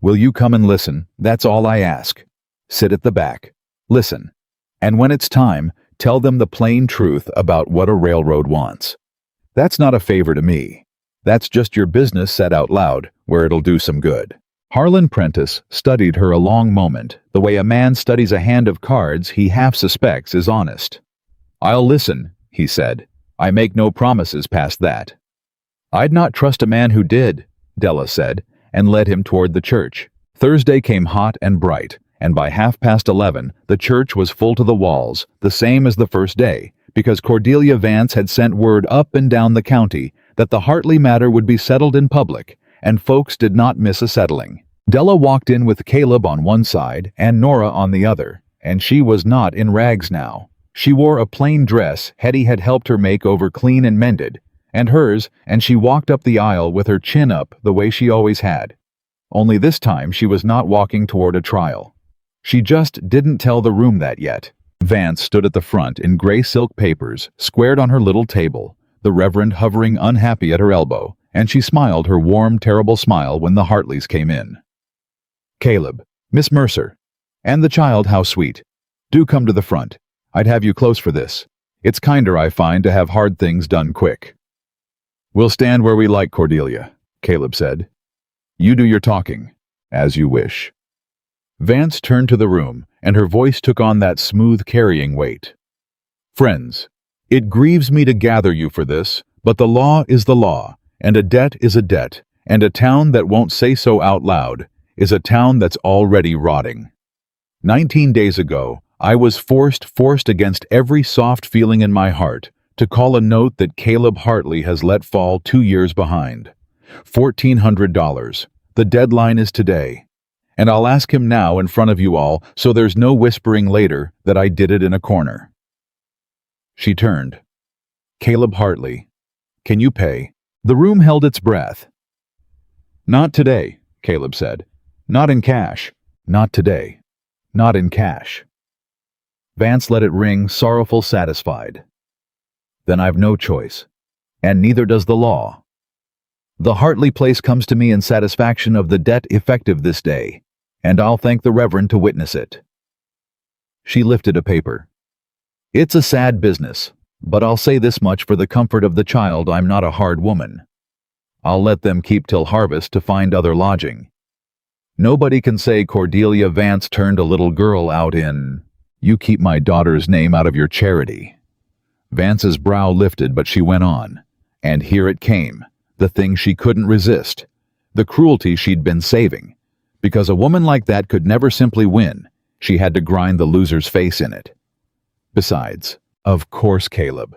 "Will you come and listen? That's all I ask. Sit at the back. Listen. And when it's time, tell them the plain truth about what a railroad wants. That's not a favor to me. That's just your business said out loud, where it'll do some good." Harlan Prentice studied her a long moment, the way a man studies a hand of cards he half suspects is honest. "I'll listen," he said. "I make no promises past that." "I'd not trust a man who did," Della said, and led him toward the church. Thursday came hot and bright, and by 11:30, the church was full to the walls, the same as the first day, because Cordelia Vance had sent word up and down the county that the Hartley matter would be settled in public, and folks did not miss a settling. Della walked in with Caleb on one side and Nora on the other, and she was not in rags now. She wore a plain dress Hetty had helped her make over clean and mended, and hers, and she walked up the aisle with her chin up the way she always had. Only this time she was not walking toward a trial. She just didn't tell the room that yet. Vance stood at the front in gray silk papers, squared on her little table, the Reverend hovering unhappy at her elbow, and she smiled her warm, terrible smile when the Hartleys came in. "Caleb, Miss Mercer, and the child, how sweet. Do come to the front. I'd have you close for this. It's kinder, I find, to have hard things done quick." "We'll stand where we like, Cordelia," Caleb said. "You do your talking, as you wish." Vance turned to the room, and her voice took on that smooth, carrying weight. "Friends, it grieves me to gather you for this, but the law is the law, and a debt is a debt, and a town that won't say so out loud is a town that's already rotting. 19 days ago, I was forced against every soft feeling in my heart, to call a note that Caleb Hartley has let fall 2 years behind. $1,400. The deadline is today. And I'll ask him now in front of you all, so there's no whispering later that I did it in a corner." She turned. "Caleb Hartley, can you pay?" The room held its breath. "Not today," Caleb said. "Not in cash. Not today. Not in cash." Vance let it ring, sorrowful, satisfied. "Then I've no choice. And neither does the law. The Hartley place comes to me in satisfaction of the debt effective this day, and I'll thank the Reverend to witness it." She lifted a paper. "It's a sad business, but I'll say this much for the comfort of the child, I'm not a hard woman. I'll let them keep till harvest to find other lodging. Nobody can say Cordelia Vance turned a little girl out in. You keep my daughter's name out of your charity." Vance's brow lifted, but she went on. And here it came, the thing she couldn't resist, the cruelty she'd been saving. Because a woman like that could never simply win, she had to grind the loser's face in it. Besides, of course, Caleb.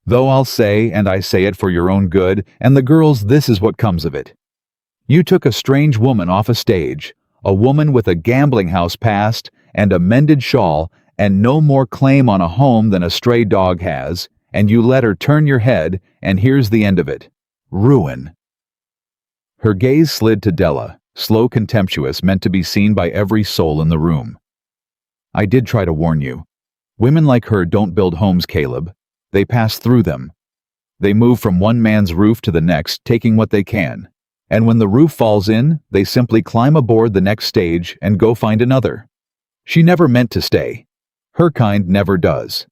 Though I'll say, and I say it for your own good, and the girls, this is what comes of it. You took a strange woman off a stage, a woman with a gambling house past and a mended shawl and no more claim on a home than a stray dog has, and you let her turn your head, and here's the end of it. Ruin. Her gaze slid to Della, slow, contemptuous, meant to be seen by every soul in the room. I did try to warn you. Women like her don't build homes, Caleb. They pass through them. They move from one man's roof to the next, taking what they can. And when the roof falls in, they simply climb aboard the next stage and go find another. She never meant to stay. Her kind never does.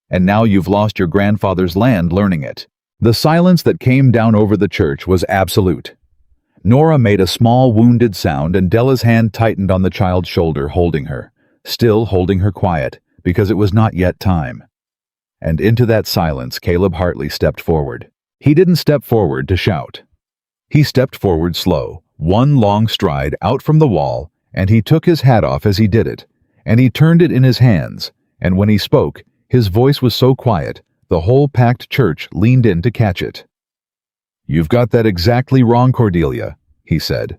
And now you've lost your grandfather's land learning it. The silence that came down over the church was absolute. Nora made a small wounded sound and Della's hand tightened on the child's shoulder, holding her, still holding her quiet, because it was not yet time. And into that silence Caleb Hartley stepped forward. He didn't step forward to shout. He stepped forward slow, one long stride out from the wall, and he took his hat off as he did it, and he turned it in his hands, and when he spoke, his voice was so quiet, the whole packed church leaned in to catch it. "You've got that exactly wrong, Cordelia," he said.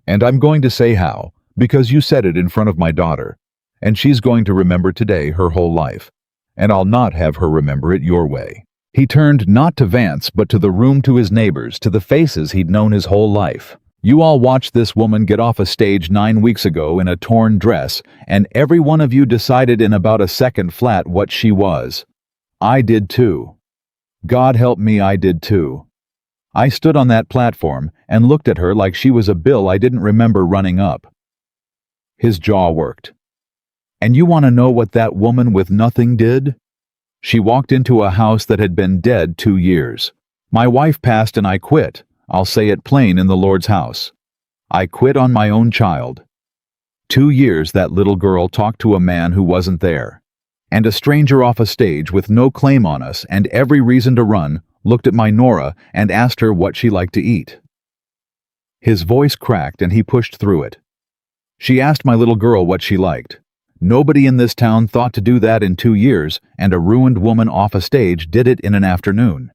"And I'm going to say how, because you said it in front of my daughter, and she's going to remember today her whole life, and I'll not have her remember it your way." He turned not to Vance, but to the room, to his neighbors, to the faces he'd known his whole life. "You all watched this woman get off a stage 9 weeks ago in a torn dress, and every one of you decided in about a second flat what she was. I did too. God help me, I did too. I stood on that platform and looked at her like she was a bill I didn't remember running up." His jaw worked. "And you want to know what that woman with nothing did? She walked into a house that had been dead 2 years. My wife passed and I quit. I'll say it plain, in the Lord's house. I quit on my own child. 2 years that little girl talked to a man who wasn't there. And a stranger off a stage with no claim on us and every reason to run looked at my Nora and asked her what she liked to eat." His voice cracked and he pushed through it. "She asked my little girl what she liked. Nobody in this town thought to do that in 2 years, and a ruined woman off a stage did it in an afternoon.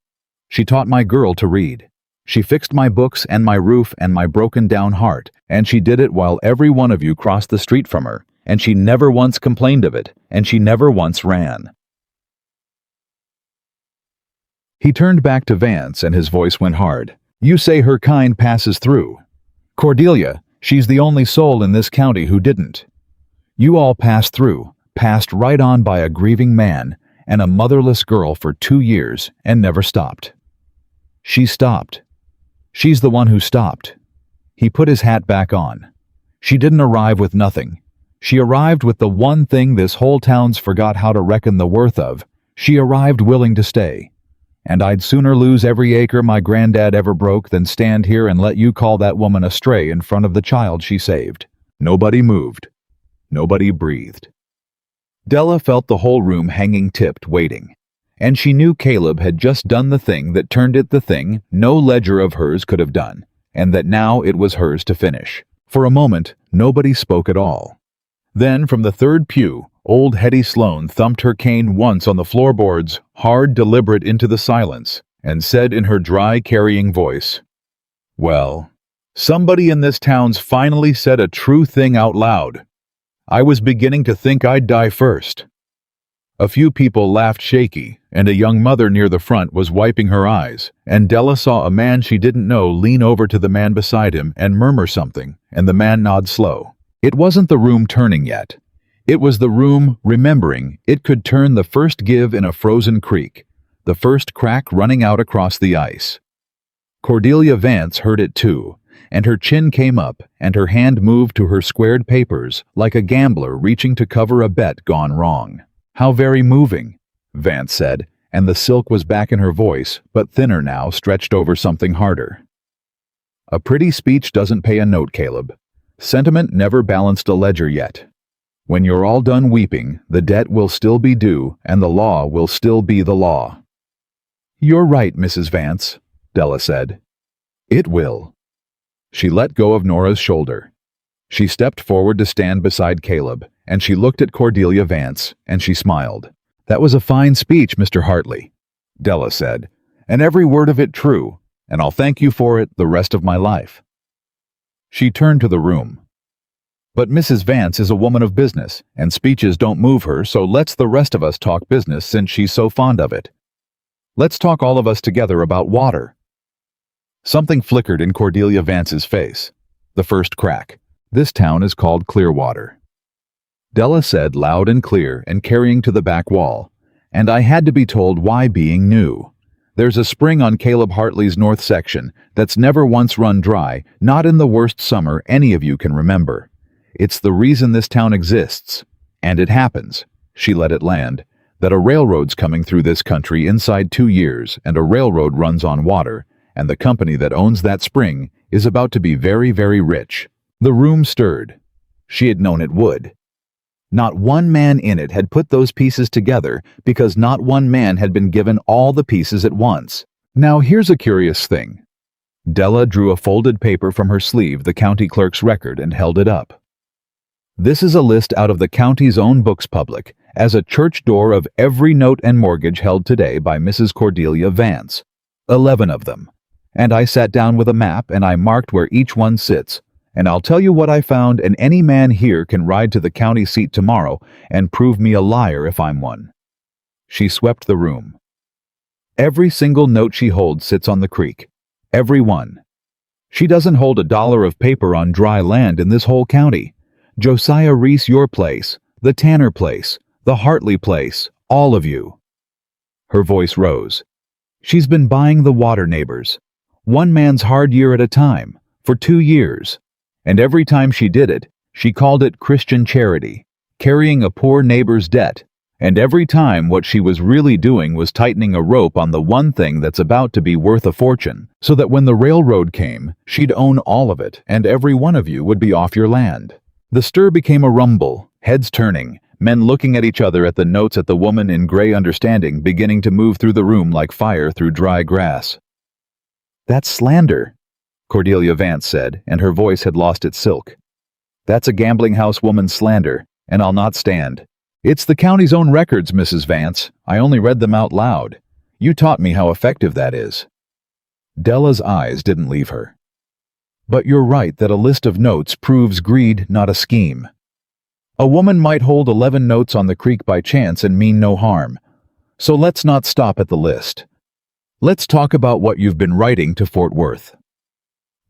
She taught my girl to read. She fixed my books and my roof and my broken-down heart, and she did it while every one of you crossed the street from her, and she never once complained of it, and she never once ran." He turned back to Vance and his voice went hard. "You say her kind passes through. Cordelia, she's the only soul in this county who didn't. You all passed through, passed right on by a grieving man and a motherless girl for 2 years and never stopped. She stopped. She's the one who stopped." He put his hat back on. "She didn't arrive with nothing. She arrived with the one thing this whole town's forgot how to reckon the worth of. She arrived willing to stay. And I'd sooner lose every acre my granddad ever broke than stand here and let you call that woman a stray in front of the child she saved." Nobody moved. Nobody breathed. Della felt the whole room hanging tipped, waiting. And she knew Caleb had just done the thing that turned it the thing no ledger of hers could have done, and that now it was hers to finish. For a moment, nobody spoke at all. Then, from the third pew, old Hetty Sloane thumped her cane once on the floorboards, hard, deliberate, into the silence, and said in her dry, carrying voice, "Well, somebody in this town's finally said a true thing out loud. I was beginning to think I'd die first." A few people laughed shaky, and a young mother near the front was wiping her eyes, and Della saw a man she didn't know lean over to the man beside him and murmur something, and the man nod slow. It wasn't the room turning yet. It was the room remembering it could turn the first give in a frozen creek, the first crack running out across the ice. Cordelia Vance heard it too, and her chin came up and her hand moved to her squared papers like a gambler reaching to cover a bet gone wrong. "How very moving," Vance said, and the silk was back in her voice, but thinner now, stretched over something harder. "A pretty speech doesn't pay a note, Caleb. Sentiment never balanced a ledger yet. When you're all done weeping, the debt will still be due, and the law will still be the law." "You're right, Mrs. Vance," Della said. "It will." She let go of Nora's shoulder. She stepped forward to stand beside Caleb, and she looked at Cordelia Vance, and she smiled. "That was a fine speech, Mr. Hartley," Della said, "and every word of it true, and I'll thank you for it the rest of my life." She turned to the room. "But Mrs. Vance is a woman of business, and speeches don't move her, so let's the rest of us talk business since she's so fond of it. Let's talk all of us together about water." Something flickered in Cordelia Vance's face. The first crack. "This town is called Clearwater," Della said loud and clear and carrying to the back wall, "and I had to be told why, being new. There's a spring on Caleb Hartley's north section that's never once run dry, not in the worst summer any of you can remember. It's the reason this town exists. And it happens," she let it land, that a railroad's coming through this country inside 2 years, and a railroad runs on water, and the company that owns that spring is about to be very, very rich. The room stirred. She had known it would. Not one man in it had put those pieces together because not one man had been given all the pieces at once. Now here's a curious thing. Della drew a folded paper from her sleeve, the county clerk's record, and held it up. This is a list out of the county's own books public, as a church door of every note and mortgage held today by Mrs. Cordelia Vance. 11 of them. And I sat down with a map and I marked where each one sits. And I'll tell you what I found, and any man here can ride to the county seat tomorrow and prove me a liar if I'm one. She swept the room. Every single note she holds sits on the creek. Every one. She doesn't hold $1 of paper on dry land in this whole county. Josiah Reese, your place, the Tanner place, the Hartley place, all of you. Her voice rose. She's been buying the water neighbors. One man's hard year at a time, for 2 years. And every time she did it, she called it Christian charity, carrying a poor neighbor's debt. And every time what she was really doing was tightening a rope on the one thing that's about to be worth a fortune, so that when the railroad came, she'd own all of it, and every one of you would be off your land. The stir became a rumble, heads turning, men looking at each other, at the notes, at the woman in gray, understanding beginning to move through the room like fire through dry grass. "That's slander," Cordelia Vance said, and her voice had lost its silk. "That's a gambling house woman's slander, and I'll not stand. It's the county's own records, Mrs. Vance. I only read them out loud. You taught me how effective that is." Della's eyes didn't leave her. "But you're right that a list of notes proves greed, not a scheme. A woman might hold 11 notes on the creek by chance and mean no harm. So let's not stop at the list. Let's talk about what you've been writing to Fort Worth."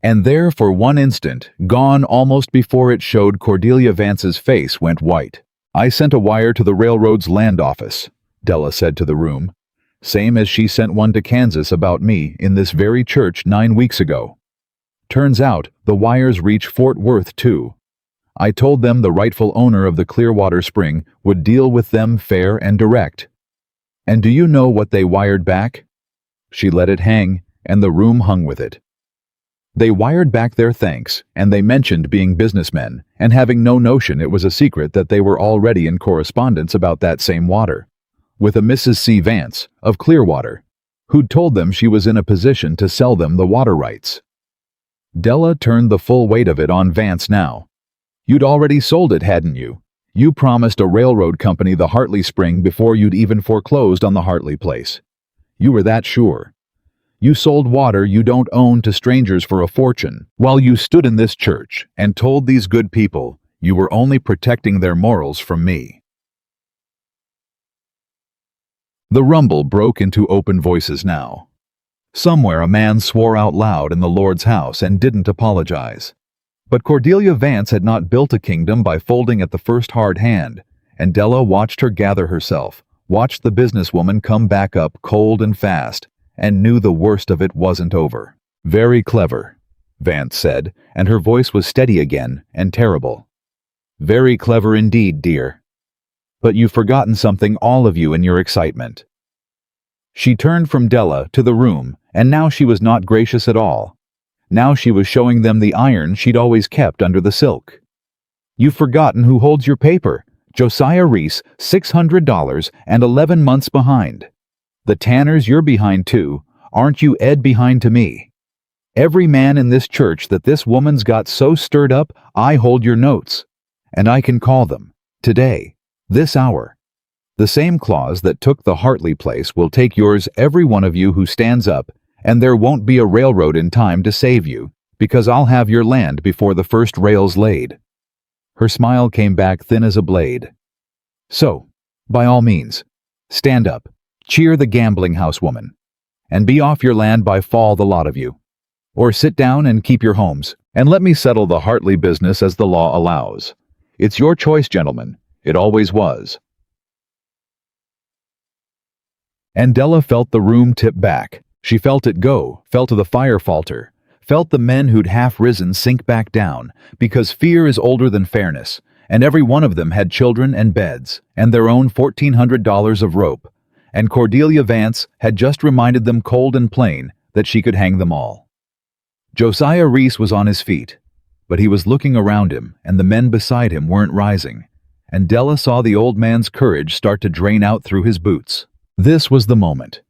And there, for one instant, gone almost before it showed, Cordelia Vance's face went white. "I sent a wire to the railroad's land office," Della said to the room. "Same as she sent one to Kansas about me in this very church 9 weeks ago. Turns out the wires reach Fort Worth too. I told them the rightful owner of the Clearwater Spring would deal with them fair and direct. And do you know what they wired back?" She let it hang, and the room hung with it. They wired back their thanks, and they mentioned being businessmen, and having no notion it was a secret that they were already in correspondence about that same water, with a Mrs. C. Vance, of Clearwater, who'd told them she was in a position to sell them the water rights. Della turned the full weight of it on Vance now. "You'd already sold it, hadn't you? You promised a railroad company the Hartley Spring before you'd even foreclosed on the Hartley place. You were that sure. You sold water you don't own to strangers for a fortune, while you stood in this church and told these good people you were only protecting their morals from me." The rumble broke into open voices now. Somewhere a man swore out loud in the Lord's house and didn't apologize. But Cordelia Vance had not built a kingdom by folding at the first hard hand, and Della watched her gather herself, watched the businesswoman come back up cold and fast, and knew the worst of it wasn't over. "Very clever," Vance said, and her voice was steady again and terrible. "Very clever indeed, dear. But you've forgotten something, all of you, in your excitement." She turned from Della to the room, and now she was not gracious at all. Now she was showing them the iron she'd always kept under the silk. "You've forgotten who holds your paper. Josiah Reese, $600 and 11 months behind. The Tanners, you're behind too. Aren't you Ed behind to me? Every man in this church that this woman's got so stirred up, I hold your notes. And I can call them. Today. This hour. The same clause that took the Hartley place will take yours, every one of you who stands up, and there won't be a railroad in time to save you, because I'll have your land before the first rail's laid." Her smile came back thin as a blade. "So, by all means, stand up. Cheer the gambling house woman, and be off your land by fall, the lot of you. Or sit down and keep your homes, and let me settle the Hartley business as the law allows. It's your choice, gentlemen. It always was." And Della felt the room tip back. She felt it go, felt the fire falter, felt the men who'd half risen sink back down, because fear is older than fairness, and every one of them had children and beds, and their own $1,400 of rope, and Cordelia Vance had just reminded them cold and plain that she could hang them all. Josiah Reese was on his feet, but he was looking around him, and the men beside him weren't rising, and Della saw the old man's courage start to drain out through his boots. This was the moment.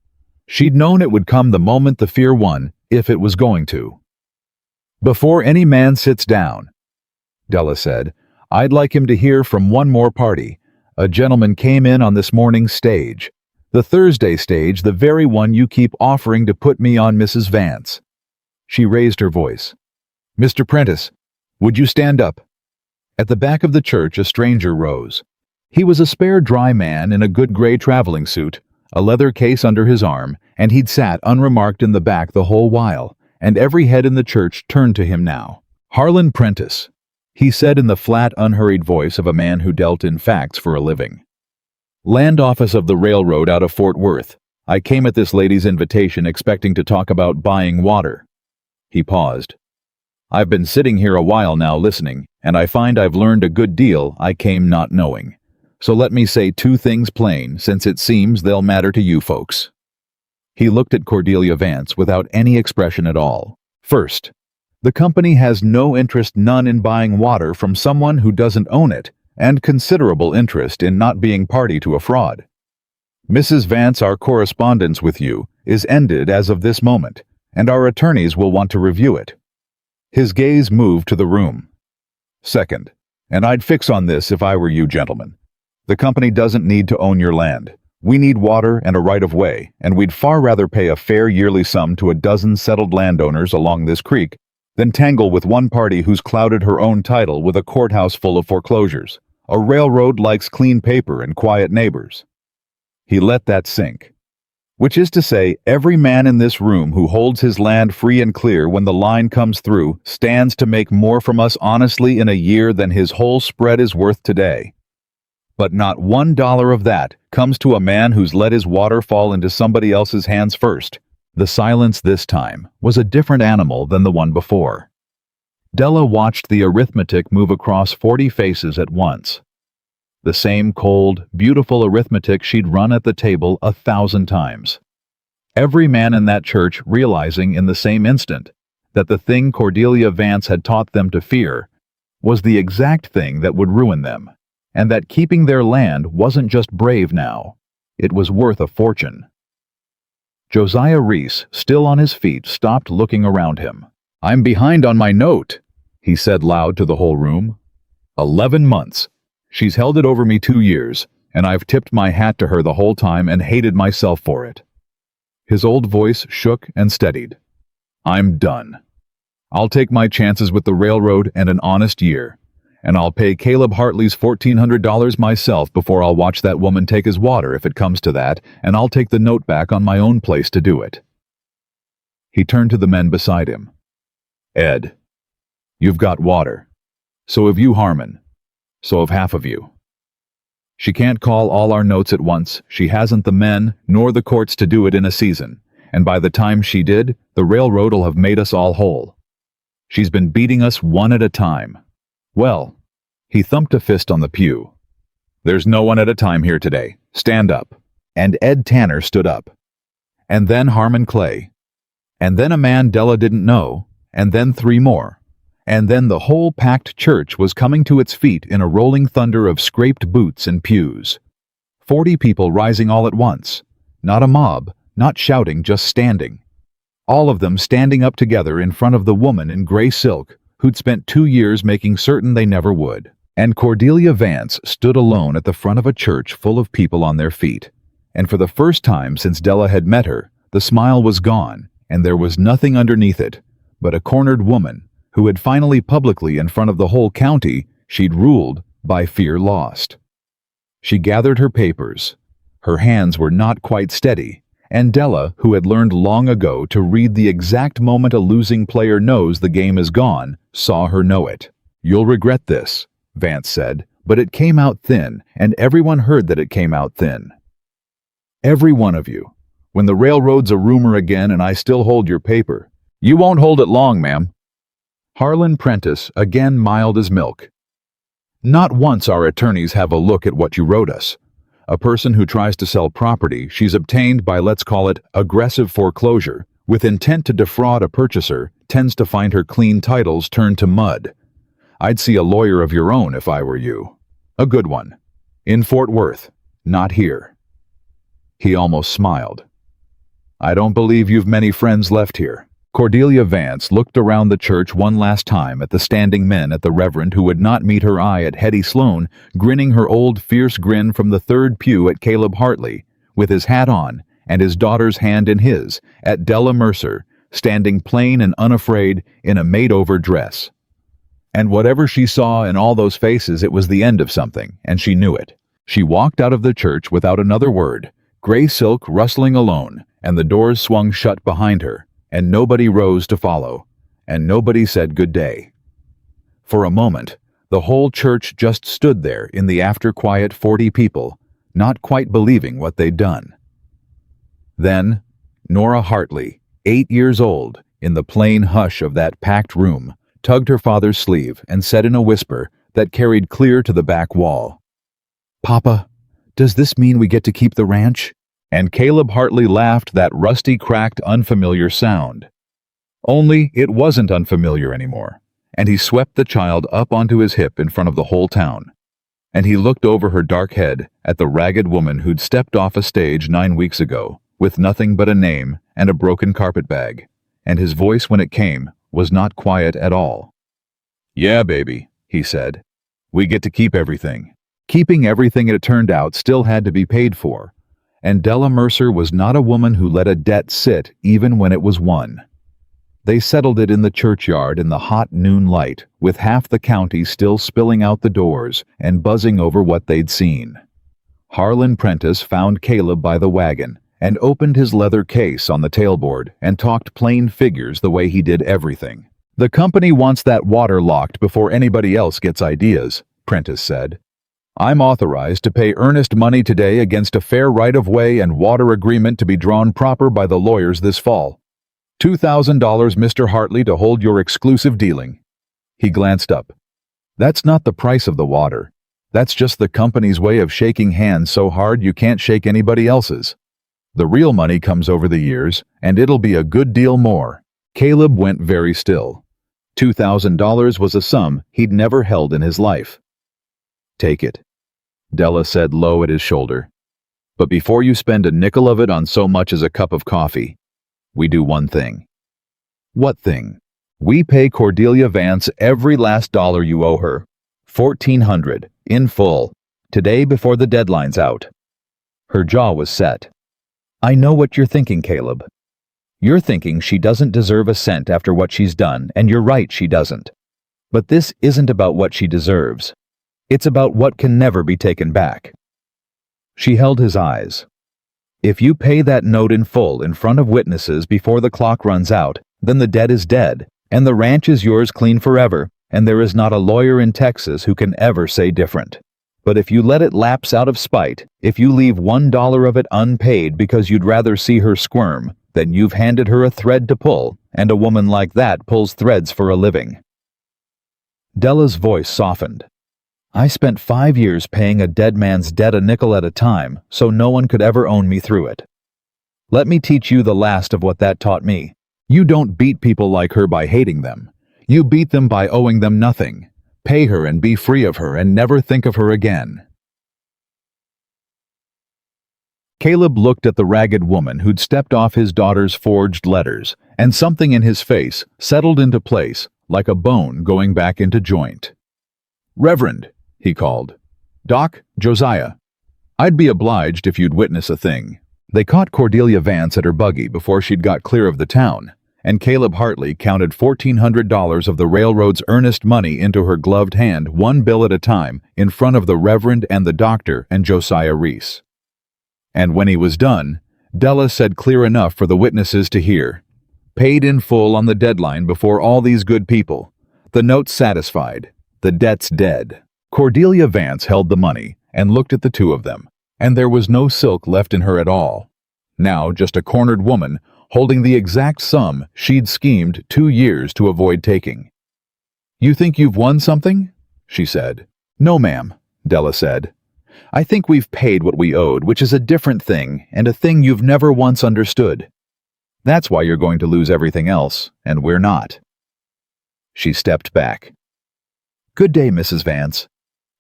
She'd known it would come the moment the fear won, if it was going to. "Before any man sits down," Della said, "I'd like him to hear from one more party. A gentleman came in on this morning's stage. The Thursday stage, the very one you keep offering to put me on, Mrs. Vance." She raised her voice. "Mr. Prentice, would you stand up?" At the back of the church, a stranger rose. He was a spare, dry man in a good gray traveling suit, a leather case under his arm, and he'd sat unremarked in the back the whole while, and every head in the church turned to him now. "Harlan Prentice," he said in the flat, unhurried voice of a man who dealt in facts for a living. "Land office of the railroad out of Fort Worth. I came at this lady's invitation expecting to talk about buying water." He paused. "I've been sitting here a while now listening, and I find I've learned a good deal I came not knowing. So let me say two things plain, since it seems they'll matter to you folks." He looked at Cordelia Vance without any expression at all. "First, the company has no interest none in buying water from someone who doesn't own it, and considerable interest in not being party to a fraud. Mrs. Vance, our correspondence with you is ended as of this moment, and our attorneys will want to review it." His gaze moved to the room. "Second, and I'd fix on this if I were you gentlemen, the company doesn't need to own your land. We need water and a right-of-way, and we'd far rather pay a fair yearly sum to a dozen settled landowners along this creek than tangle with one party who's clouded her own title with a courthouse full of foreclosures. A railroad likes clean paper and quiet neighbors." He let that sink. "Which is to say, every man in this room who holds his land free and clear when the line comes through stands to make more from us honestly in a year than his whole spread is worth today. But not $1 of that comes to a man who's let his water fall into somebody else's hands first." The silence this time was a different animal than the one before. Della watched the arithmetic move across 40 faces at once. The same cold, beautiful arithmetic she'd run at the table 1,000 times. Every man in that church realizing in the same instant that the thing Cordelia Vance had taught them to fear was the exact thing that would ruin them, and that keeping their land wasn't just brave now, it was worth a fortune. Josiah Reese, still on his feet, stopped looking around him. "I'm behind on my note," he said loud to the whole room. 11 months. She's held it over me 2 years, and I've tipped my hat to her the whole time and hated myself for it." His old voice shook and steadied. "I'm done. I'll take my chances with the railroad and an honest year, and I'll pay Caleb Hartley's $1,400 myself before I'll watch that woman take his water if it comes to that, and I'll take the note back on my own place to do it." He turned to the men beside him. "Ed, you've got water. So have you, Harmon. So have half of you. She can't call all our notes at once. She hasn't the men nor the courts to do it in a season, and by the time she did, the railroad'll have made us all whole. She's been beating us one at a time. Well," he thumped a fist on the pew, "there's no one at a time here today. Stand up." And Ed Tanner stood up. And then Harmon Clay. And then a man Della didn't know. And then 3 more. And then the whole packed church was coming to its feet in a rolling thunder of scraped boots and pews. 40 people rising all at once. Not a mob, not shouting, just standing. All of them standing up together in front of the woman in gray silk who'd spent 2 years making certain they never would. And Cordelia Vance stood alone at the front of a church full of people on their feet. And for the first time since Della had met her, the smile was gone, and there was nothing underneath it but a cornered woman who had finally publicly in front of the whole county she'd ruled by fear lost. She gathered her papers. Her hands were not quite steady, and Della, who had learned long ago to read the exact moment a losing player knows the game is gone, saw her know it. "You'll regret this," Vance said, but it came out thin, and everyone heard that it came out thin. "Every one of you. When the railroad's a rumor again and I still hold your paper, you won't hold it long, ma'am." Harlan Prentice, again mild as milk. Not once our attorneys have a look at what you wrote us. A person who tries to sell property she's obtained by, let's call it, aggressive foreclosure, with intent to defraud a purchaser, tends to find her clean titles turned to mud. I'd see a lawyer of your own if I were you. A good one. In Fort Worth, not here." He almost smiled. "I don't believe you've many friends left here." Cordelia Vance looked around the church one last time at the standing men, at the reverend who would not meet her eye, at Hetty Sloan, grinning her old fierce grin from the third pew, at Caleb Hartley, with his hat on and his daughter's hand in his, at Della Mercer, standing plain and unafraid in a made-over dress. And whatever she saw in all those faces, it was the end of something, and she knew it. She walked out of the church without another word, gray silk rustling alone, and the doors swung shut behind her, and nobody rose to follow, and nobody said good day. For a moment, the whole church just stood there in the after-quiet 40 people, not quite believing what they'd done. Then, Nora Hartley, 8 years old, in the plain hush of that packed room, tugged her father's sleeve and said in a whisper that carried clear to the back wall, "Papa, does this mean we get to keep the ranch?" And Caleb Hartley laughed that rusty, cracked, unfamiliar sound. Only it wasn't unfamiliar anymore, and he swept the child up onto his hip in front of the whole town. And he looked over her dark head at the ragged woman who'd stepped off a stage 9 weeks ago, with nothing but a name and a broken carpet bag, and his voice, when it came, was not quiet at all. "Yeah, baby," he said. "We get to keep everything." Keeping everything, it turned out, still had to be paid for. And Della Mercer was not a woman who let a debt sit even when it was won. They settled it in the churchyard in the hot noon light, with half the county still spilling out the doors and buzzing over what they'd seen. Harlan Prentice found Caleb by the wagon and opened his leather case on the tailboard and talked plain figures the way he did everything. "The company wants that water locked before anybody else gets ideas," Prentice said. "I'm authorized to pay earnest money today against a fair right-of-way and water agreement to be drawn proper by the lawyers this fall. $2,000, Mr. Hartley, to hold your exclusive dealing." He glanced up. "That's not the price of the water. That's just the company's way of shaking hands so hard you can't shake anybody else's. The real money comes over the years, and it'll be a good deal more." Caleb went very still. $2,000 was a sum he'd never held in his life. "Take it," Della said low at his shoulder. "But before you spend a nickel of it on so much as a cup of coffee, we do one thing." "What thing?" "We pay Cordelia Vance every last dollar you owe her. $1,400, in full, today before the deadline's out." Her jaw was set. "I know what you're thinking, Caleb. You're thinking she doesn't deserve a cent after what she's done, and you're right, she doesn't. But this isn't about what she deserves. It's about what can never be taken back." She held his eyes. "If you pay that note in full in front of witnesses before the clock runs out, then the debt is dead, and the ranch is yours clean forever, and there is not a lawyer in Texas who can ever say different. But if you let it lapse out of spite, if you leave $1 of it unpaid because you'd rather see her squirm, then you've handed her a thread to pull, and a woman like that pulls threads for a living." Della's voice softened. "I spent 5 years paying a dead man's debt a nickel at a time, so no one could ever own me through it. Let me teach you the last of what that taught me. You don't beat people like her by hating them. You beat them by owing them nothing. Pay her and be free of her and never think of her again." Caleb looked at the ragged woman who'd stepped off his daughter's forged letters, and something in his face settled into place like a bone going back into joint. "Reverend," he called. "Doc, Josiah. I'd be obliged if you'd witness a thing." They caught Cordelia Vance at her buggy before she'd got clear of the town, and Caleb Hartley counted $1,400 of the railroad's earnest money into her gloved hand, one bill at a time, in front of the Reverend and the doctor and Josiah Reese. And when he was done, Della said clear enough for the witnesses to hear, "Paid in full on the deadline before all these good people. The note's satisfied. The debt's dead." Cordelia Vance held the money and looked at the two of them, and there was no silk left in her at all. Now just a cornered woman holding the exact sum she'd schemed 2 years to avoid taking. "You think you've won something?" she said. No, ma'am, Della said. I think we've paid what we owed, which is a different thing, and a thing you've never once understood. That's why you're going to lose everything else, and we're not. She stepped back. Good day, Mrs. Vance.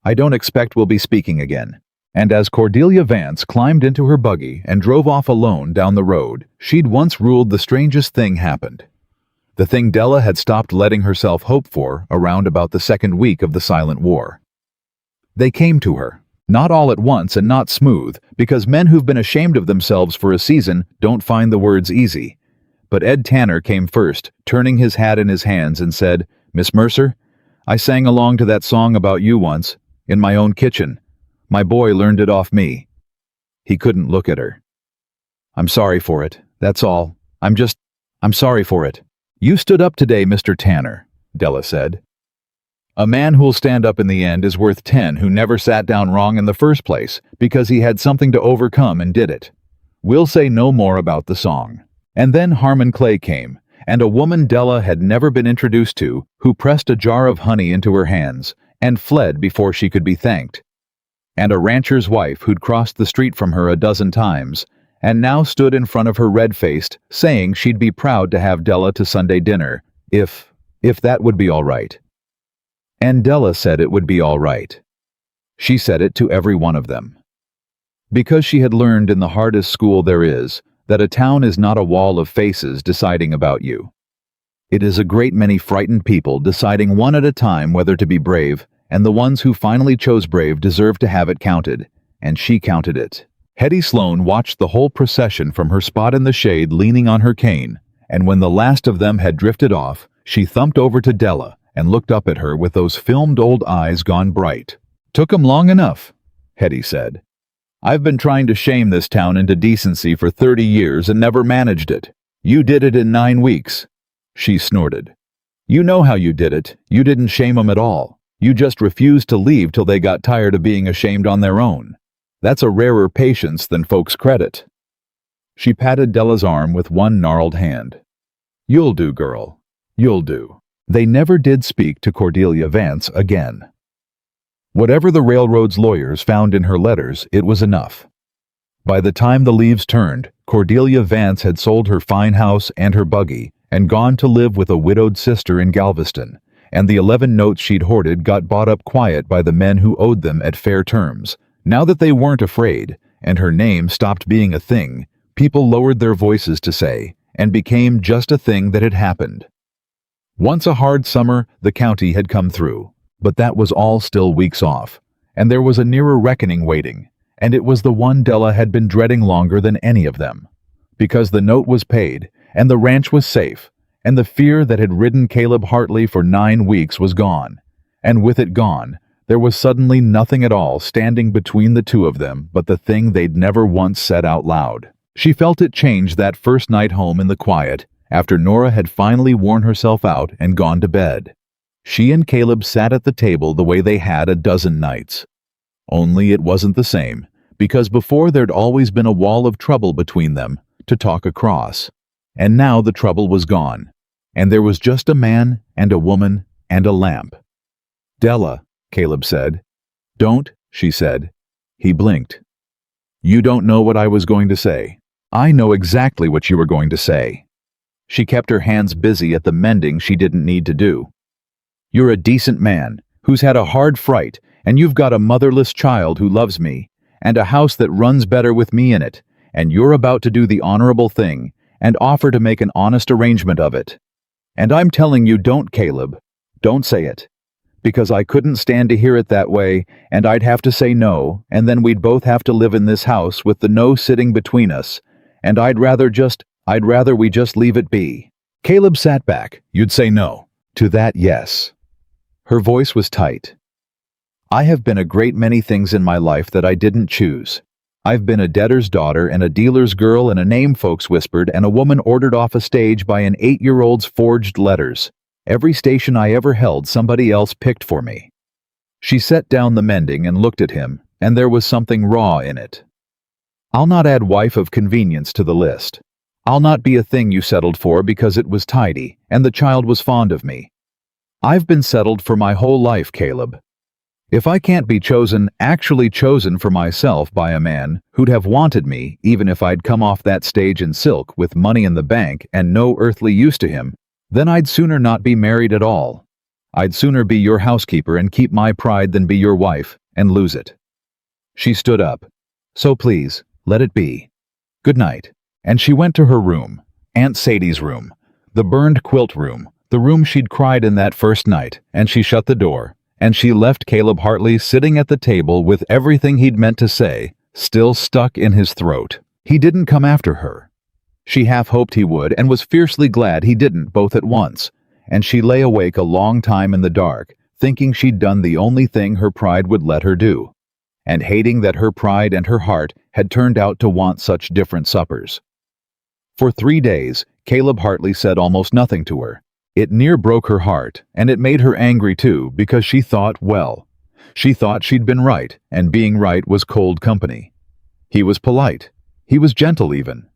I don't expect we'll be speaking again. And as Cordelia Vance climbed into her buggy and drove off alone down the road she'd once ruled, the strangest thing happened. The thing Della had stopped letting herself hope for around about the second week of the Silent War. They came to her, not all at once and not smooth, because men who've been ashamed of themselves for a season don't find the words easy. But Ed Tanner came first, turning his hat in his hands, and said, Miss Mercer, I sang along to that song about you once, in my own kitchen. My boy learned it off me. He couldn't look at her. I'm sorry for it, that's all. I'm sorry for it. You stood up today, Mr. Tanner, Della said. A man who'll stand up in the end is worth 10 who never sat down wrong in the first place because he had something to overcome and did it. We'll say no more about the song. And then Harmon Clay came, and a woman Della had never been introduced to, who pressed a jar of honey into her hands and fled before she could be thanked. And a rancher's wife who'd crossed the street from her a dozen times, and now stood in front of her red-faced, saying she'd be proud to have Della to Sunday dinner, if that would be all right. And Della said it would be all right. She said it to every one of them. Because she had learned in the hardest school there is, that a town is not a wall of faces deciding about you. It is a great many frightened people deciding one at a time whether to be brave, and the ones who finally chose brave deserve to have it counted, and she counted it. Hetty Sloane watched the whole procession from her spot in the shade leaning on her cane, and when the last of them had drifted off, she thumped over to Della and looked up at her with those filmed old eyes gone bright. Took 'em long enough, Hetty said. I've been trying to shame this town into decency for 30 years and never managed it. You did it in 9 weeks. She snorted. You know how you did it. You didn't shame 'em at all. You just refused to leave till they got tired of being ashamed on their own. That's a rarer patience than folks credit. She patted Della's arm with one gnarled hand. You'll do, girl. You'll do. They never did speak to Cordelia Vance again. Whatever the railroad's lawyers found in her letters, it was enough. By the time the leaves turned, Cordelia Vance had sold her fine house and her buggy and gone to live with a widowed sister in Galveston, and the 11 notes she'd hoarded got bought up quiet by the men who owed them at fair terms. Now that they weren't afraid, and her name stopped being a thing, people lowered their voices to say, and became just a thing that had happened. Once a hard summer, the county had come through, but that was all still weeks off, and there was a nearer reckoning waiting, and it was the one Della had been dreading longer than any of them. Because the note was paid, and the ranch was safe, and the fear that had ridden Caleb Hartley for 9 weeks was gone, and with it gone, there was suddenly nothing at all standing between the two of them but the thing they'd never once said out loud. She felt it change that first night home in the quiet, after Nora had finally worn herself out and gone to bed. She and Caleb sat at the table the way they had a dozen nights. Only it wasn't the same, because before there'd always been a wall of trouble between them to talk across. And now the trouble was gone, and there was just a man and a woman and a lamp. Della, Caleb said. Don't, she said. He blinked. You don't know what I was going to say. I know exactly what you were going to say. She kept her hands busy at the mending she didn't need to do. You're a decent man who's had a hard fright, and you've got a motherless child who loves me, and a house that runs better with me in it, and you're about to do the honorable thing and offer to make an honest arrangement of it. And I'm telling you, don't, Caleb. Don't say it. Because I couldn't stand to hear it that way, and I'd have to say no, and then we'd both have to live in this house with the no sitting between us, and I'd rather we just leave it be. Caleb sat back. You'd say no. To that, yes. Her voice was tight. I have been a great many things in my life that I didn't choose. I've been a debtor's daughter and a dealer's girl and a name folks whispered and a woman ordered off a stage by an 8-year-old's forged letters. Every station I ever held somebody else picked for me. She set down the mending and looked at him, and there was something raw in it. I'll not add wife of convenience to the list. I'll not be a thing you settled for because it was tidy and the child was fond of me. I've been settled for my whole life, Caleb. If I can't be chosen, actually chosen for myself by a man who'd have wanted me even if I'd come off that stage in silk with money in the bank and no earthly use to him, then I'd sooner not be married at all. I'd sooner be your housekeeper and keep my pride than be your wife and lose it. She stood up. So please, let it be. Good night. And she went to her room, Aunt Sadie's room, the burned quilt room, the room she'd cried in that first night, and she shut the door, and she left Caleb Hartley sitting at the table with everything he'd meant to say, still stuck in his throat. He didn't come after her. She half hoped he would and was fiercely glad he didn't both at once, and she lay awake a long time in the dark, thinking she'd done the only thing her pride would let her do, and hating that her pride and her heart had turned out to want such different suppers. For 3 days, Caleb Hartley said almost nothing to her. It near broke her heart, and it made her angry too, because she thought, well, she thought she'd been right, and being right was cold company. He was polite. He was gentle even.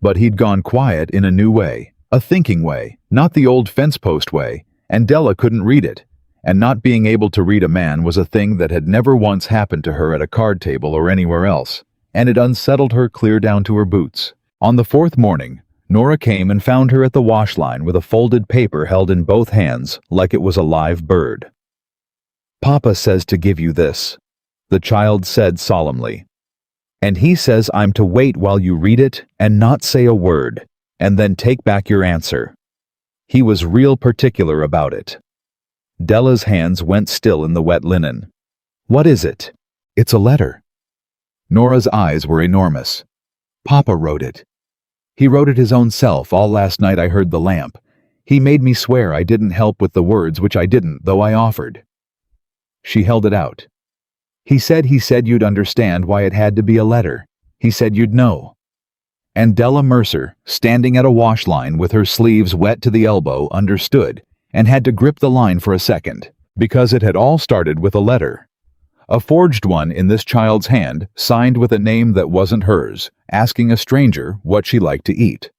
But he'd gone quiet in a new way, a thinking way, not the old fence post way, and Della couldn't read it. And not being able to read a man was a thing that had never once happened to her at a card table or anywhere else, and it unsettled her clear down to her boots. On the 4th morning, Nora came and found her at the wash line with a folded paper held in both hands like it was a live bird. "Papa says to give you this," the child said solemnly. "And he says I'm to wait while you read it and not say a word, and then take back your answer. He was real particular about it." Della's hands went still in the wet linen. "What is it?" "It's a letter." Nora's eyes were enormous. "Papa wrote it. He wrote it his own self all last night. I heard the lamp. He made me swear I didn't help with the words, which I didn't, though I offered." She held it out. He said you'd understand why it had to be a letter. He said you'd know." And Della Mercer, standing at a wash line with her sleeves wet to the elbow, understood, and had to grip the line for a second, because it had all started with a letter. A forged one in this child's hand, signed with a name that wasn't hers, asking a stranger what she liked to eat.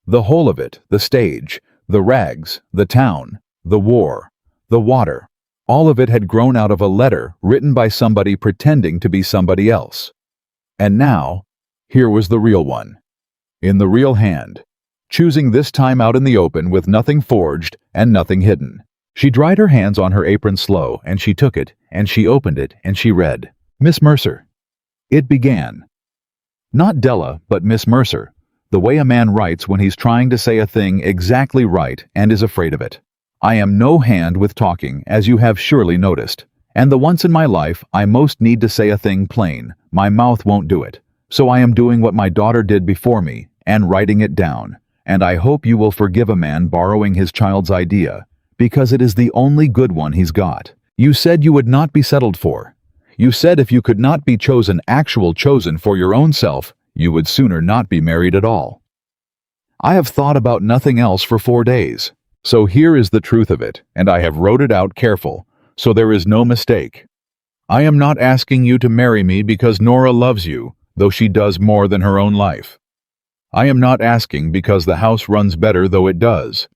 The whole of it, the stage, the rags, the town, the war, the water, all of it had grown out of a letter written by somebody pretending to be somebody else. And now, here was the real one, in the real hand, choosing this time out in the open with nothing forged and nothing hidden. She dried her hands on her apron slow, and she took it, and she opened it, and she read, "Miss Mercer." It began. Not Della, but Miss Mercer, the way a man writes when he's trying to say a thing exactly right and is afraid of it. "I am no hand with talking, as you have surely noticed, and the once in my life I most need to say a thing plain, my mouth won't do it, so I am doing what my daughter did before me, and writing it down, and I hope you will forgive a man borrowing his child's idea, because it is the only good one he's got. You said you would not be settled for. You said if you could not be chosen for your own self, you would sooner not be married at all. I have thought about nothing else for 4 days. So here is the truth of it, and I have wrote it out careful, so there is no mistake. I am not asking you to marry me because Nora loves you, though she does more than her own life. I am not asking because the house runs better, though it does.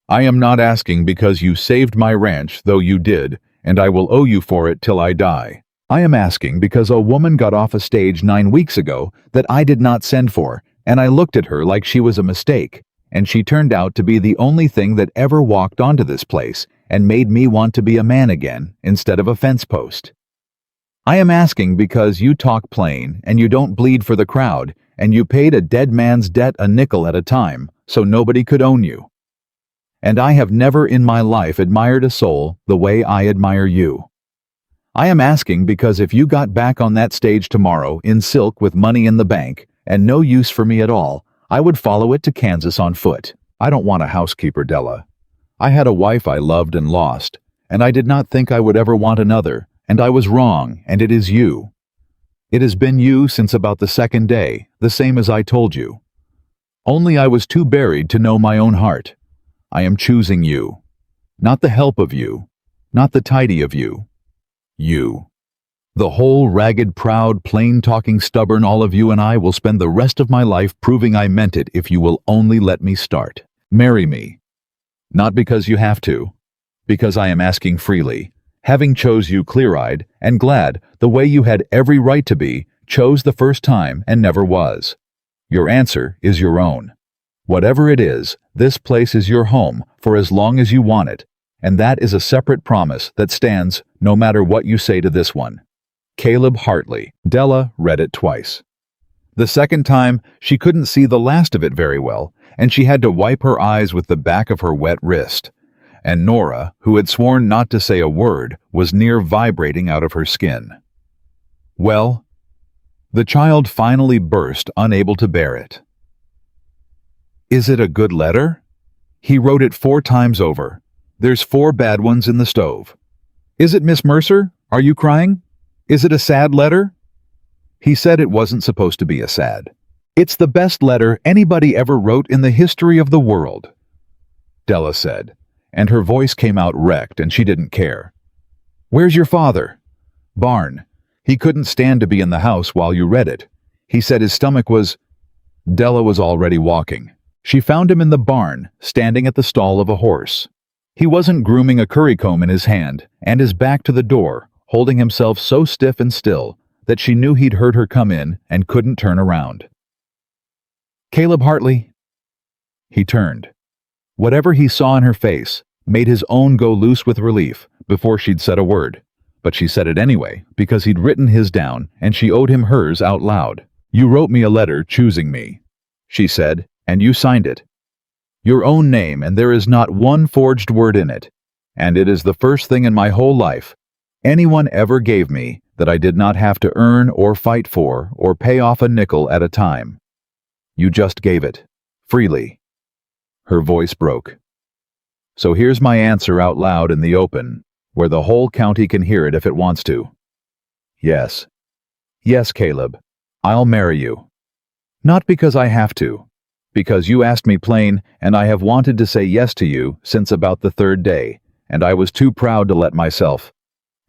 I am not asking because you saved my ranch, though you did, and I will owe you for it till I die. I am asking because a woman got off a stage 9 weeks ago that I did not send for, and I looked at her like she was a mistake, and she turned out to be the only thing that ever walked onto this place and made me want to be a man again instead of a fence post. I am asking because you talk plain and you don't bleed for the crowd, and you paid a dead man's debt a nickel at a time, so nobody could own you. And I have never in my life admired a soul the way I admire you. I am asking because if you got back on that stage tomorrow in silk with money in the bank and no use for me at all, I would follow it to Kansas on foot. I don't want a housekeeper, Della. I had a wife I loved and lost, and I did not think I would ever want another, and I was wrong, and it is you. It has been you since about the 2nd day, the same as I told you. Only I was too buried to know my own heart. I am choosing you. Not the help of you. Not the tidy of you. You. The whole ragged, proud, plain-talking, stubborn all of you, and I will spend the rest of my life proving I meant it if you will only let me start. Marry me. Not because you have to. Because I am asking freely. Having chose you clear-eyed and glad the way you had every right to be, chose the first time and never was. Your answer is your own. Whatever it is, this place is your home for as long as you want it, and that is a separate promise that stands no matter what you say to this one. Caleb Hartley. Della read it twice. The second time, she couldn't see the last of it very well, and she had to wipe her eyes with the back of her wet wrist. And Nora, who had sworn not to say a word, was near vibrating out of her skin. Well, the child finally burst, unable to bear it. Is it a good letter? He wrote it 4 times over. There's 4 bad ones in the stove. Is it Miss Mercer? Are you crying? Is it a sad letter? He said it wasn't supposed to be a sad. It's the best letter anybody ever wrote in the history of the world, Della said, and her voice came out wrecked and she didn't care. Where's your father? Barn. He couldn't stand to be in the house while you read it. He said his stomach was... Della was already walking. She found him in the barn, standing at the stall of a horse. He wasn't grooming a currycomb in his hand, and his back to the door, holding himself so stiff and still that she knew he'd heard her come in and couldn't turn around. Caleb Hartley. He turned. Whatever he saw in her face made his own go loose with relief before she'd said a word. But she said it anyway, because he'd written his down and she owed him hers out loud. You wrote me a letter choosing me, she said, and you signed it. Your own name, and there is not one forged word in it. And it is the first thing in my whole life anyone ever gave me that I did not have to earn or fight for or pay off a nickel at a time. You just gave it. Freely. Her voice broke. So here's my answer out loud in the open, where the whole county can hear it if it wants to. Yes. Yes, Caleb. I'll marry you. Not because I have to. Because you asked me plain, and I have wanted to say yes to you since about the 3rd day, and I was too proud to let myself.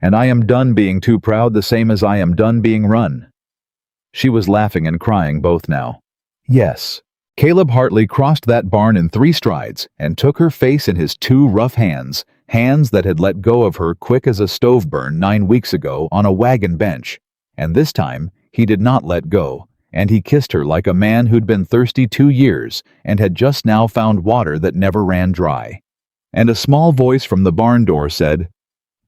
And I am done being too proud, the same as I am done being run. She was laughing and crying both now. Yes. Caleb Hartley crossed that barn in 3 strides and took her face in his 2 rough hands, hands that had let go of her quick as a stove burn 9 weeks ago on a wagon bench. And this time, he did not let go, and he kissed her like a man who'd been thirsty 2 years and had just now found water that never ran dry. And a small voice from the barn door said,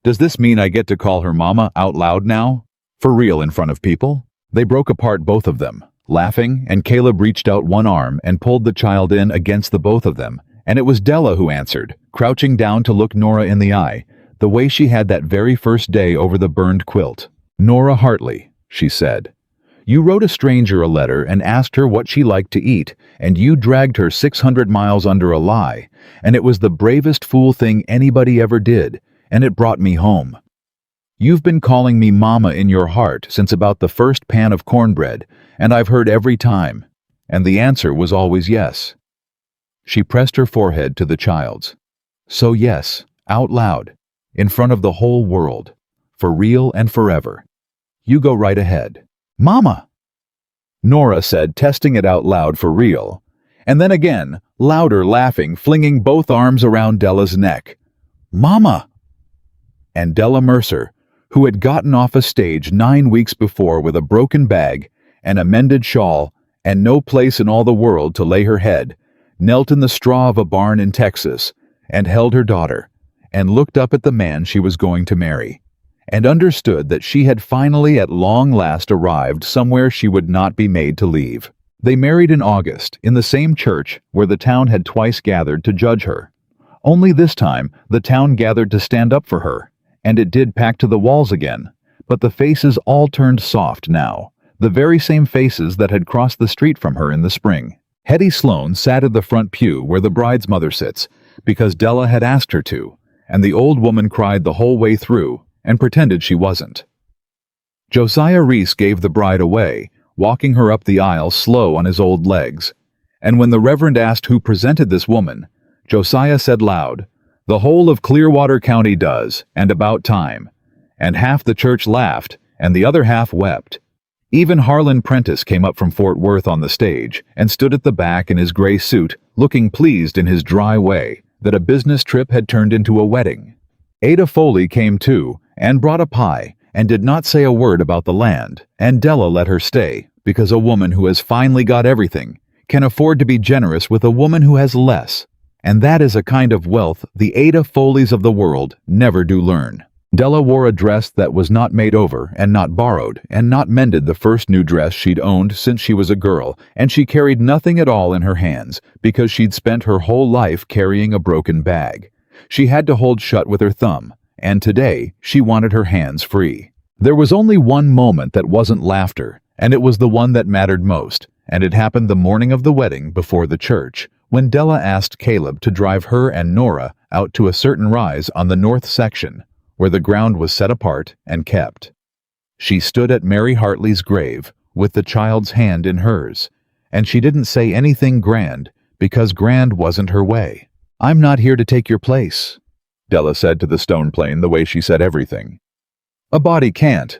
Does this mean I get to call her mama out loud now? For real in front of people? They broke apart, both of them, laughing, and Caleb reached out one arm and pulled the child in against the both of them, and it was Della who answered, crouching down to look Nora in the eye, the way she had that very first day over the burned quilt. Nora Hartley, she said. You wrote a stranger a letter and asked her what she liked to eat, and you dragged her 600 miles under a lie, and it was the bravest fool thing anybody ever did, and it brought me home. You've been calling me Mama in your heart since about the first pan of cornbread, and I've heard every time, and the answer was always yes. She pressed her forehead to the child's. So yes, out loud, in front of the whole world, for real and forever. You go right ahead. Mama! Nora said, testing it out loud for real, and then again, louder, laughing, flinging both arms around Della's neck. Mama! And Della Mercer, who had gotten off a stage 9 weeks before with a broken bag, an mended shawl, and no place in all the world to lay her head, knelt in the straw of a barn in Texas, and held her daughter, and looked up at the man she was going to marry, and understood that she had finally at long last arrived somewhere she would not be made to leave. They married in August, in the same church where the town had twice gathered to judge her. Only this time, the town gathered to stand up for her, and it did pack to the walls again, but the faces all turned soft now, the very same faces that had crossed the street from her in the spring. Hetty Sloan sat at the front pew where the bride's mother sits, because Della had asked her to, and the old woman cried the whole way through, and pretended she wasn't. Josiah Reese gave the bride away, walking her up the aisle slow on his old legs, and when the Reverend asked who presented this woman, Josiah said loud, "The whole of Clearwater County does, and about time," and half the church laughed, and the other half wept. Even Harlan Prentice came up from Fort Worth on the stage and stood at the back in his gray suit, looking pleased in his dry way that a business trip had turned into a wedding. Ada Foley came too, and brought a pie, and did not say a word about the land, and Della let her stay, because a woman who has finally got everything can afford to be generous with a woman who has less, and that is a kind of wealth the Ada Foleys of the world never do learn. Della wore a dress that was not made over and not borrowed and not mended, the first new dress she'd owned since she was a girl, and she carried nothing at all in her hands because she'd spent her whole life carrying a broken bag. She had to hold shut with her thumb, and today she wanted her hands free. There was only one moment that wasn't laughter, and it was the one that mattered most, and it happened the morning of the wedding before the church, when Della asked Caleb to drive her and Nora out to a certain rise on the north section, where the ground was set apart and kept. She stood at Mary Hartley's grave with the child's hand in hers, and she didn't say anything grand because grand wasn't her way. "I'm not here to take your place," Della said to the stone plane the way she said everything. "A body can't.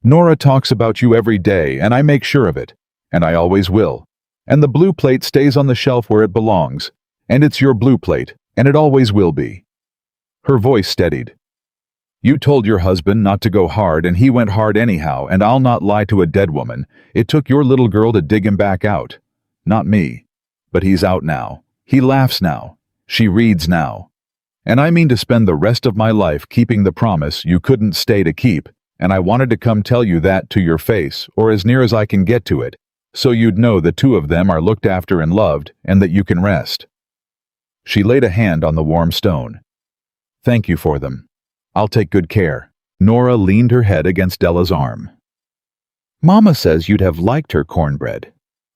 Nora talks about you every day, and I make sure of it, and I always will. And the blue plate stays on the shelf where it belongs, and it's your blue plate, and it always will be." Her voice steadied. "You told your husband not to go hard, and he went hard anyhow, and I'll not lie to a dead woman. It took your little girl to dig him back out. Not me. But he's out now. He laughs now. She reads now. And I mean to spend the rest of my life keeping the promise you couldn't stay to keep, and I wanted to come tell you that to your face, or as near as I can get to it, so you'd know the two of them are looked after and loved, and that you can rest." She laid a hand on the warm stone. "Thank you for them. I'll take good care." Nora leaned her head against Della's arm. "Mama says you'd have liked her cornbread,"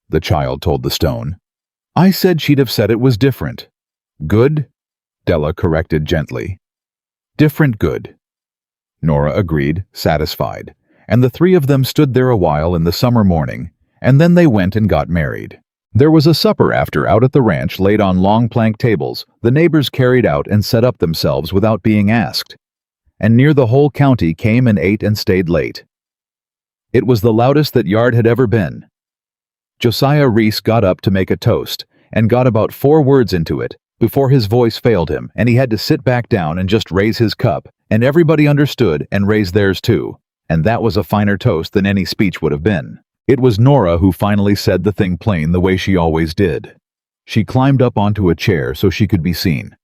the child told the stone. "I said she'd have said it was different." "Good?" Della corrected gently. "Different good." Nora agreed, satisfied, and the three of them stood there a while in the summer morning, and then they went and got married. There was a supper after out at the ranch laid on long plank tables the neighbors carried out and set up themselves without being asked, and near the whole county came and ate and stayed late. It was the loudest that yard had ever been. Josiah Reese got up to make a toast, and got about 4 words into it before his voice failed him, and he had to sit back down and just raise his cup, and everybody understood and raised theirs too, and that was a finer toast than any speech would have been. It was Nora who finally said the thing plain the way she always did. She climbed up onto a chair so she could be seen.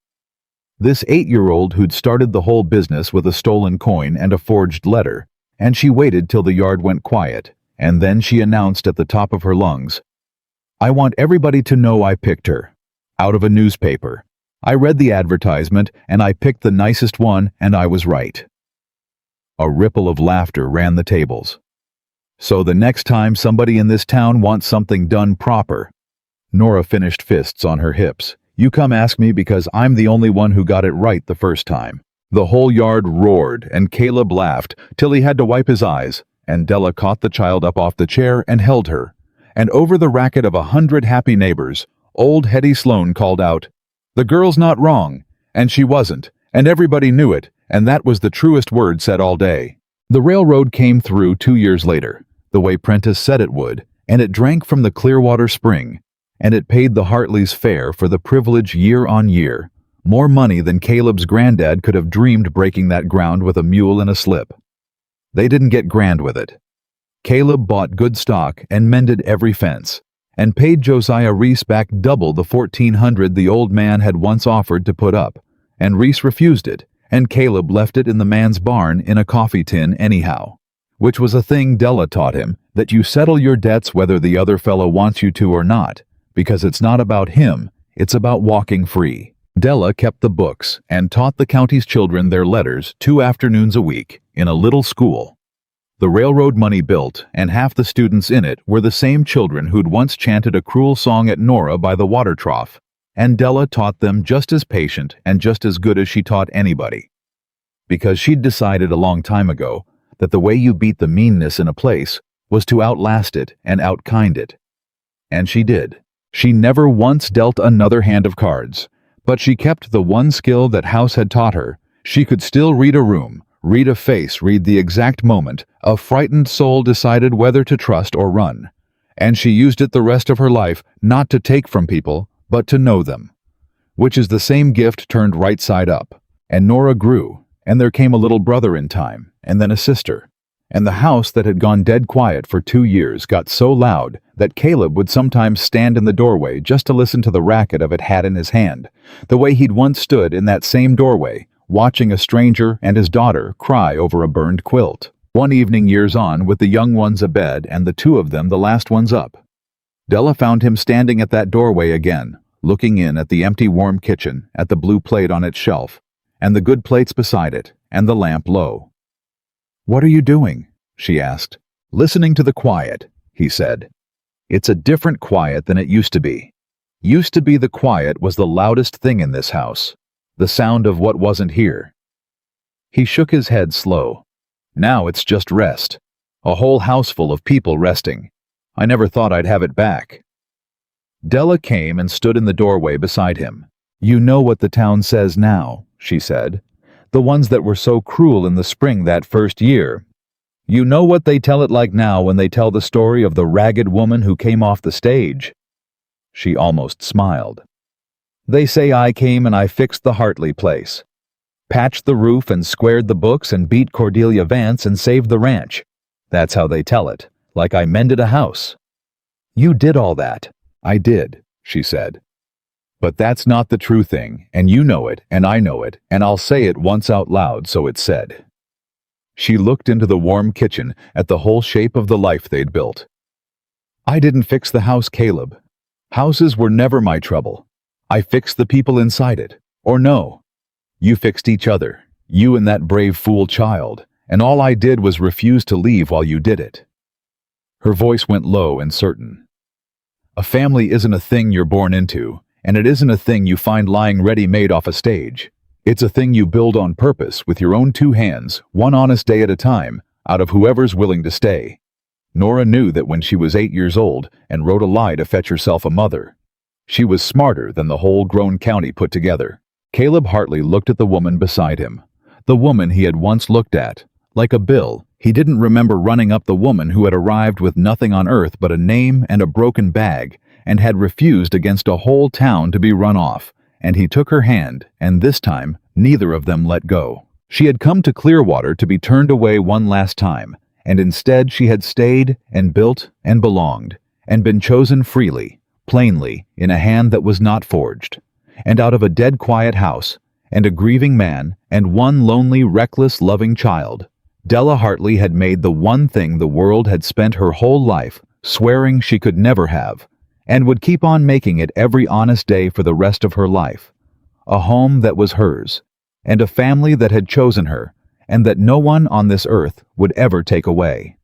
This 8-year-old who'd started the whole business with a stolen coin and a forged letter, and she waited till the yard went quiet, and then she announced at the top of her lungs, "I want everybody to know I picked her. Out of a newspaper. I read the advertisement, and I picked the nicest one, and I was right." A ripple of laughter ran the tables. "So the next time somebody in this town wants something done proper," Nora finished fists on her hips, "you come ask me because I'm the only one who got it right the first time." The whole yard roared, and Caleb laughed till he had to wipe his eyes, and Della caught the child up off the chair and held her, and over the racket of 100 happy neighbors, old Hetty Sloan called out, "The girl's not wrong," and she wasn't, and everybody knew it, and that was the truest word said all day. The railroad came through 2 years later, the way Prentice said it would, and it drank from the Clearwater Spring, and it paid the Hartleys fare for the privilege year on year, more money than Caleb's granddad could have dreamed breaking that ground with a mule and a slip. They didn't get grand with it. Caleb bought good stock and mended every fence, and paid Josiah Reese back double the $1,400 the old man had once offered to put up, and Reese refused it, and Caleb left it in the man's barn in a coffee tin anyhow, which was a thing Della taught him, that you settle your debts whether the other fellow wants you to or not, because it's not about him, it's about walking free. Della kept the books and taught the county's children their letters 2 afternoons a week in a little school. The railroad money built, and half the students in it were the same children who'd once chanted a cruel song at Nora by the water trough, and Della taught them just as patient and just as good as she taught anybody. Because she'd decided a long time ago that the way you beat the meanness in a place was to outlast it and outkind it. And she did. She never once dealt another hand of cards, but she kept the one skill that House had taught her. She could still read a room, read a face, read the exact moment a frightened soul decided whether to trust or run. And she used it the rest of her life not to take from people, but to know them, which is the same gift turned right side up. And Nora grew, And there came a little brother in time, and then a sister. And the house that had gone dead quiet for 2 years got so loud that Caleb would sometimes stand in the doorway just to listen to the racket of it had in his hand, the way he'd once stood in that same doorway, watching a stranger and his daughter cry over a burned quilt. One evening years on, with the young ones abed and the two of them the last ones up, Della found him standing at that doorway again, looking in at the empty warm kitchen, at the blue plate on its shelf, and the good plates beside it, and the lamp low. "What are you doing?" she asked. "Listening to the quiet," he said. "It's a different quiet than it used to be. Used to be the quiet was the loudest thing in this house, the sound of what wasn't here." He shook his head slow. "Now it's just rest. A whole house full of people resting. I never thought I'd have it back." Della came and stood in the doorway beside him. "You know what the town says now," she said. "The ones that were so cruel in the spring that first year. You know what they tell it like now when they tell the story of the ragged woman who came off the stage." She almost smiled. "They say I came and I fixed the Hartley place. Patched the roof and squared the books and beat Cordelia Vance and saved the ranch. That's how they tell it, like I mended a house." "You did all that." "I did," she said. "But that's not the true thing, and you know it, and I know it, and I'll say it once out loud so it's said." She looked into the warm kitchen at the whole shape of the life they'd built. "I didn't fix the house, Caleb. Houses were never my trouble. I fixed the people inside it. Or no. You fixed each other, you and that brave fool child, and all I did was refuse to leave while you did it." Her voice went low and certain. "A family isn't a thing you're born into, and it isn't a thing you find lying ready-made off a stage. It's a thing you build on purpose with your own 2 hands, one honest day at a time, out of whoever's willing to stay." Nora knew that when she was 8 years old and wrote a lie to fetch herself a mother. She was smarter than the whole grown county put together. Caleb Hartley looked at the woman beside him, the woman he had once looked at. Like a bill, he didn't remember running up the woman who had arrived with nothing on earth but a name and a broken bag, and had refused against a whole town to be run off, and he took her hand, and this time, neither of them let go. She had come to Clearwater to be turned away one last time, and instead she had stayed and built and belonged, and been chosen freely, plainly, in a hand that was not forged. And out of a dead quiet house, and a grieving man, and one lonely, reckless, loving child, Della Hartley had made the one thing the world had spent her whole life swearing she could never have, and would keep on making it every honest day for the rest of her life. A home that was hers, and a family that had chosen her, and that no one on this earth would ever take away.